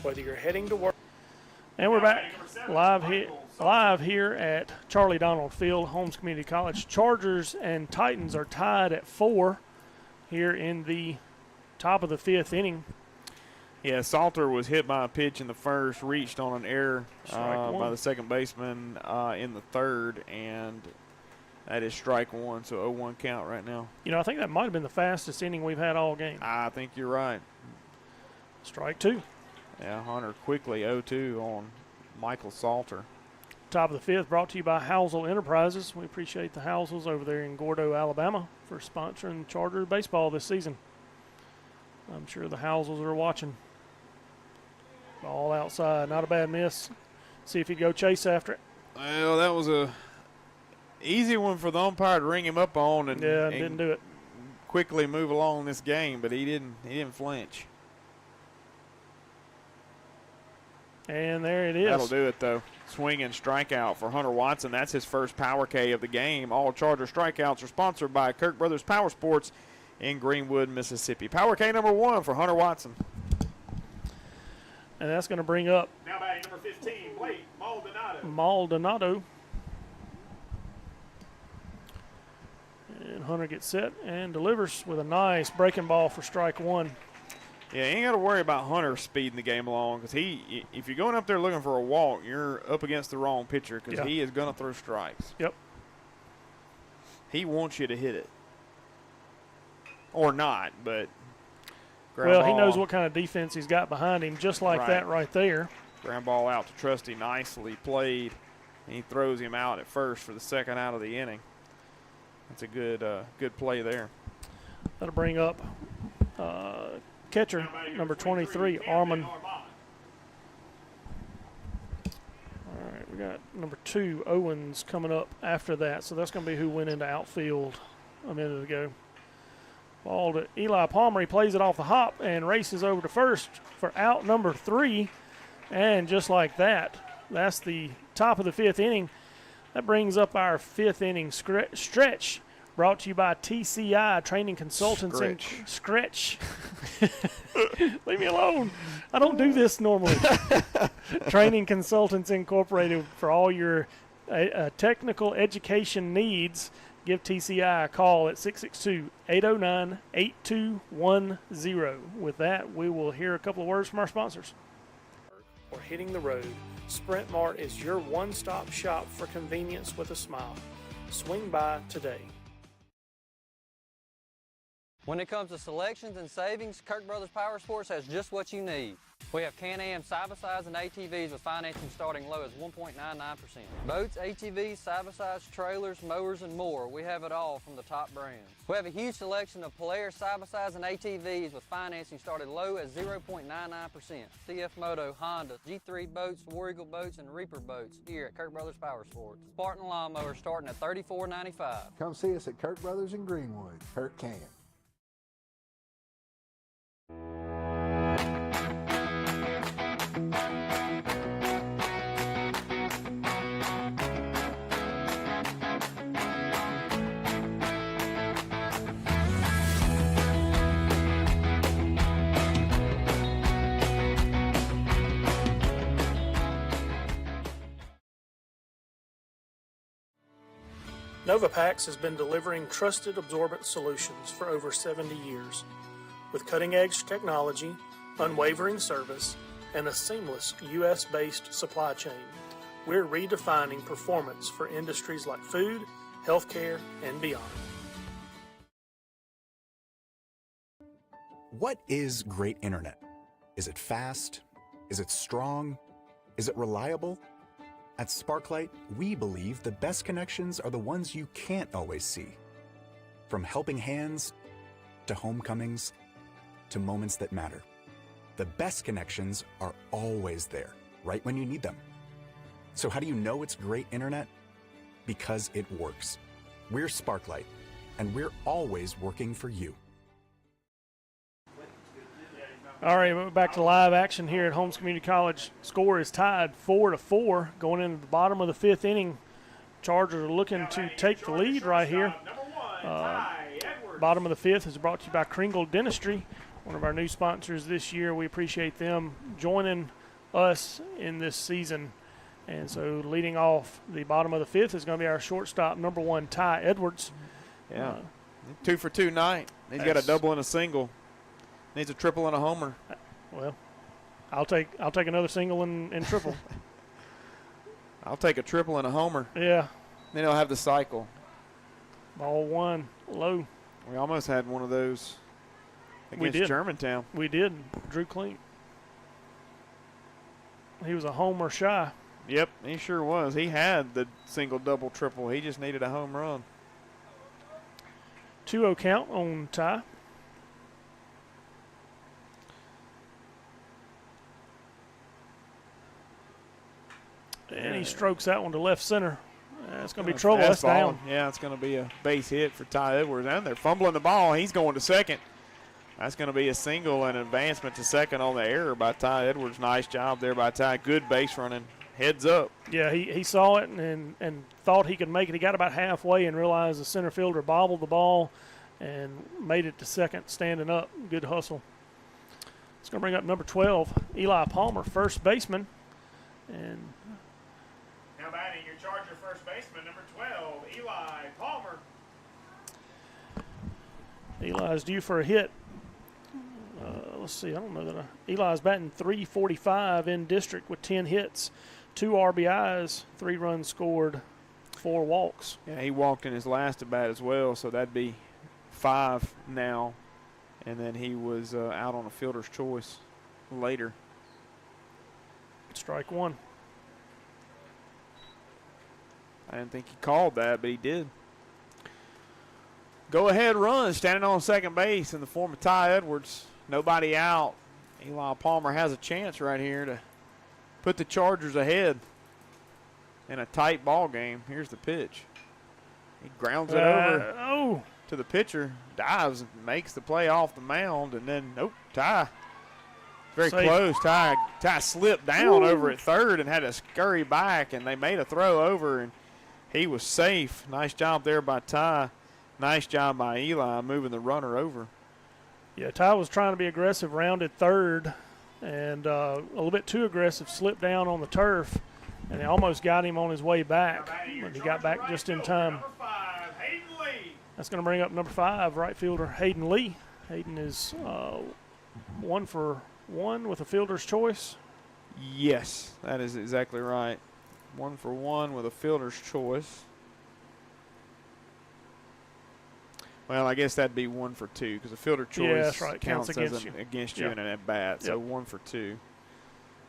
whether you're heading to work. And we're back live here at Charlie Donald Field, Holmes Community College. Chargers and Titans are tied at 4 here in the top of the 5th inning. Yeah, Salter was hit by a pitch in the first, reached on an error by the second baseman in the third, and that is strike 1, so 0-1 count right now. I think that might have been the fastest inning we've had all game. I think you're right. Strike 2. Yeah, Hunter quickly 0-2 on Michael Salter. Top of the 5th brought to you by Housel Enterprises. We appreciate the Housels over there in Gordo, Alabama for sponsoring Charger baseball this season. I'm sure the Housels are watching. Ball outside, not a bad miss. See if he'd go chase after it. Well, that was a easy one for the umpire to ring him up on, and didn't do it. Quickly move along this game, but he didn't flinch. And there it is. That'll do it, though. Swing and strikeout for Hunter Watson. That's his first Power K of the game. All Charger strikeouts are sponsored by Kirk Brothers Power Sports in Greenwood, Mississippi. Power K number 1 for Hunter Watson. And that's going to bring up now batting number 15, Blake Maldonado. Maldonado. And Hunter gets set and delivers with a nice breaking ball for strike one. Yeah, you ain't got to worry about Hunter speeding the game along because if you're going up there looking for a walk, you're up against the wrong pitcher because he is going to throw strikes. Yep. He wants you to hit it. Or not, but well, he knows what kind of defense he's got behind him, just like that right there. Ground ball out to Trusty, nicely played. And he throws him out at first for the second out of the inning. That's a good play there. That'll bring up catcher number 23, Armand. All right, we got number 2, Owens, coming up after that. So that's going to be who went into outfield a minute ago. Ball to Eli Palmer. He plays it off the hop and races over to first for out number 3. And just like that, that's the top of the 5th inning. That brings up our 5th inning stretch, brought to you by TCI Training Consultants. Stretch. Leave me alone. I don't do this normally. Training Consultants Incorporated for all your technical education needs. Give TCI a call at 662-809-8210. With that, we will hear a couple of words from our sponsors. Or hitting the road, Sprint Mart is your one-stop shop for convenience with a smile. Swing by today. When it comes to selections and savings, Kirk Brothers Power Sports has just what you need. We have Can-Am side-by-sides and ATVs with financing starting low as 1.99%. Boats, ATVs, side-by-sides, trailers, mowers, and more. We have it all from the top brands. We have a huge selection of Polaris side-by-sides and ATVs with financing started low at 0.99%. CF Moto, Honda, G3 boats, War Eagle boats, and Reaper boats here at Kirk Brothers Power Sports. Spartan lawnmower starting at $34.95. Come see us at Kirk Brothers in Greenwood. Kirk can. Novapax has been delivering trusted absorbent solutions for over 70 years. With cutting-edge technology, unwavering service, and a seamless U.S.-based supply chain, we're redefining performance for industries like food, healthcare, and beyond. What is great internet? Is it fast? Is it strong? Is it reliable? At Sparklight, we believe the best connections are the ones you can't always see. From helping hands, to homecomings, to moments that matter. The best connections are always there, right when you need them. So how do you know it's great internet? Because it works. We're Sparklight, and we're always working for you. All right, we're back to live action here at Holmes Community College. Score is tied 4-4 going into the bottom of the 5th inning. Chargers are looking to take the lead right here. Bottom of the 5th is brought to you by Kringle Dentistry, one of our new sponsors this year. We appreciate them joining us in this season. And so leading off the bottom of the 5th is going to be our shortstop, number 1, Ty Edwards. Yeah, 2 for 2 night. He's got a double and a single. Needs a triple and a homer. Well, I'll take another single and triple. I'll take a triple and a homer. Yeah. Then he'll have the cycle. Ball 1, low. We almost had one of those against Germantown. We did. Drew clean. He was a homer shy. Yep, he sure was. He had the single, double, triple. He just needed a home run. 2-0 count on Ty. And he strokes that one to left center. It's going to be trouble. That's down. Yeah, it's going to be a base hit for Ty Edwards. And they're fumbling the ball. He's going to second. That's going to be a single and advancement to second on the error by Ty Edwards. Nice job there by Ty. Good base running. Heads up. Yeah, he saw it and thought he could make it. He got about halfway and realized the center fielder bobbled the ball and made it to second standing up. Good hustle. It's going to bring up number 12, Eli Palmer, first baseman. And now batting your Charger first baseman, number 12, Eli Palmer. Eli's due for a hit. Let's see. I don't know that Eli's batting .345 in district with 10 hits, 2 RBIs, 3 runs scored, 4 walks. Yeah, he walked in his last at bat as well, so that'd be 5 now. And then he was out on a fielder's choice later. Strike 1. I didn't think he called that, but he did. Go ahead run standing on second base in the form of Ty Edwards. Nobody out. Eli Palmer has a chance right here to put the Chargers ahead in a tight ball game. Here's the pitch. He grounds it over to the pitcher, dives and makes the play off the mound, and then, Ty. Very Safe. close. Ty slipped down over at third and had to scurry back, and they made a throw over, and he was safe. Nice job there by Ty. Nice job by Eli moving the runner over. Yeah, Ty was trying to be aggressive, rounded third, and a little bit too aggressive, slipped down on the turf, and they almost got him on his way back, but he got back just in time. That's going to bring up number 5, right fielder Hayden Lee. Hayden is 1 for 1 with a fielder's choice. Yes, that is exactly right. 1 for 1 with a fielder's choice. Well, I guess that'd be 1 for 2 because a fielder choice counts against you in an at bat. So 1 for 2.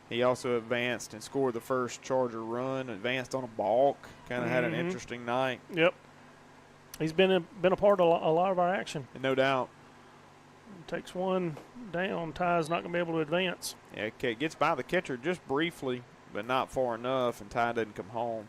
He also advanced and scored the first Charger run. Advanced on a balk. Kind of had an interesting night. Yep. He's been a part of a lot of our action. No doubt. Takes one down. Ty's not going to be able to advance. Yeah, okay, gets by the catcher just briefly, but not far enough, and Ty doesn't come home.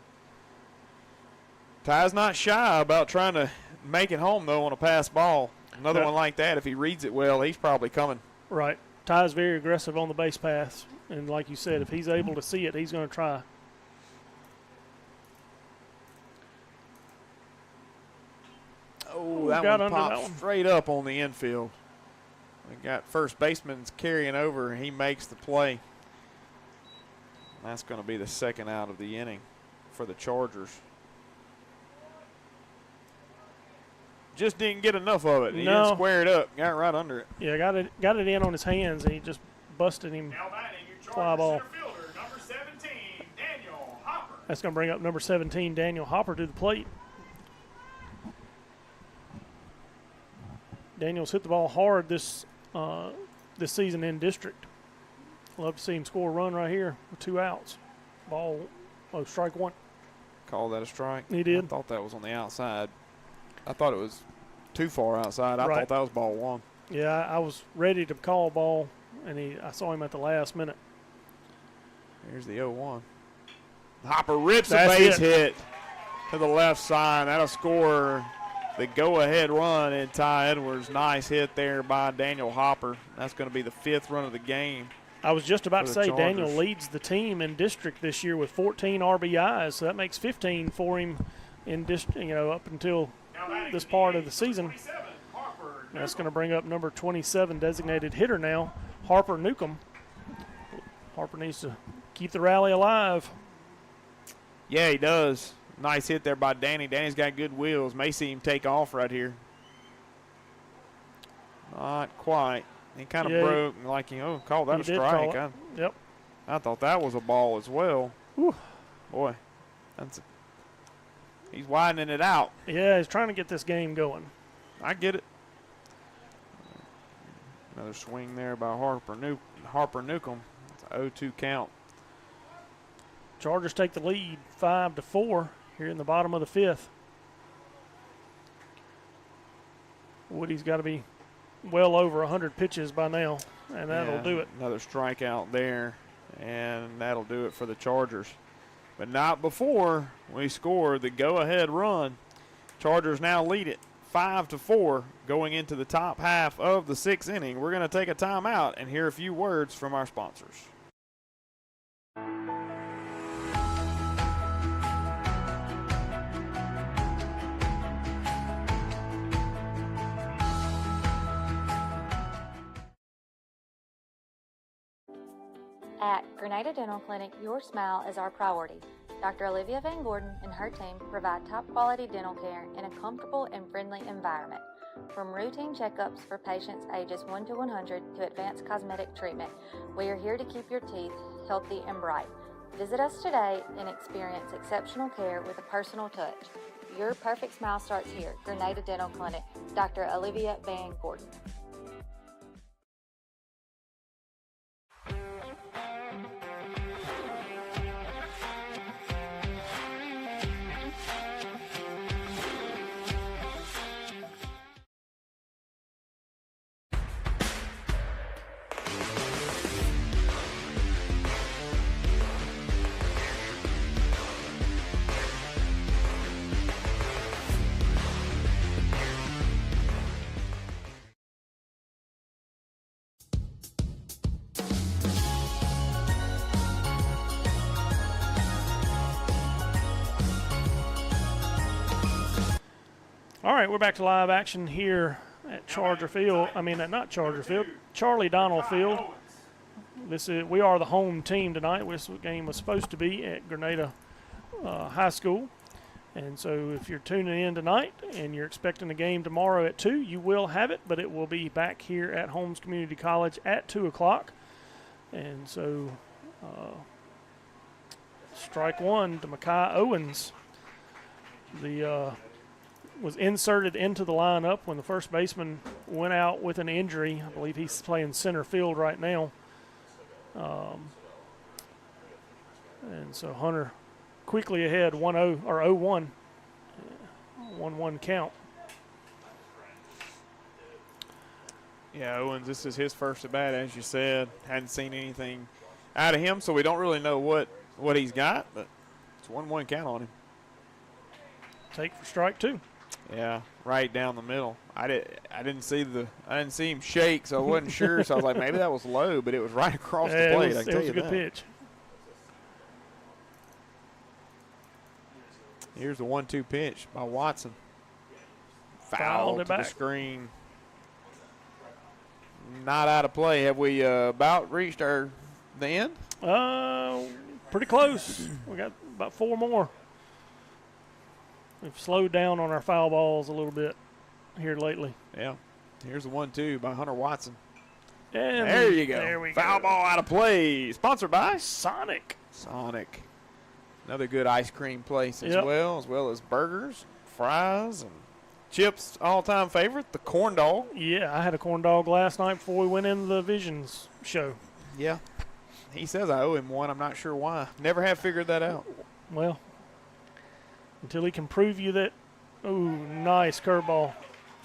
Ty's not shy about trying to make it home, though, on a pass ball. Another one like that, if he reads it well, he's probably coming. Right. Ty's very aggressive on the base paths, and like you said, if he's able to see it, he's going to try. Oh, that one popped straight up on the infield. We got first baseman's carrying over, and he makes the play. That's going to be the second out of the inning for the Chargers. Just didn't get enough of it. He didn't square it up. Got right under it. Yeah, got it in on his hands, and he just busted him fly ball. Number 17, Daniel Hopper. That's going to bring up number 17, Daniel Hopper, to the plate. Daniel's hit the ball hard this season in district. Love to see him score a run right here with 2 outs. Strike 1. Called that a strike? He did. I thought that was on the outside. I thought it was too far outside. I thought that was ball 1. Yeah, I was ready to call ball, and I saw him at the last minute. Here's the 0-1. Hopper rips a base hit to the left side. That'll score the go-ahead run in Ty Edwards. Nice hit there by Daniel Hopper. That's going to be the 5th run of the game. I was just about to say Chargers. Daniel leads the team in district this year with 14 RBIs, so that makes 15 for him in district. Up until this part of the season. That's going to bring up number 27 designated hitter now, Harper Newcomb. Harper needs to keep the rally alive. Yeah, he does. Nice hit there by Danny. Danny's got good wheels. May see him take off right here. Not quite. He kind of broke like, called that a strike. Yep. I thought that was a ball as well. Whew. Boy, he's widening it out. Yeah, he's trying to get this game going. I get it. Another swing there by Harper Newcomb. It's an 0-2 count. Chargers take the lead 5-4 here in the bottom of the 5th. Woody's got to be well over 100 pitches by now, and that'll do it. Another strikeout there, and that'll do it for the Chargers. But not before we score the go-ahead run. Chargers now lead it 5-4 going into the top half of the 6th inning. We're going to take a timeout and hear a few words from our sponsors. At Grenada Dental Clinic, your smile is our priority. Dr. Olivia Van Gordon and her team provide top quality dental care in a comfortable and friendly environment. From routine checkups for patients ages 1 to 100 to advanced cosmetic treatment, we are here to keep your teeth healthy and bright. Visit us today and experience exceptional care with a personal touch. Your perfect smile starts here. Grenada Dental Clinic. Dr. Olivia Van Gordon. All right, we're back to live action here at Charlie Donald Field. We are the home team tonight. This game was supposed to be at Grenada High School. And so if you're tuning in tonight and you're expecting a game tomorrow at 2, you will have it, but it will be back here at Holmes Community College at 2 o'clock. And so strike one to Makai Owens. Was inserted into the lineup when the first baseman went out with an injury. I believe he's playing center field right now. And so Hunter quickly ahead 1-0 or 0-1. 1-1 count. Yeah, Owens, this is his first at bat, as you said. Hadn't seen anything out of him, so we don't really know what he's got, but it's 1-1 count on him. Take for strike two. Yeah, right down the middle. I didn't see him shake, so I wasn't sure. So I was like, maybe that was low, but it was right across the plate. It was a good pitch. Here's the 1-2 pitch by Watson. Fouled to it back. The screen. Not out of play. Have we about reached the end? Pretty close. We got about 4 more. We've slowed down on our foul balls a little bit here lately. Yeah. Here's the 1-2 by Hunter Watson. And there you go. There we foul go. Ball out of play. Sponsored by Sonic. Another good ice cream place as well as burgers, fries, and chips. All-time favorite, the corn dog. Yeah, I had a corn dog last night before we went into the Visions show. Yeah. He says I owe him one. I'm not sure why. Never have figured that out. Well, until he can prove you that. Ooh, nice curveball.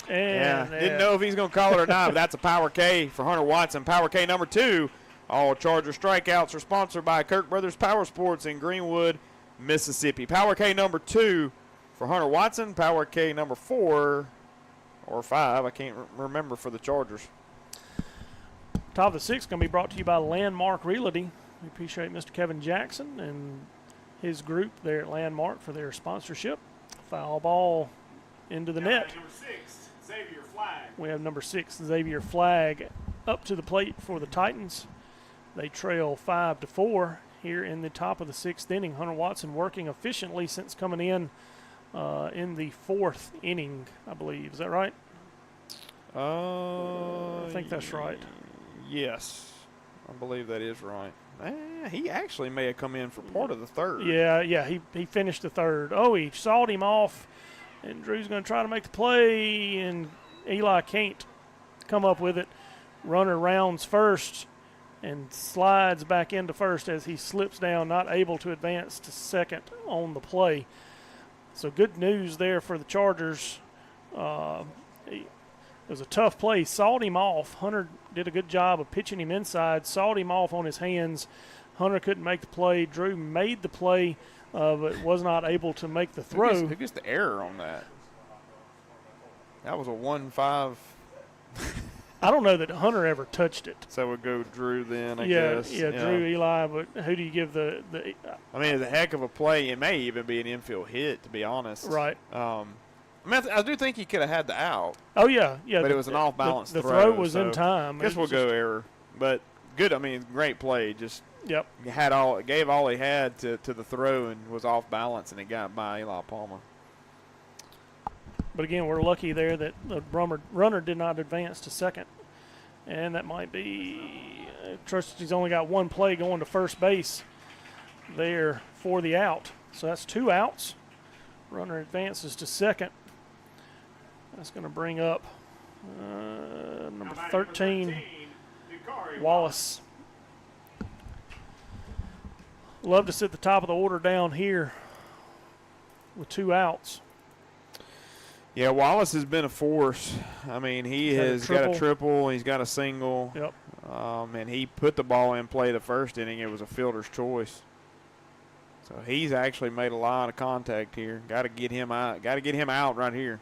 And didn't know if he's going to call it or not, but that's a Power K for Hunter Watson. Power K number 2. All Charger strikeouts are sponsored by Kirk Brothers Power Sports in Greenwood, Mississippi. Power K number 2 for Hunter Watson. Power K number 4 or 5, I can't remember, for the Chargers. Top of the 6th going to be brought to you by Landmark Realty. We appreciate Mr. Kevin Jackson and his group there at Landmark for their sponsorship. Foul ball into the net. Number 6, Xavier Flag. We have number 6, Xavier Flag, up to the plate for the Titans. They trail 5-4 here in the top of the 6th inning. Hunter Watson working efficiently since coming in the 4th inning, I believe. Is that right? I think that's right. Yes, I believe that is right. He actually may have come in for part of the 3rd. Yeah, he finished the 3rd. Oh, he sawed him off, and Drew's going to try to make the play, and Eli can't come up with it. Runner rounds first and slides back into first as he slips down, not able to advance to second on the play. So good news there for the Chargers. It was a tough play. Sawed him off. Hunter did a good job of pitching him inside, sawed him off on his hands. Hunter couldn't make the play. Drew made the play, but was not able to make the throw. Who gets the error on that? That was a 1-5. I don't know that Hunter ever touched it. So we'll go Drew then, I guess. Yeah, Drew, Eli, but who do you give the I mean, it's a heck of a play. It may even be an infield hit, to be honest. Right. I do think he could have had the out. Oh, yeah. But it was an off-balance throw. The throw was in time. I guess we'll go error. But good, great play. Just gave all he had to the throw and was off balance, and it got by Eli Palmer. But again, we're lucky there that the runner did not advance to second. And that might be, Trusty's only got one play going to first base there for the out. So that's 2 outs. Runner advances to second. That's going to bring up number 13, Wallace. Love to sit the top of the order down here with 2 outs. Yeah, Wallace has been a force. I mean, he has got a triple. He's got a single. Yep. And he put the ball in play the first inning. It was a fielder's choice. So he's actually made a lot of contact here. Got to get him out. Got to get him out right here.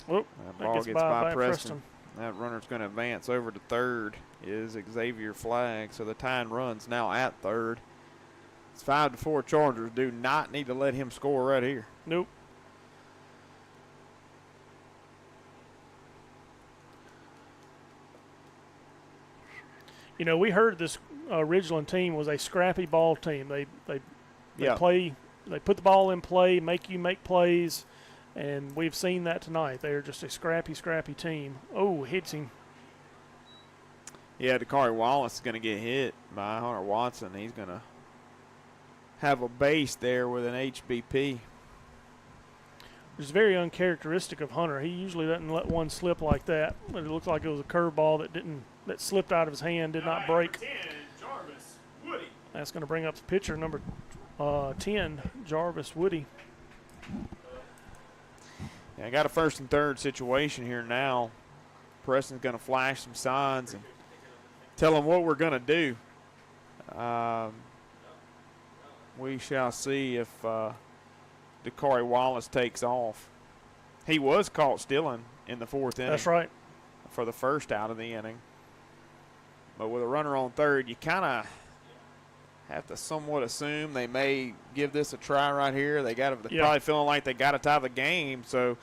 Whoop, that ball gets by Preston. That runner's going to advance over to third is Xavier Flagg. So the tying run's now at third. It's 5-4 Chargers. Do not need to let him score right here. Nope. You know, we heard this Ridgeland team was a scrappy ball team. They play, they put the ball in play, make you make plays, and we've seen that tonight. They're just a scrappy team. Oh, hits him. Yeah, Dakari Wallace is going to get hit by Hunter Watson. He's going to have a base there with an HBP. It's very uncharacteristic of Hunter. He usually doesn't let one slip like that, but it looked like it was a curveball that slipped out of his hand, did not break. 10, Jarvis Woody. That's going to bring up the pitcher, number 10, Jarvis Woody. Yeah, I got a first and third situation here now. Preston's going to flash some signs and tell them what we're going to do. We shall see if Dakari Wallace takes off. He was caught stealing in the 4th inning. That's right. For the first out of the inning. But with a runner on third, you kind of have to somewhat assume they may give this a try right here. They're probably feeling like they got to tie the game, so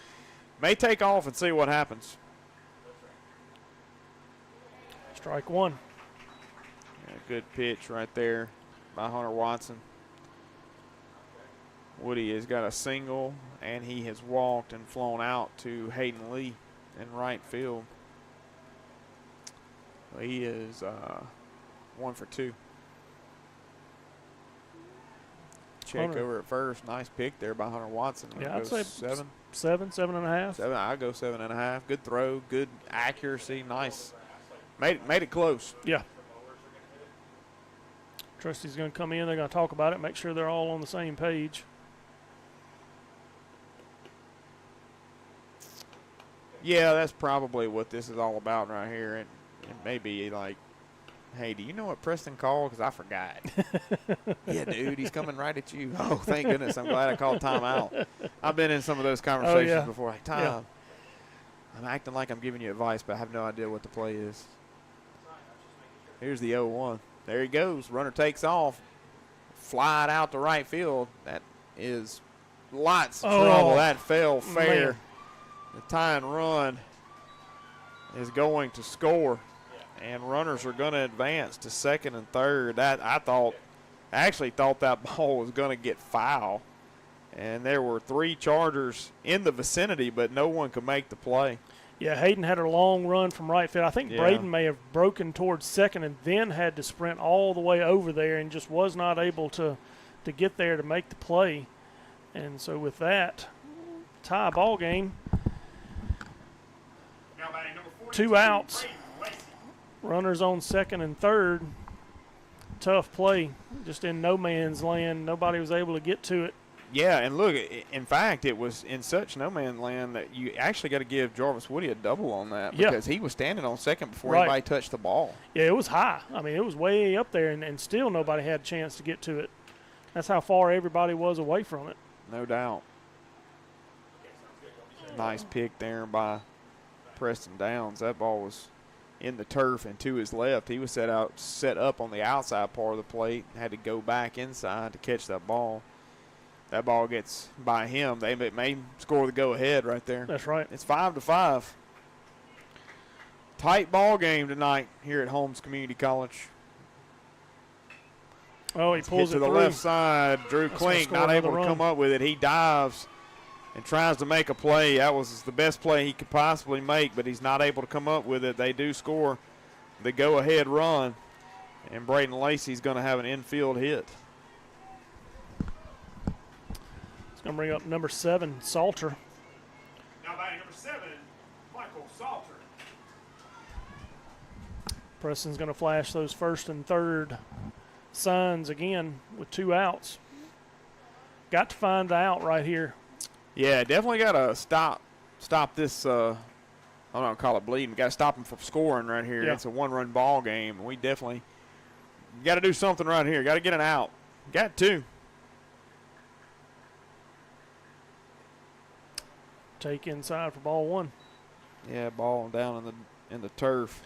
may take off and see what happens. Strike one. Yeah, good pitch right there by Hunter Watson. Woody has got a single, and he has walked and flown out to Hayden Lee in right field. He is 1 for 2. Check Hunter. over at first. Nice pick there by Hunter Watson. Yeah, I'd say 7. 7.5. 7. I'll go 7.5. Good throw, good accuracy, nice. Made it close. Yeah. Trusty's going to come in. They're going to talk about it, make sure they're all on the same page. Yeah, that's probably what this is all about right here. It may be like, hey, do you know what Preston called? Because I forgot. Yeah, dude, he's coming right at you. Oh, thank goodness. I'm glad I called timeout. I've been in some of those conversations before. Like, time. I'm acting like I'm giving you advice, but I have no idea what the play is. Here's the 0-1. There he goes. Runner takes off. Fly it out to right field. That is lots of trouble. That fell fair. Man. The tying run is going to score, and runners are going to advance to second and third. I actually thought that ball was going to get foul, and there were 3 Chargers in the vicinity, but no one could make the play. Yeah, Hayden had a long run from right field. I think Braden may have broken towards second and then had to sprint all the way over there and just was not able to get there to make the play. And so with that, tie ball game. 2 outs. Runners on second and third. Tough play. Just in no man's land. Nobody was able to get to it. Yeah, and look, in fact, it was in such no man's land that you actually got to give Jarvis Woody a double on that because he was standing on second before anybody touched the ball. Yeah, it was high. I mean, it was way up there, and still nobody had a chance to get to it. That's how far everybody was away from it. No doubt. Nice pick there by Preston Downs. That ball was in the turf and to his left. He was set up on the outside part of the plate, had to go back inside to catch that ball. That ball gets by him. They may score the go-ahead right there. That's right. It's 5-5. Tight ball game tonight here at Holmes Community College. Oh, he pulls it to the left side. Drew Klink not able to come up with it. He dives and tries to make a play. That was the best play he could possibly make, but he's not able to come up with it. They do score the go-ahead run, and Braden Lacey's going to have an infield hit. It's going to bring up number 7, Salter. Now batting number 7, Michael Salter. Preston's going to flash those first and third signs again with 2 outs. Got to find the out right here. Yeah, definitely got to stop this. I don't know, call it bleeding. Got to stop him from scoring right here. Yeah. It's a 1-run ball game. We definitely got to do something right here. Got to get an out. Got to. Take inside for ball 1. Yeah, ball down in the turf.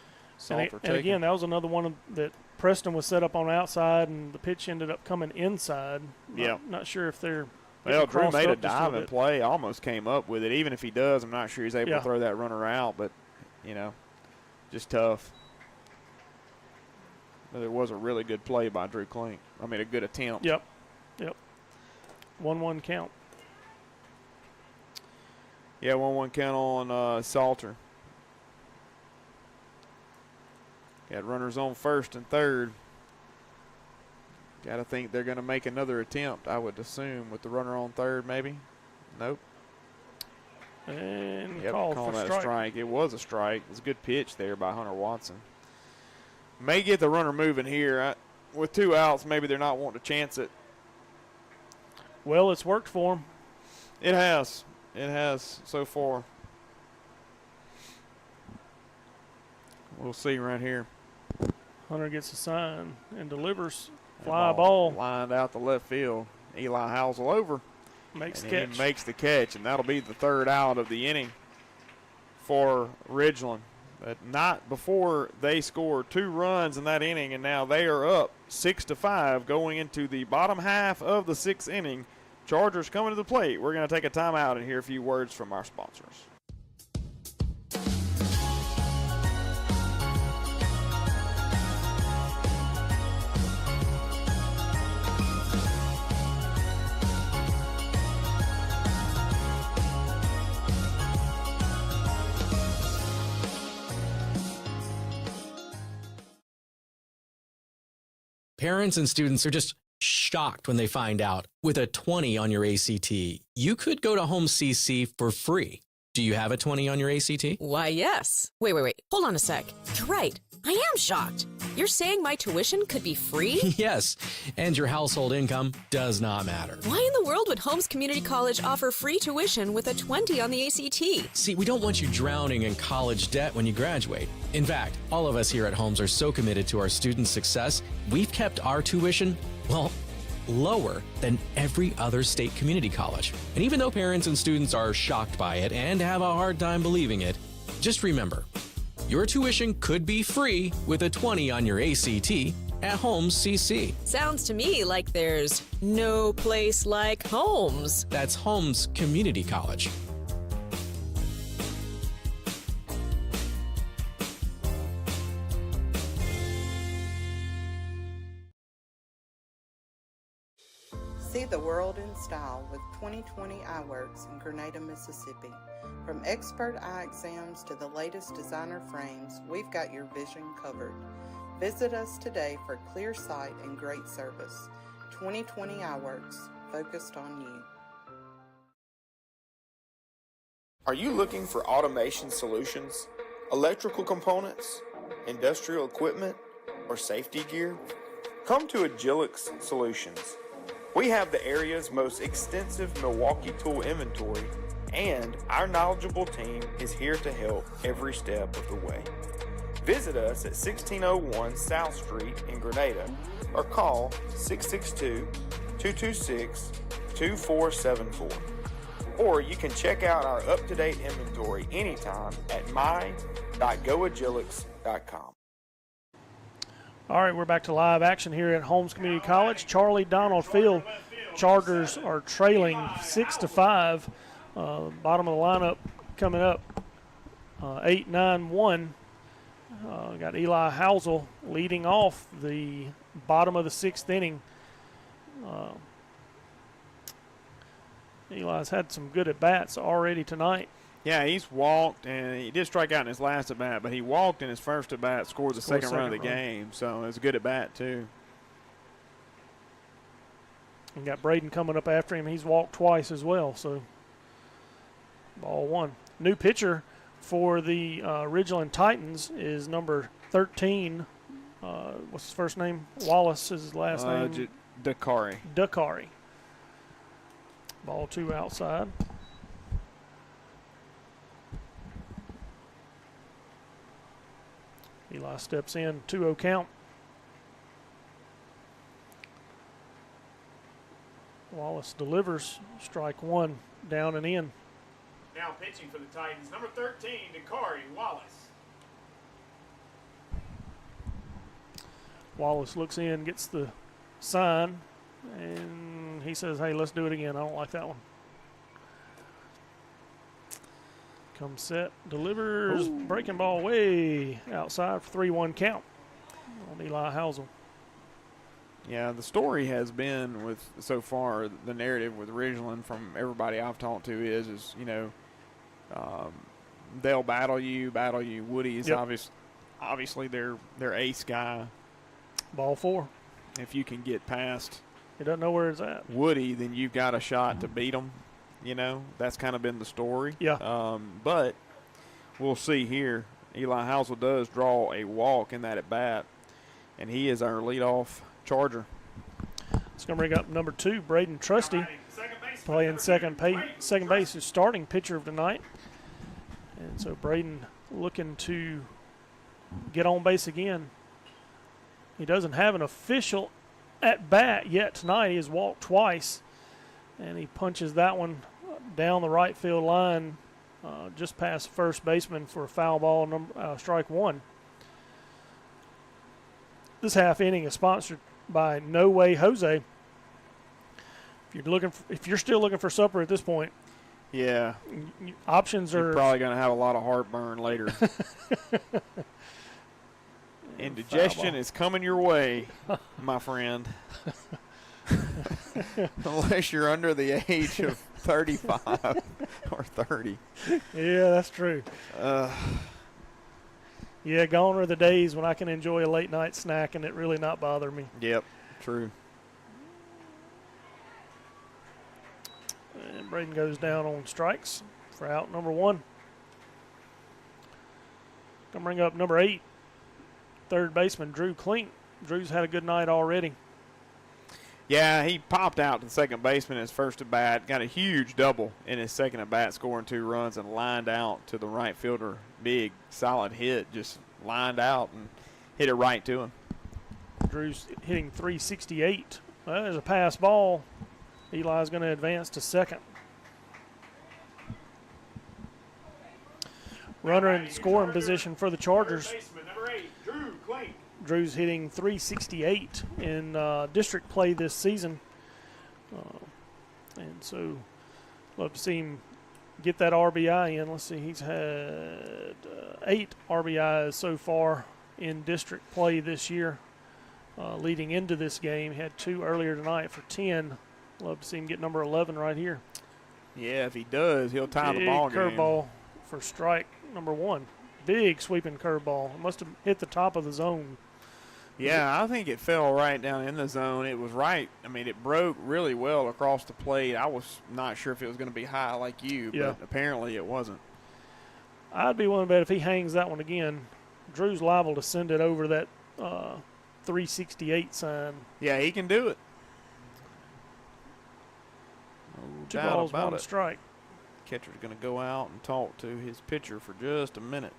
And again, that was another one that Preston was set up on outside, and the pitch ended up coming inside. Yeah. Not sure if they're. Well, Drew made a diving play, almost came up with it. Even if he does, I'm not sure he's able to throw that runner out, but, just tough. But it was a really good play by Drew Klink. I mean, a good attempt. Yep. 1-1 count. Yeah, 1-1 count on Salter. Got runners on first and third. Got to think they're going to make another attempt, I would assume, with the runner on third maybe. Nope. And calling that a strike. It was a strike. It was a good pitch there by Hunter Watson. May get the runner moving here. With 2 outs, maybe they're not wanting to chance it. Well, it's worked for them. It has. It has so far. We'll see right here. Hunter gets a sign and delivers. Fly ball. Lined out the left field. Eli Housel over. Makes the catch. catch. He makes the catch, and that'll be the 3rd out of the inning for Ridgeland. But not before they score 2 runs in that inning, and now they are up 6-5 going into the bottom half of the 6th inning. Chargers coming to the plate. We're going to take a timeout and hear a few words from our sponsors. Parents and students are just shocked when they find out with a 20 on your ACT, you could go to Home CC for free. Do you have a 20 on your ACT? Why, yes. Wait. Hold on a sec. You're right. I am shocked. You're saying my tuition could be free? Yes, and your household income does not matter. Why in the world would Holmes Community College offer free tuition with a 20 on the ACT? See, we don't want you drowning in college debt when you graduate. In fact, all of us here at Holmes are so committed to our students' success, we've kept our tuition, well, lower than every other state community college. And even though parents and students are shocked by it and have a hard time believing it, just remember, your tuition could be free with a 20 on your ACT at Holmes CC. Sounds to me like there's no place like Holmes. That's Holmes Community College. See the world in style with 2020 eyeworks in Grenada, Mississippi. From expert eye exams to the latest designer frames, we've got your vision covered. Visit us today for clear sight and great service. 2020 eyeworks, focused on you. Are you looking for automation solutions, electrical components, industrial equipment, or safety gear? Come to Agilix Solutions. We have the area's most extensive Milwaukee tool inventory, and our knowledgeable team is here to help every step of the way. Visit us at 1601 South Street in Grenada or call 662-226-2474. Or you can check out our up-to-date inventory anytime at my.goagilix.com. All right, we're back to live action here at Holmes Community College. Charlie Donald Field. Chargers are trailing 6-5. Bottom of the lineup coming up, 8-9-1. Got Eli Housel leading off the bottom of the 6th inning. Eli's had some good at-bats already tonight. Yeah, he's walked, and he did strike out in his last at-bat, but he walked in his first at-bat, scored the second run of the game, so it was a good at-bat, too. We got Braden coming up after him. He's walked twice as well, so ball one. New pitcher for the Ridgeland Titans is number 13. What's his first name? Wallace is his last name. Dakari. Ball two outside. Eli steps in, 2-0 count. Wallace delivers, strike one, down and in. Now pitching for the Titans, number 13, Dakari Wallace. Wallace looks in, gets the sign, and he says, hey, let's do it again. I don't like that one. Comes set, delivers, breaking ball way outside for 3-1 count on Eli Housel. Yeah, the story has been with, so far, the narrative with Ridgeland from everybody I've talked to is you know, they'll battle you. Woody is obviously their ace guy. Ball four. If you can get past he doesn't know where it's at. Woody, then you've got a shot to beat him. You know, that's kind of been the story. Yeah. But we'll see here. Eli Housel does draw a walk in that at-bat, and he is our leadoff Charger. It's going to bring up number 2, Braden Trusty, playing second base, who's starting pitcher of tonight. And so Braden looking to get on base again. He doesn't have an official at-bat yet tonight. He has walked twice, and he punches that one down the right field line just past first baseman for a foul ball, strike one. This half inning is sponsored by No Way Jose. If you're still looking for supper at this point, yeah, options are. You're probably going to have a lot of heartburn later. Indigestion is coming your way, my friend. Unless you're under the age of 35 or 30. Yeah, that's true. Yeah, gone are the days when I can enjoy a late night snack and it really not bother me. Yep, true. And Braden goes down on strikes for out number 1. Gonna bring up number 8, third baseman Drew Klink. Drew's had a good night already. Yeah, he popped out to the second baseman in his first at bat, got a huge double in his second at bat, scoring 2 runs, and lined out to the right fielder. Big, solid hit, just lined out and hit it right to him. Drew's hitting .368. Well, there's a pass ball. Eli's going to advance to second. Runner in scoring position for the Chargers. Number 8, Drew Klink. Drew's hitting .368 in district play this season. And so love to see him get that RBI in. Let's see, he's had 8 RBIs so far in district play this year. Leading into this game, he had 2 earlier tonight for 10. Love to see him get number 11 right here. Yeah, if he does, he'll tie the ball game. Curveball for strike number 1. Big sweeping curveball. Must have hit the top of the zone. Yeah, I think it fell right down in the zone. It was right. I mean, it broke really well across the plate. I was not sure if it was going to be high like you, but apparently it wasn't. I'd be willing to bet if he hangs that one again, Drew's liable to send it over that .368 sign. Yeah, he can do it. No 2 doubt balls, about 1 it. strike. Catcher's going to go out and talk to his pitcher for just a minute.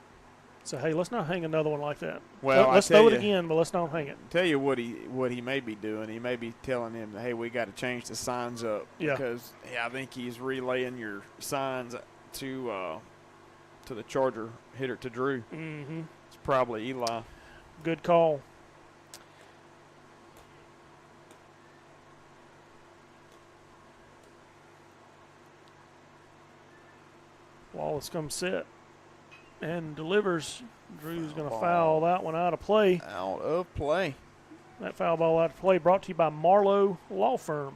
So, hey, let's not hang another one like that. Well, let's throw it again, but let's not hang it. Tell you what he may be doing. He may be telling him, hey, we got to change the signs up. Yeah. Because I think he's relaying your signs to the Charger hitter, to Drew. Mm-hmm. It's probably Eli. Good call. Wallace comes set and delivers. Drew's going to foul that one out of play. Out of play. That foul ball out of play brought to you by Marlowe Law Firm.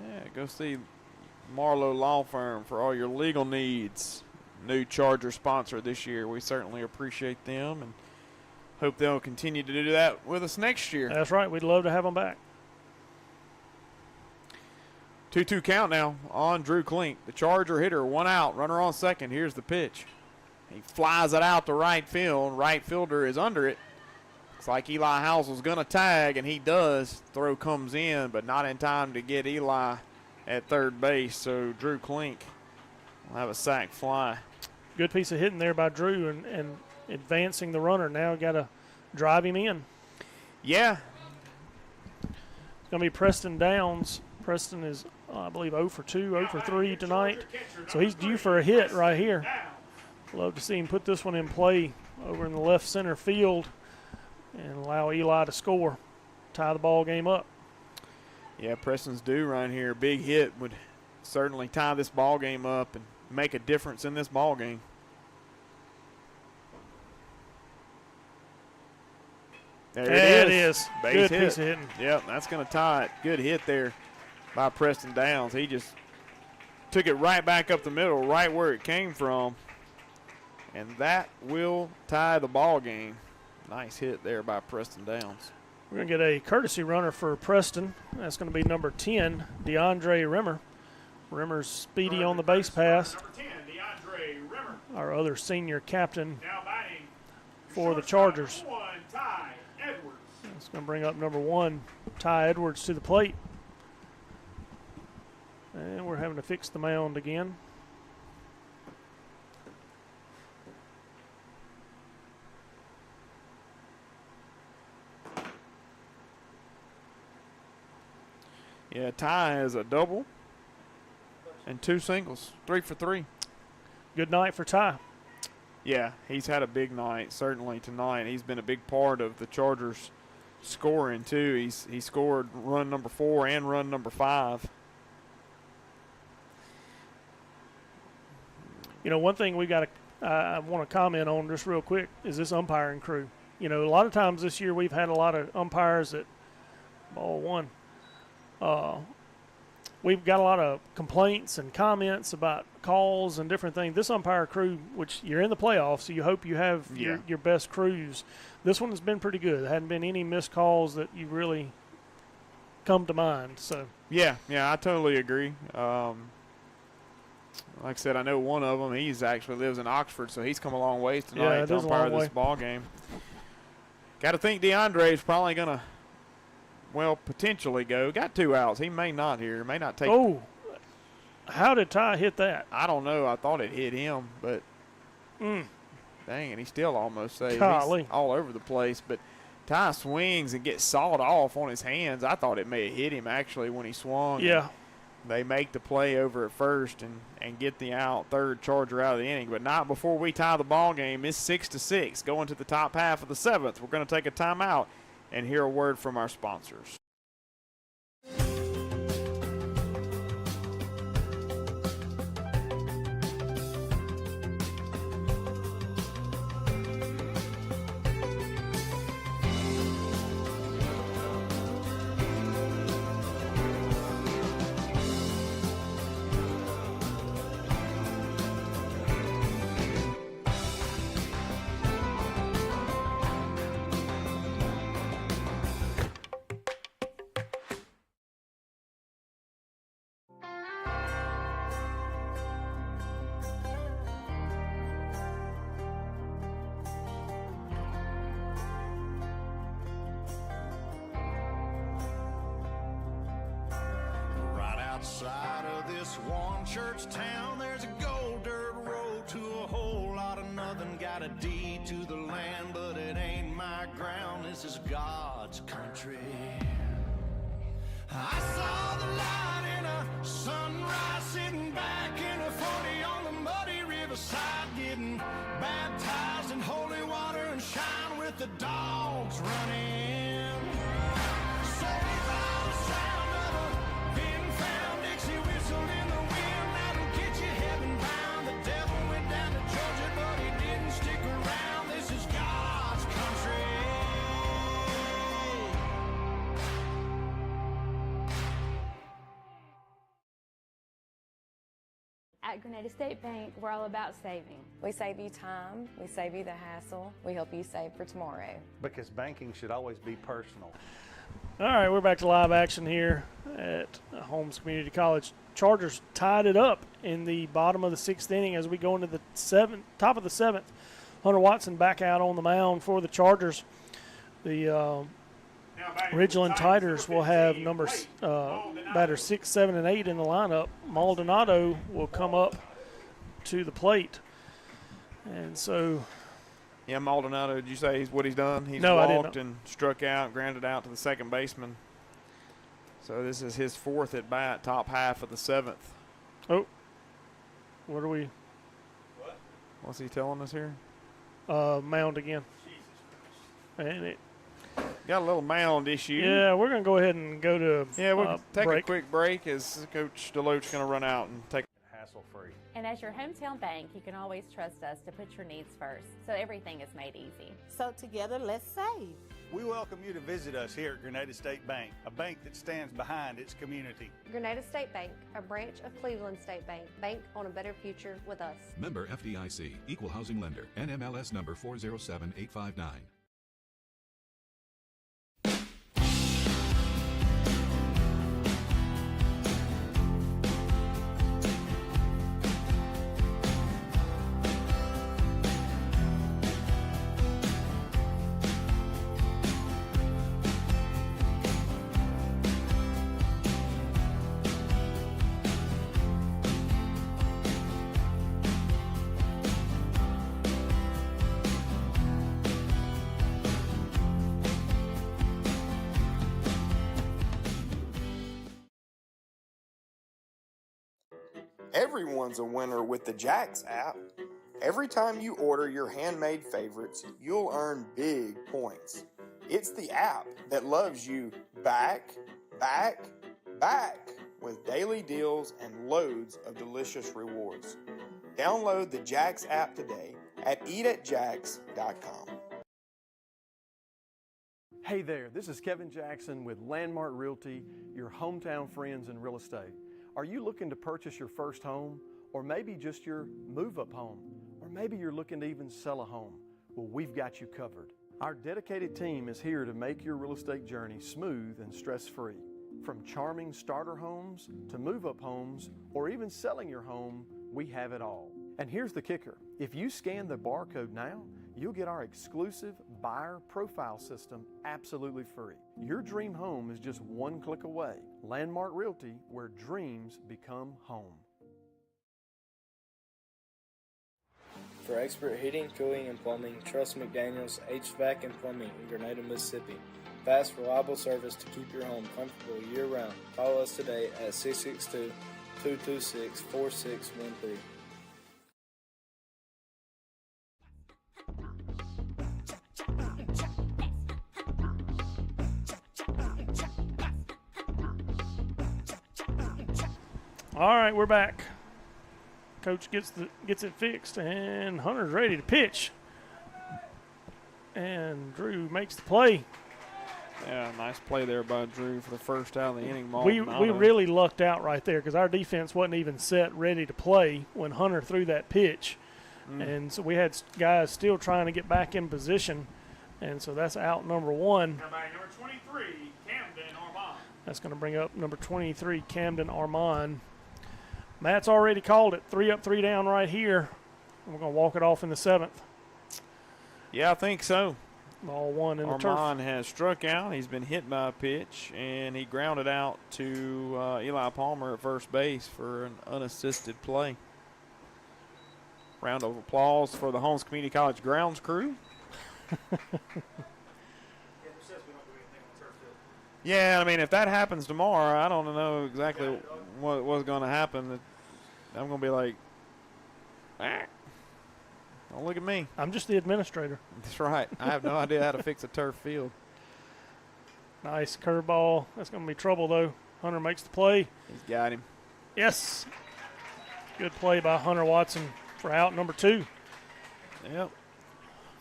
Yeah, go see Marlowe Law Firm for all your legal needs. New Charger sponsor this year. We certainly appreciate them and hope they'll continue to do that with us next year. That's right. We'd love to have them back. 2-2 count now on Drew Klink. The Charger hitter, one out, runner on second. Here's the pitch. He flies it out to right field. Right fielder is under it. Looks like Eli Housel's going to tag, and he does. Throw comes in, but not in time to get Eli at third base. So Drew Klink will have a sac fly. Good piece of hitting there by Drew and advancing the runner. Now got to drive him in. Yeah. It's going to be Preston Downs. Preston is, I believe, 0 for 2, 0 for 3 tonight. So he's due for a hit right here. Love to see him put this one in play over in the left center field and allow Eli to score, tie the ball game up. Yeah, Preston's due right here. Big hit would certainly tie this ball game up and make a difference in this ball game. There it is. Base Good hit. piece of hitting. Yep, that's going to tie it. Good hit there by Preston Downs. He just took it right back up the middle, right where it came from. And that will tie the ball game. Nice hit there by Preston Downs. We're going to get a courtesy runner for Preston. That's going to be number 10, DeAndre Rimmer. Rimmer's speedy on the base pass. Number 10, DeAndre Rimmer. Our other senior captain Now batting for the Chargers. Number 1, Ty Edwards. It's going to bring up number 1, Ty Edwards, to the plate. And we're having to fix the mound again. Yeah, Ty has a double and 2 singles, 3 for 3. Good night for Ty. Yeah, he's had a big night, certainly tonight. He's been a big part of the Chargers scoring, too. He scored run number 4 and run number 5. You know, one thing I want to comment on just real quick is this umpiring crew. You know, a lot of times this year we've had a lot of umpires that ball one. We've got a lot of complaints and comments about calls and different things. This umpire crew, which you're in the playoffs, so you hope you have your best crews. This one has been pretty good. There hadn't been any missed calls that you really come to mind. So yeah, I totally agree. Like I said, I know one of them. He's actually lives in Oxford, so he's come a long ways tonight to umpire this ball game. Got to think DeAndre's probably going to, potentially go. Got 2 outs. He may not here. May not take. Oh, how did Ty hit that? I don't know. I thought it hit him, but dang it, he still almost saved. Golly. He's all over the place, but Ty swings and gets sawed off on his hands. I thought it may have hit him actually when he swung. Yeah. They make the play over at first and get the out, third Charger out of the inning, but not before we tie the ball game. It's 6-6 going to the top half of the 7th. We're going to take a timeout and hear a word from our sponsors. Outside of this one church town, there's a gold dirt road to a whole lot of nothing. Got a deed to the land, but it ain't my ground. This is God's country. I saw the light in a sunrise, sitting back in a 40 on the muddy riverside, getting baptized in holy water and shine with the dogs running. At Grenada State Bank, we're all about saving. We save you time, we save you the hassle, we help you save for tomorrow. Because banking should always be personal. All right, we're back to live action here at Holmes Community College. Chargers tied it up in the bottom of the 6th inning as we go into the top of the 7th. Hunter Watson back out on the mound for the Chargers. The Ridgeland Titans will have batters 6, 7, and 8 in the lineup. Maldonado will come up to the plate. And so... Yeah, Maldonado, did you say what he's done? He's walked and struck out, grounded out to the second baseman. So this is his 4th at bat, top half of the 7th. Oh, what are we? What's he telling us here? Mound again. And it got a little mound issue. Yeah, we're going to go ahead and go to we'll take break. a quick break as Coach DeLoach's going to run out and take hassle-free. And as your hometown bank, you can always trust us to put your needs first, so everything is made easy. So together, let's save. We welcome you to visit us here at Grenada State Bank, a bank that stands behind its community. Grenada State Bank, a branch of Cleveland State Bank. Bank on a better future with us. Member FDIC, Equal Housing Lender, NMLS number 407859. Everyone's a winner with the Jax app. Every time you order your handmade favorites, you'll earn big points. It's the app that loves you back, back, back with daily deals and loads of delicious rewards. Download the Jax app today at eatatjax.com. Hey there, this is Kevin Jackson with Landmark Realty, your hometown friends in real estate. Are you looking to purchase your first home, or maybe just your move-up home, or maybe you're looking to even sell a home? Well, we've got you covered. Our dedicated team is here to make your real estate journey smooth and stress-free. From charming starter homes to move-up homes, or even selling your home, we have it all. And here's the kicker. If you scan the barcode now, you'll get our exclusive buyer profile system absolutely free. Your dream home is just one click away. Landmark Realty, where dreams become home. For expert heating, cooling, and plumbing, trust McDaniels HVAC and Plumbing in Grenada, Mississippi. Fast, reliable service to keep your home comfortable year-round. Call us today at 662-226-4613. All right, we're back. Coach gets it fixed, and Hunter's ready to pitch. And Drew makes the play. Yeah, nice play there by Drew for the first out of the inning. We really lucked out right there because our defense wasn't even set ready to play when Hunter threw that pitch. And so we had guys still trying to get back in position. And so that's out number 1. Now by number 23, Camden Armand. That's going to bring up number 23, Camden Armand. Matt's already called it. 3 up, 3 down right here. We're going to walk it off in the 7th. Yeah, I think so. Ball 1 in the turf. Armand has struck out. He's been hit by a pitch, and he grounded out to Eli Palmer at first base for an unassisted play. Round of applause for the Holmes Community College grounds crew. Yeah, I mean, if that happens tomorrow, I don't know exactly what's going to happen. I'm going to be like, don't look at me. I'm just the administrator. That's right. I have no idea how to fix a turf field. Nice curveball. That's going to be trouble, though. Hunter makes the play. He's got him. Yes. Good play by Hunter Watson for out number 2. Yep.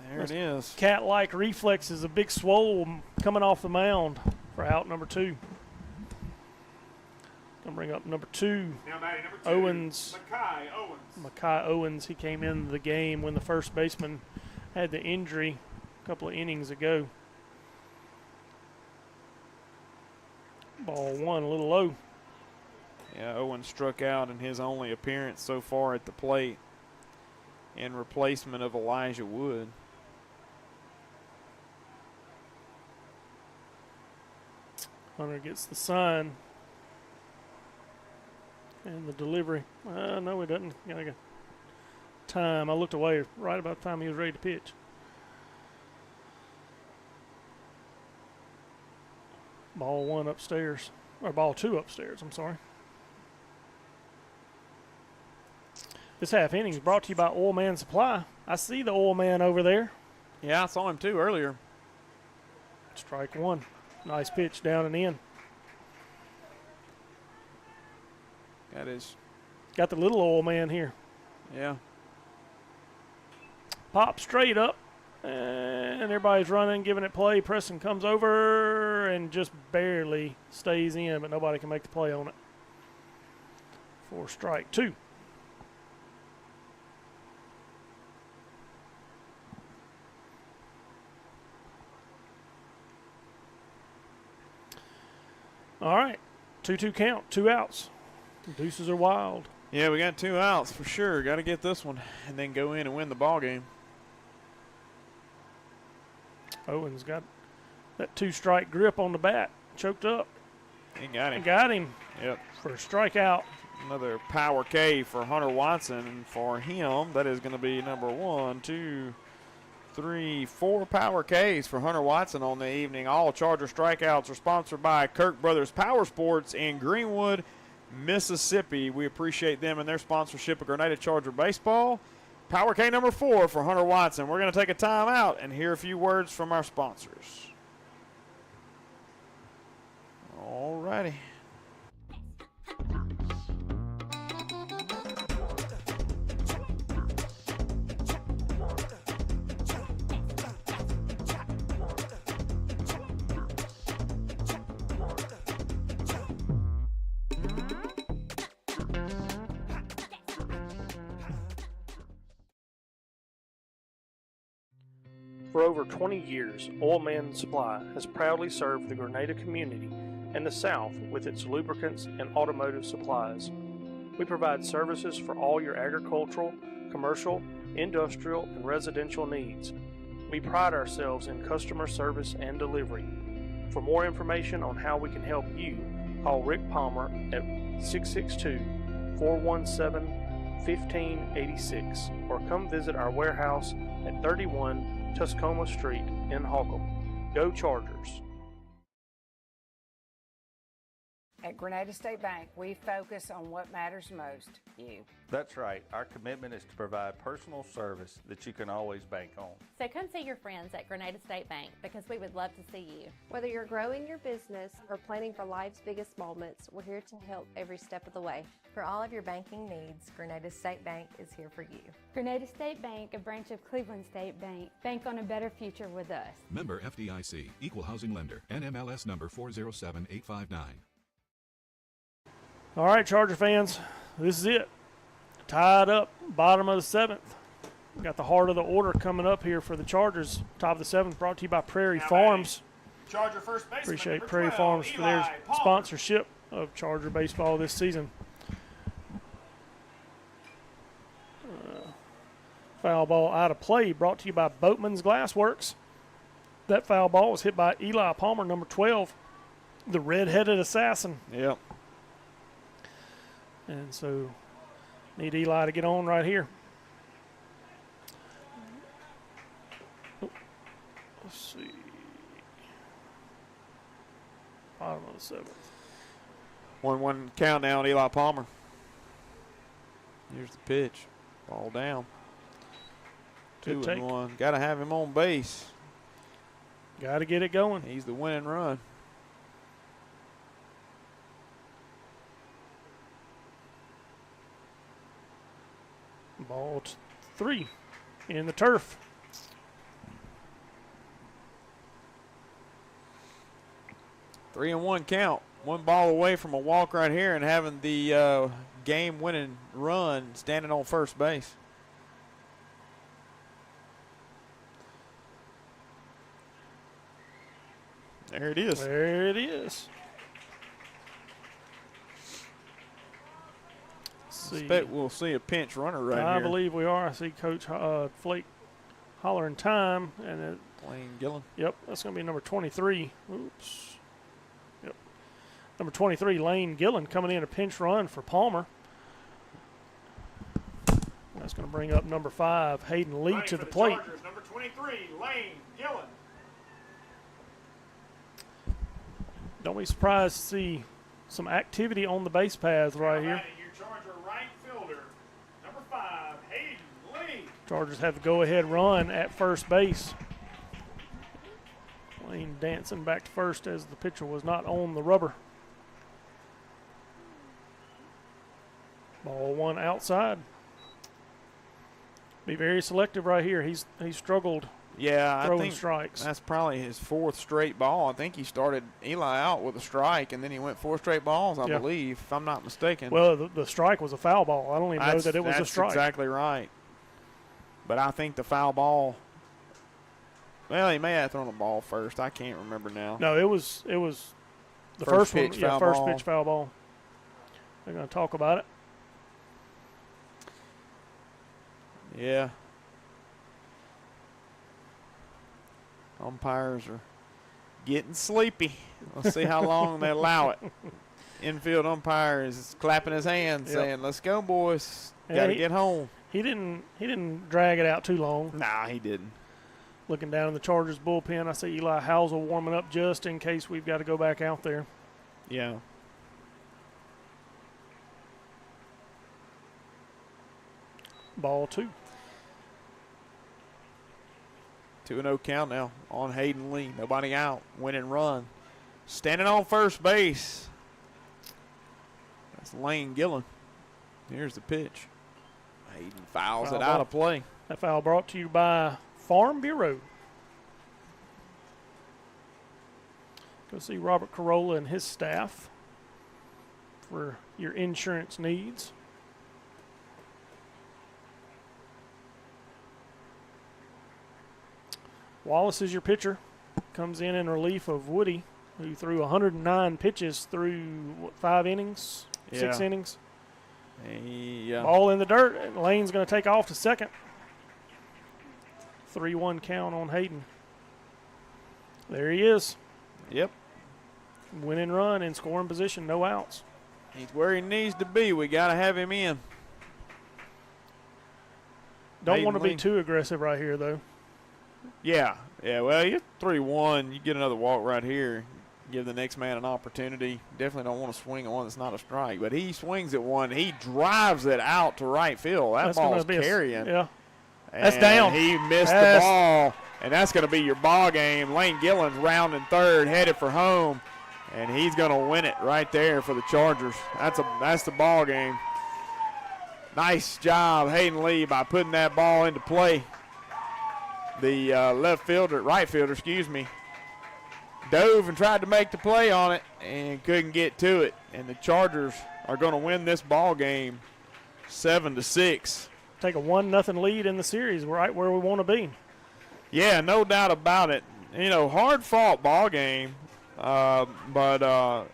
There it is. Cat-like reflexes, a big swole coming off the mound for out number 2. Gonna bring up number 2. Now batting number 2, Owens. Makai Owens. He came into the game when the first baseman had the injury a couple of innings ago. Ball 1, a little low. Yeah, Owens struck out in his only appearance so far at the plate in replacement of Elijah Wood. Hunter gets the sign and the delivery. No, he doesn't. Got time. I looked away right about the time he was ready to pitch. Ball 1 upstairs, or ball 2 upstairs, I'm sorry. This half inning is brought to you by Oil Man Supply. I see the Oil Man over there. Yeah, I saw him too earlier. Strike 1. Nice pitch down and in. That is. Got the little Oil Man here. Yeah. Pop straight up. And everybody's running, giving it play. Preston comes over and just barely stays in, but nobody can make the play on it. For strike 2. All right, 2-2 count, 2 outs. The deuces are wild. Yeah, we got 2 outs for sure. Got to get this one and then go in and win the ball game. Owens got that 2-strike grip on the bat, choked up. He got him. Got him. Yep. For a strikeout. Another power K for Hunter Watson, and for him, that is going to be number 1, 2, 3, 4 power Ks for Hunter Watson on the evening. All Charger strikeouts are sponsored by Kirk Brothers Power Sports in Greenwood, Mississippi. We appreciate them and their sponsorship of Grenada Charger Baseball. Power K number 4 for Hunter Watson. We're going to take a timeout and hear a few words from our sponsors. All righty. For over 20 years, Oil Man Supply has proudly served the Grenada community and the South with its lubricants and automotive supplies. We provide services for all your agricultural, commercial, industrial, and residential needs. We pride ourselves in customer service and delivery. For more information on how we can help you, call Rick Palmer at 662-417-1586 or come visit our warehouse at 31 Tuscoma Street in Holcomb. Go Chargers. At Grenada State Bank, we focus on what matters most, you. That's right. Our commitment is to provide personal service that you can always bank on. So come see your friends at Grenada State Bank because we would love to see you. Whether you're growing your business or planning for life's biggest moments, we're here to help every step of the way. For all of your banking needs, Grenada State Bank is here for you. Grenada State Bank, a branch of Cleveland State Bank. Bank on a better future with us. Member FDIC, Equal Housing Lender, NMLS number 407859. All right, Charger fans, this is it. Tied up, bottom of the 7th. We got the heart of the order coming up here for the Chargers. Top of the 7th, brought to you by Prairie Farms. Charger first baseman. Appreciate Prairie Farms for their sponsorship of Charger baseball this season. Foul ball out of play, brought to you by Boatman's Glassworks. That foul ball was hit by Eli Palmer, number 12, the red-headed assassin. Yep. And so, need Eli to get on right here. Oh, let's see. Bottom of the 7th. 1-1 count now on Eli Palmer. Here's the pitch. Ball down. Good 2-1. Got to have him on base. Got to get it going. He's the winning run. Ball 3 in the turf. Three and 1 count. one ball away from a walk right here and having the game-winning run standing on first base. There it is. There it is. Suspect we'll see a pinch runner right here. I believe we are. I see Coach Flake hollering time. And it, Lane Gillen. Yep, that's going to be number 23. Oops. Yep. Number 23, Lane Gillen, coming in a pinch run for Palmer. That's going to bring up number 5, Hayden Lee, to the plate. Chargers, number 23, Lane Gillen. Don't be surprised to see some activity on the base paths right here. Your Charger right fielder, number 5, Hayden Lee. Chargers have the go-ahead run at first base. Lane dancing back to first as the pitcher was not on the rubber. Ball one outside. Be very selective right here. He's struggled. Yeah, throwing I think strikes. That's probably his 4th straight ball. I think he started Eli out with a strike, and then he went 4 straight balls, I believe, if I'm not mistaken. Well, the strike was a foul ball. I don't even know that it was a strike. That's exactly right. But I think the foul ball, well, he may have thrown a ball first. I can't remember now. No, it was the first one. Pitch, Yeah, foul first ball. pitch foul ball. They're going to talk about it. Yeah. Umpires are getting sleepy. Let's see how long they allow it. Infield umpire is clapping his hands, saying, "Let's go, boys. Got to get home." He didn't drag it out too long. Nah, he didn't. Looking down in the Chargers bullpen, I see Eli Housel warming up just in case we've got to go back out there. Yeah. Ball 2. 2-0 count now on Hayden Lee. Nobody out. Winning run. Standing on first base. That's Lane Gillen. Here's the pitch. Hayden fouls it out of play. That foul brought to you by Farm Bureau. Go see Robert Carolla and his staff for your insurance needs. Wallace is your pitcher. Comes in relief of Woody, who threw 109 pitches through 5 innings, 6 innings. Ball in the dirt. And Lane's going to take off to second. 3-1 count on Hayden. There he is. Yep. Winning run in scoring position, no outs. He's where he needs to be. We got to have him in. Don't want to be too aggressive right here, though. Yeah. Well, you're 3-1. You get another walk right here. Give the next man an opportunity. Definitely don't want to swing at one that's not a strike. But he swings at one. He drives it out to right field. That ball's carrying. That's down. He missed the ball. And that's going to be your ball game. Lane Gillen's rounding third, headed for home. And he's going to win it right there for the Chargers. That's the ball game. Nice job, Hayden Lee, by putting that ball into play. The right fielder, dove and tried to make the play on it and couldn't get to it. And the Chargers are going to win this ball game 7-6. Take a 1-0 lead in the series, right where we want to be. Yeah, no doubt about it. Hard-fought ball game, but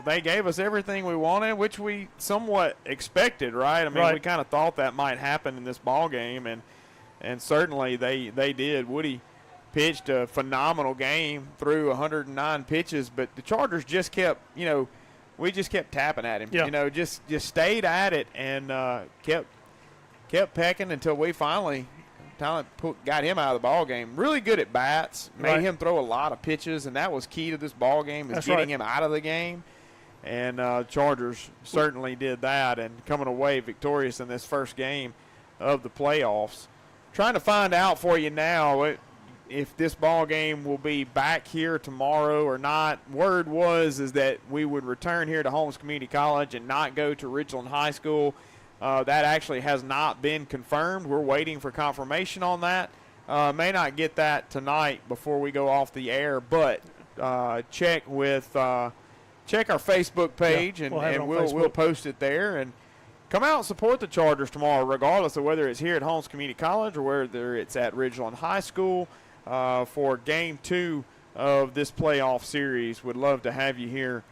they gave us everything we wanted, which we somewhat expected, right? I mean, we kind of thought that might happen in this ball game, and certainly they did. Woody pitched a phenomenal game, threw 109 pitches, but the Chargers just kept, we just kept tapping at him. Yeah. Just stayed at it and kept pecking until we finally got him out of the ball game. Really good at bats, made him throw a lot of pitches, and that was key to this ball game, is getting him out of the game. And Chargers certainly did that, and coming away victorious in this first game of the playoffs. Trying to find out for you now if this ball game will be back here tomorrow or not. Word is that we would return here to Holmes Community College and not go to Ridgeland High School. That actually has not been confirmed. We're waiting for confirmation on that. May not get that tonight before we go off the air, but check with check our Facebook page, Yeah, and we'll we'll post it there. And come out and support the Chargers tomorrow, regardless of whether it's here at Holmes Community College or whether it's at Ridgeland High School for Game 2 of this playoff series. Would love to have you here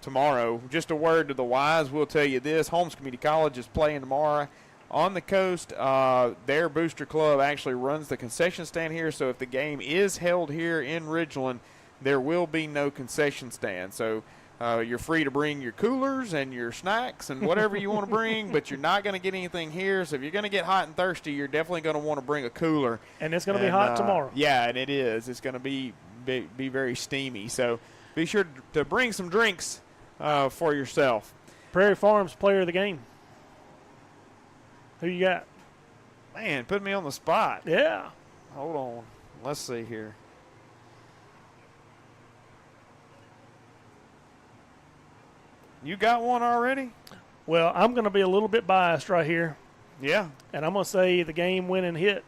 tomorrow. Just a word to the wise, we'll tell you this. Holmes Community College is playing tomorrow on the coast. Their booster club actually runs the concession stand here, so if the game is held here in Ridgeland, there will be no concession stand. So you're free to bring your coolers and your snacks and whatever you want to bring, but you're not going to get anything here. So if you're going to get hot and thirsty, you're definitely going to want to bring a cooler. And it's going to be hot tomorrow. Yeah, and it is. It's going to be very steamy. So be sure to bring some drinks for yourself. Prairie Farms player of the game. Who you got? Man, put me on the spot. Yeah. Hold on. Let's see here. You got one already? Well, I'm going to be a little bit biased right here. Yeah. And I'm going to say the game-winning hit.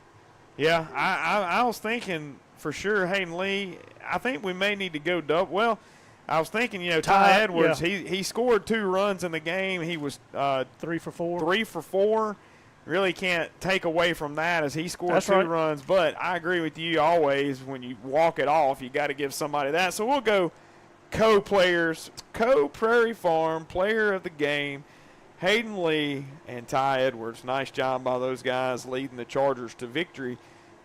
Yeah, I was thinking for sure Hayden Lee. I think we may need to go double. Well, I was thinking, Ty Edwards, yeah. he scored 2 runs in the game. He was 3 for 4. 3 for 4. Really can't take away from that as he scored That's 2 right. runs. But I agree with you always. When you walk it off, you got to give somebody that. So we'll go co-players, co-Prairie Farm, player of the game, Hayden Lee and Ty Edwards. Nice job by those guys leading the Chargers to victory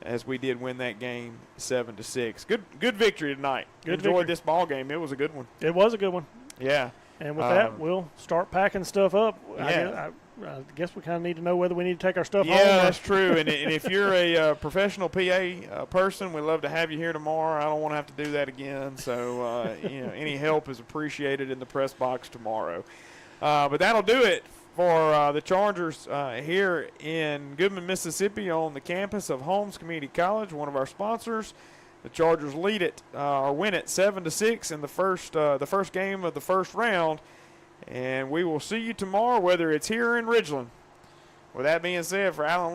as we did win that game 7-6. Good victory tonight. Enjoyed this ball game. It was a good one. It was a good one. Yeah. And with that, we'll start packing stuff up. Yeah. I guess we kind of need to know whether we need to take our stuff home. Yeah, that's true. And if you're a professional PA person, we'd love to have you here tomorrow. I don't want to have to do that again. So, any help is appreciated in the press box tomorrow. But that'll do it for the Chargers here in Goodman, Mississippi on the campus of Holmes Community College, one of our sponsors. The Chargers lead it or win it 7-6 in the first game of the first round. And we will see you tomorrow, whether it's here or in Ridgeland. With that being said, for Alan